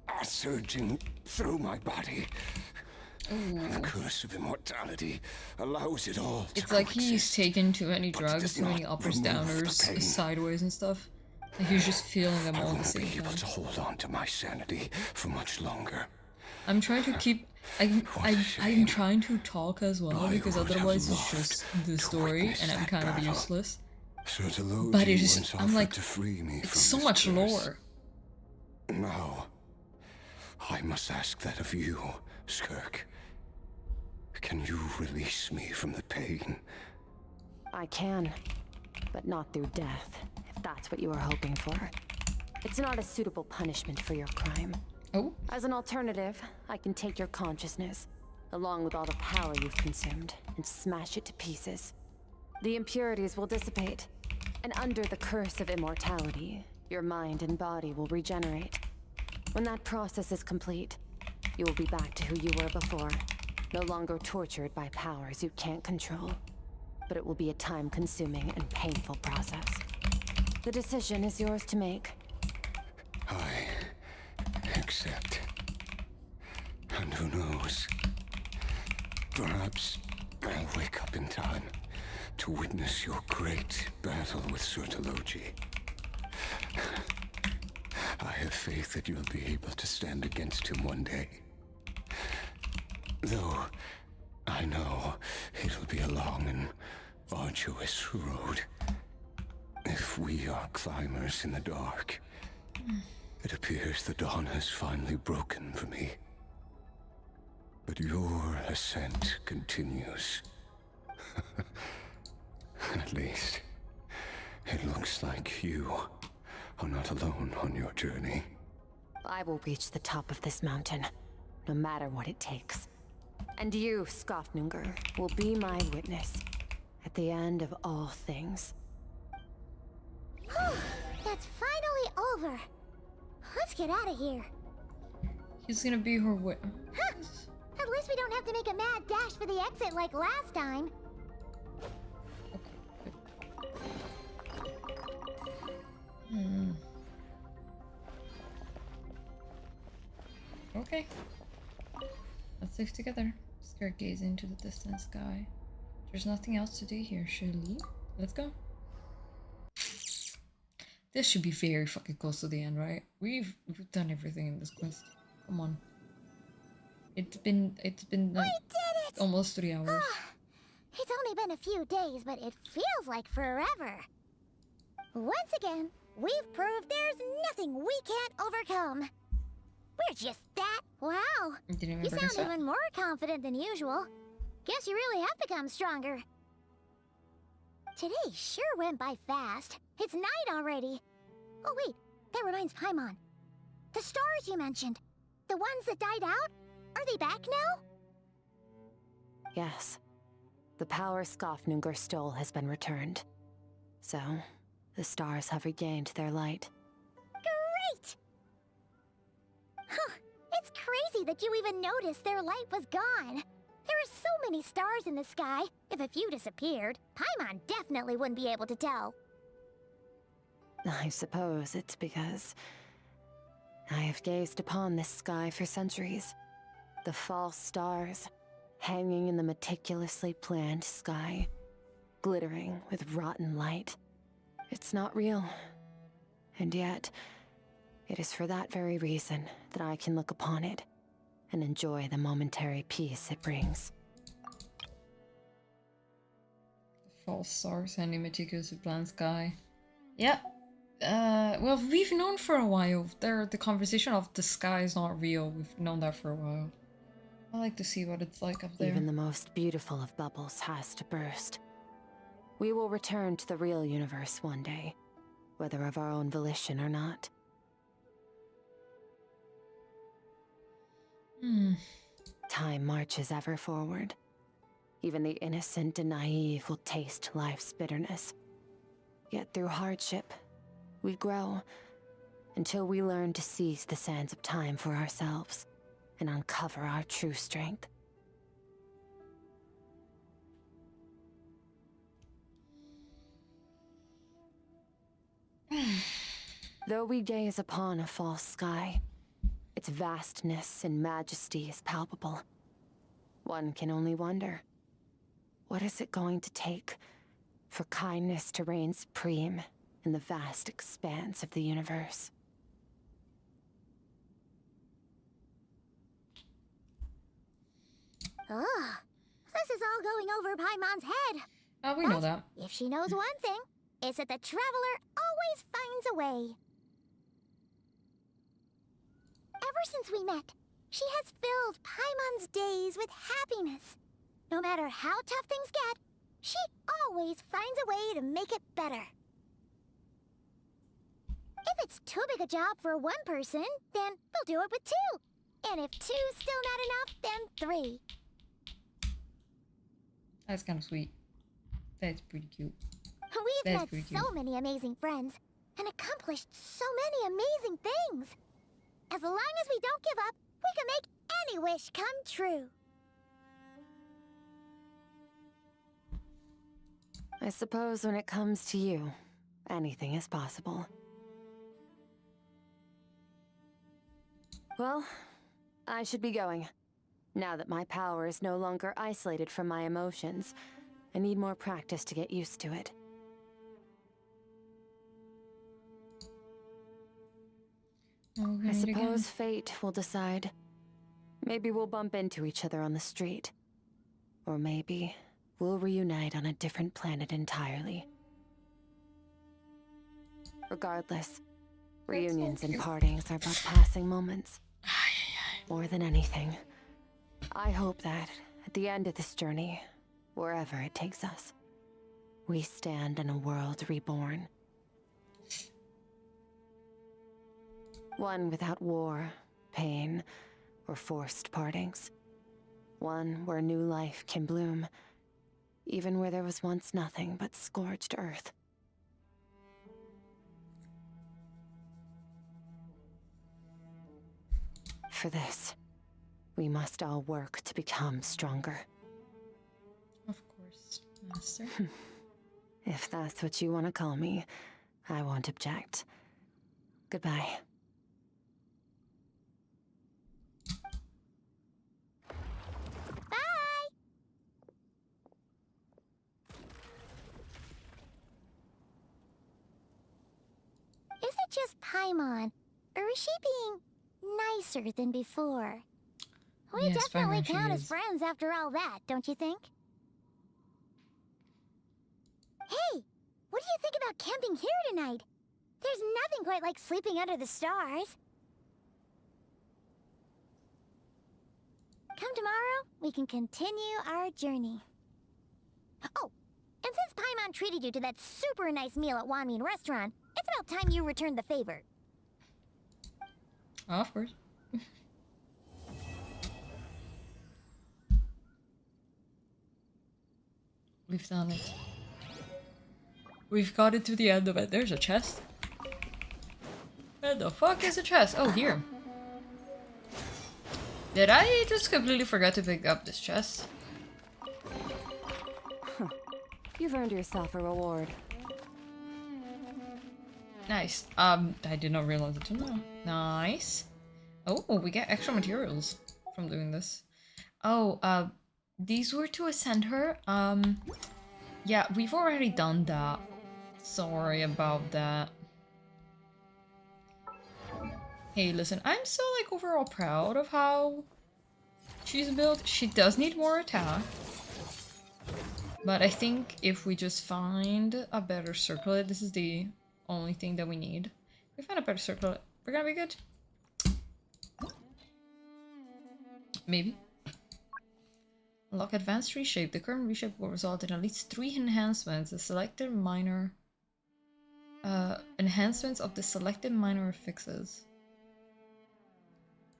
are surging through my body. The curse of immortality allows it all to It's like coexist, he's taken too many drugs, does too many not uppers, remove the downers, pain. sideways and stuff. And he's just feeling them I all at the won't same be able time. to hold on to my sanity for much longer. I'm trying to keep. I'm trying to talk as well because otherwise it's just the story and I'm kind of useless. But it is. I'm like. It's so much lore. Now, I must ask that of you, Skirk. Can you release me from the pain? I can, but not through death, if that's what you were hoping for. It's not a suitable punishment for your crime. Oh? As an alternative, I can take your consciousness, along with all the power you've consumed, and smash it to pieces. The impurities will dissipate, and under the curse of immortality, your mind and body will regenerate. When that process is complete, you will be back to who you were before, no longer tortured by powers you can't control. But it will be a time-consuming and painful process. The decision is yours to make. I accept. And who knows? Perhaps I'll wake up in time to witness your great battle with Sertologi. I have faith that you'll be able to stand against him one day. Though I know it'll be a long and arduous road. If we are climbers in the dark, it appears the dawn has finally broken for me. But your ascent continues. At least, it looks like you are not alone on your journey. I will reach the top of this mountain, no matter what it takes. And you, Skofnunger, will be my witness at the end of all things. That's finally over. Let's get out of here. He's gonna be her wit. Huh. At least we don't have to make a mad dash for the exit like last time. Okay. Let's stick together. Skirk gaze into the distant sky. There's nothing else to do here. Should we leave? Let's go. This should be very fucking close to the end, right? We've done everything in this quest. Come on. It's been like almost 3 hours. It's only been a few days, but it feels like forever. Once again, we've proved there's nothing we can't overcome. We're just that. Wow. You sound even more confident than usual. Guess you really have become stronger. Today sure went by fast. It's night already. Oh wait, that reminds Paimon. The stars you mentioned, the ones that died out, are they back now? Yes. The power Skofnunger stole has been returned. So, the stars have regained their light. Great! Huh, it's crazy that you even noticed their light was gone. There are so many stars in the sky. If a few disappeared, Paimon definitely wouldn't be able to tell. I suppose it's because I have gazed upon this sky for centuries. The false stars, hanging in the meticulously planned sky, glittering with rotten light. It's not real. And yet, it is for that very reason that I can look upon it and enjoy the momentary peace it brings. False stars and the meticulously planned sky. Yeah. Well, we've known for a while. The conversation of the sky is not real. We've known that for a while. I like to see what it's like up there. Even the most beautiful of bubbles has to burst. We will return to the real universe one day, whether of our own volition or not. Time marches ever forward. Even the innocent and naive will taste life's bitterness. Yet through hardship, we grow until we learn to seize the sands of time for ourselves and uncover our true strength. Though we gaze upon a false sky, its vastness and majesty is palpable. One can only wonder, what is it going to take for kindness to reign supreme in the vast expanse of the universe? Ugh. This is all going over Paimon's head. Oh, we know that. If she knows one thing, it's that the Traveler always finds a way. Ever since we met, she has filled Paimon's days with happiness. No matter how tough things get, she always finds a way to make it better. If it's too big a job for one person, then we'll do it with two. And if two's still not enough, then three. That's kind of sweet. That's pretty cute. We've met so many amazing friends and accomplished so many amazing things. As long as we don't give up, we can make any wish come true. I suppose when it comes to you, anything is possible. Well, I should be going. Now that my power is no longer isolated from my emotions, I need more practice to get used to it. I suppose fate will decide. Maybe we'll bump into each other on the street. Or maybe we'll reunite on a different planet entirely. Regardless, reunions and partings are but passing moments. More than anything, I hope that at the end of this journey, wherever it takes us, we stand in a world reborn. One without war, pain, or forced partings. One where new life can bloom, even where there was once nothing but scorched earth. For this, we must all work to become stronger. Of course, Master. If that's what you want to call me, I won't object. Goodbye. Bye! Is it just Paimon, or is she being nicer than before? We Yes, definitely Paimon, she count as is. friends after all that, don't you think? Hey, what do you think about camping here tonight? There's nothing quite like sleeping under the stars. Come tomorrow, we can continue our journey. Oh, and since Paimon treated you to that super nice meal at Wanmin Restaurant, it's about time you returned the favor. Oh, of course. We've done it. We've got it to the end of it. There's a chest. Where the fuck is the chest? Oh, here. Did I just completely forget to pick up this chest? You've earned yourself a reward. Nice. I did not realize it. No. Nice. Oh, we get extra materials from doing this. Oh, these were to ascend her. Yeah, we've already done that. Sorry about that. Hey, listen, I'm so, like, overall proud of how she's built. She does need more attack. But I think if we just find a better circlet, this is the only thing that we need. If we find a better circlet, we're gonna be good. Maybe. Unlock advanced reshape. The current reshape will result in at least 3 enhancements. The selected minor... enhancements of the selected minor fixes.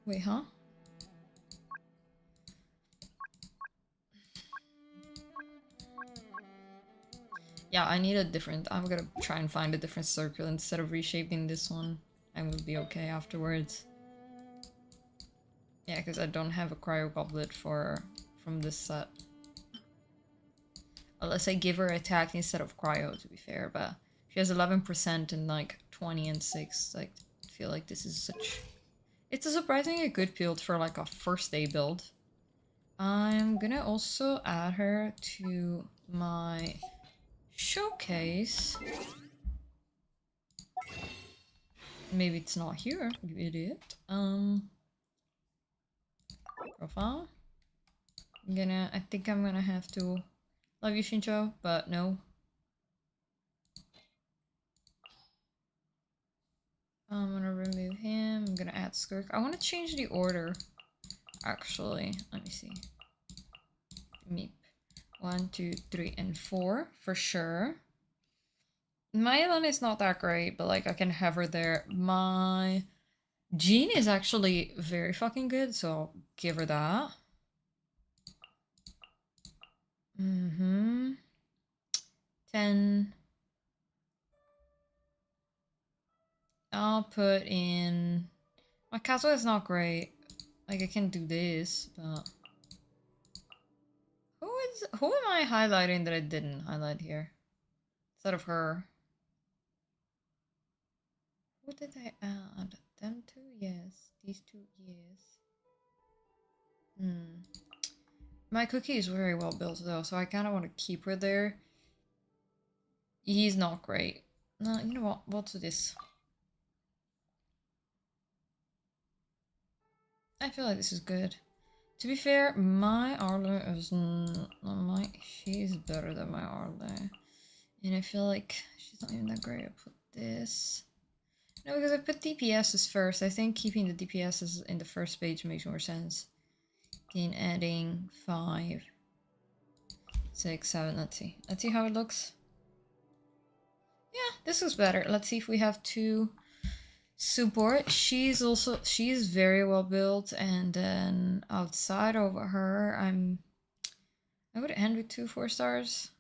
Wait, huh? Yeah, I need a different... I'm gonna try and find a different circle instead of reshaping this one. I will be okay afterwards. Yeah, because I don't have a cryo goblet from this set. Unless I give her attack instead of cryo, to be fair, but she has 11% and like 20 and 6. Like, I feel like this is such... It's a surprisingly good build for like a first day build. I'm gonna also add her to my showcase. Maybe it's not here, you idiot. Profile. I think I'm gonna have to love you, Shincho, but no. I'm gonna remove him. I'm gonna add Skirk. I want to change the order. Actually, let me see. Meep. 1, 2, 3, and 4 for sure. My Elan is not that great, but like I can have her there. My Jean is actually very fucking good, so I'll give her that. 10. I'll put in... My Kazuha is not great. Like I can do this, but... Who am I highlighting that I didn't highlight here? Instead of her. What did I add? Them two? Yes. These two? Yes. My Cookie is very well built though, so I kind of want to keep her there. He's not great. No, you know what? We'll do this. I feel like this is good. To be fair, my Arlo is she's better than my Arlo. And I feel like she's not even that great. I'll put this. No, because I put DPSs first. I think keeping the DPSs in the first page makes more sense. Then adding 5, 6, 7. Let's see. Let's see how it looks. Yeah, this looks better. Let's see if we have 2 support. She's very well built, and then outside of her, I would end with 2 4 stars.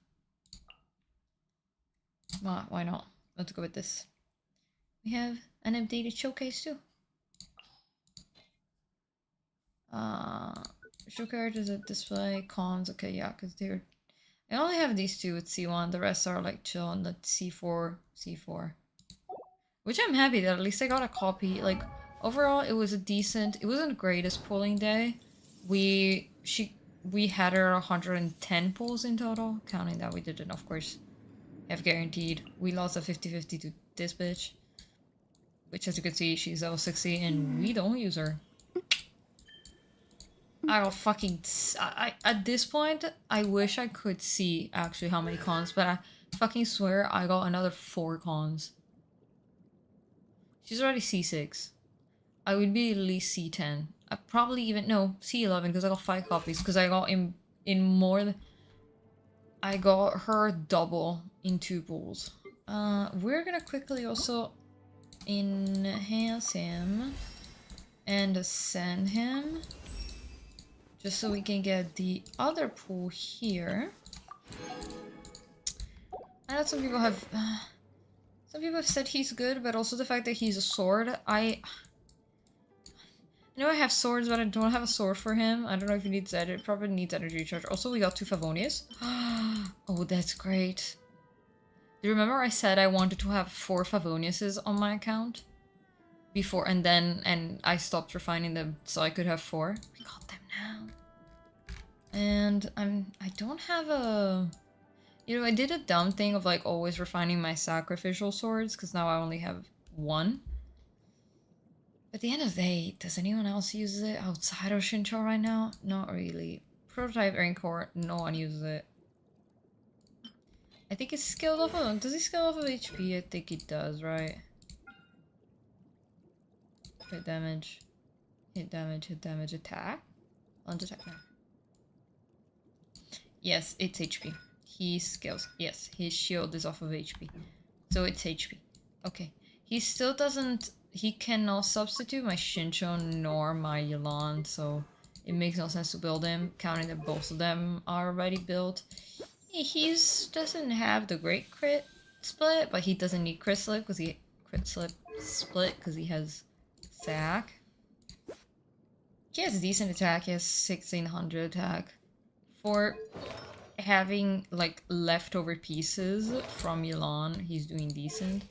Why not? Let's go with this. We have an updated showcase too. Showcase is a display cons. Okay, yeah, because I only have these 2 with C1. The rest are like chill on the C4. Which I'm happy that at least I got a copy. Like overall, it was a decent. It wasn't the greatest pulling day. We had her 110 pulls in total, counting that we didn't, of course, have guaranteed. We lost a 50-50 to this bitch, which as you can see, she's level 60 and we don't use her. I got fucking... at this point, I wish I could see actually how many cons, but I fucking swear I got another 4 cons. She's already C6. I would be at least C10. I probably even... No, C11 because I got 5 copies because I got in more than... I got her double in 2 pools. We're gonna quickly also enhance him and ascend him. Just so we can get the other pool here. I know some people have said he's good, but also the fact that he's a sword. I know I have swords, but I don't have a sword for him. I don't know if he needs that. It probably needs energy recharge. Also, we got 2 Favonius. Oh, that's great. Do you remember I said I wanted to have 4 Favoniuses on my account? Before, and I stopped refining them so I could have 4. We got them now. And I don't have a... You know, I did a dumb thing of like always refining my sacrificial swords because now I only have 1. At the end of the day, does anyone else use it outside of Shincho right now? Not really. Prototype Rancor, no one uses it. I think it's scaled off of... Does he scale off of HP? I think he does, right? Hit damage. Hit damage, attack. Lunge attack, no. Yes, it's HP. He scales. Yes, his shield is off of HP. So it's HP. Okay. He still doesn't... He cannot substitute my Shincho nor my Yelan, so it makes no sense to build him, counting that both of them are already built. He doesn't have the great crit split, but he doesn't need crit split because he has sack. He has decent attack. He has 1600 attack. For having like leftover pieces from Yelan, he's doing decent.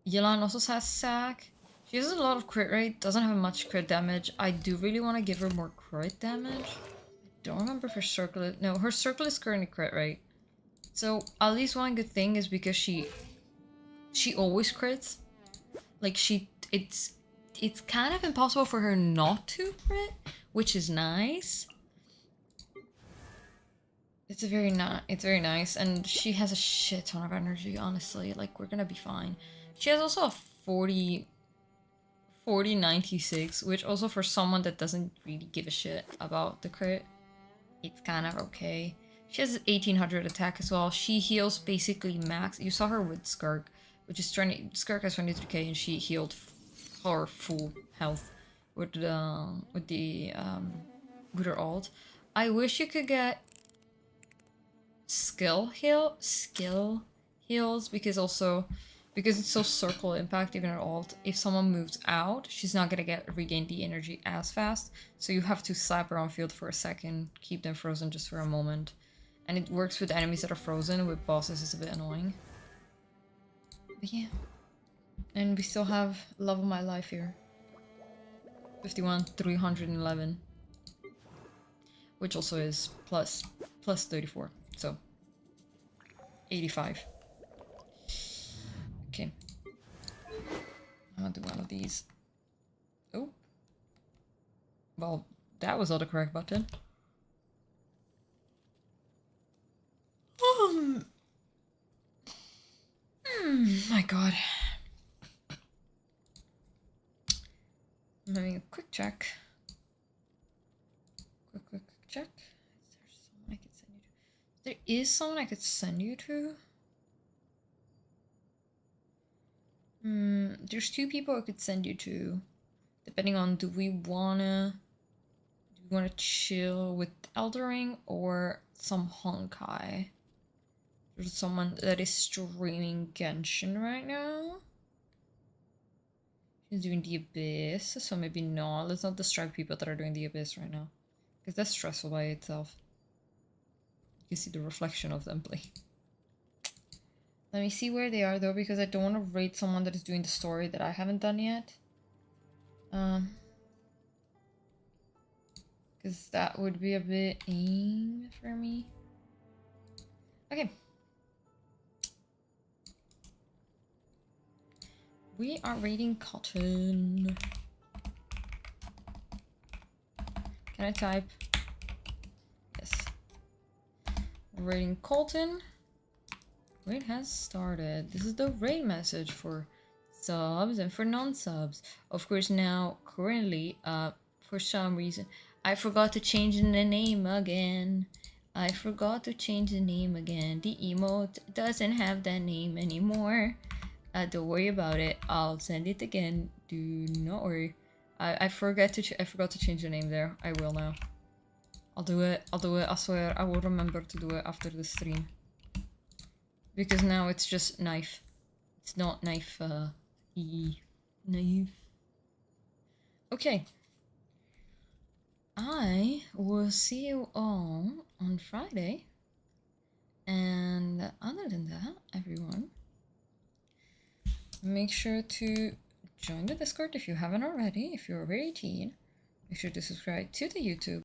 Yelan also has sack. She has a lot of crit rate, doesn't have much crit damage. I do really want to give her more crit damage. I don't remember if her circle is... No, her circle is currently crit, right? So, at least one good thing is because she always crits. Like, it's kind of impossible for her not to crit, which is nice. It's very nice, and she has a shit ton of energy, honestly. Like, we're gonna be fine. She has also a 4096, which also for someone that doesn't really give a shit about the crit, it's kind of okay. She has 1800 attack as well. She heals basically max. You saw her with Skirk, which is Skirk has 23k, and she healed her full health with her ult. I wish you could get skill heals because it's so circle impact, even her ult, if someone moves out, she's not gonna regain the energy as fast, so you have to slap her on field for a second, keep them frozen just for a moment, and it works with enemies that are frozen. With bosses it's a bit annoying, but yeah. And we still have Love of My Life here, 51 311, which also is plus 34, so 85. Okay. I'm gonna do one of these. Oh. Well, that was not the correct button. My god. I'm having a quick check. Quick check. There is someone I could send you to. There's two people I could send you to, depending on do we wanna chill with Eldering or some Honkai. There's someone that is streaming Genshin right now. She's doing the Abyss, so maybe not. Let's not distract people that are doing the Abyss right now, because that's stressful by itself. You can see the reflection of them play. Let me see where they are though, because I don't want to rate someone that is doing the story that I haven't done yet. Because that would be a bit aim for me. Okay. We are raiding Cotton. Can I type? Yes. We're raiding Colton. Raid has started. This is the raid message for subs and for non-subs. Of course, now currently, for some reason, I forgot to change the name again. The emote doesn't have that name anymore. Don't worry about it. I'll send it again. Do not worry. I forgot to change the name there. I will now. I'll do it. I swear. I will remember to do it after the stream. Because now it's just knife. It's not knife, knife. Okay. I will see you all on Friday. And other than that, everyone, make sure to join the Discord if you haven't already. If you're over 18, make sure to subscribe to the YouTube.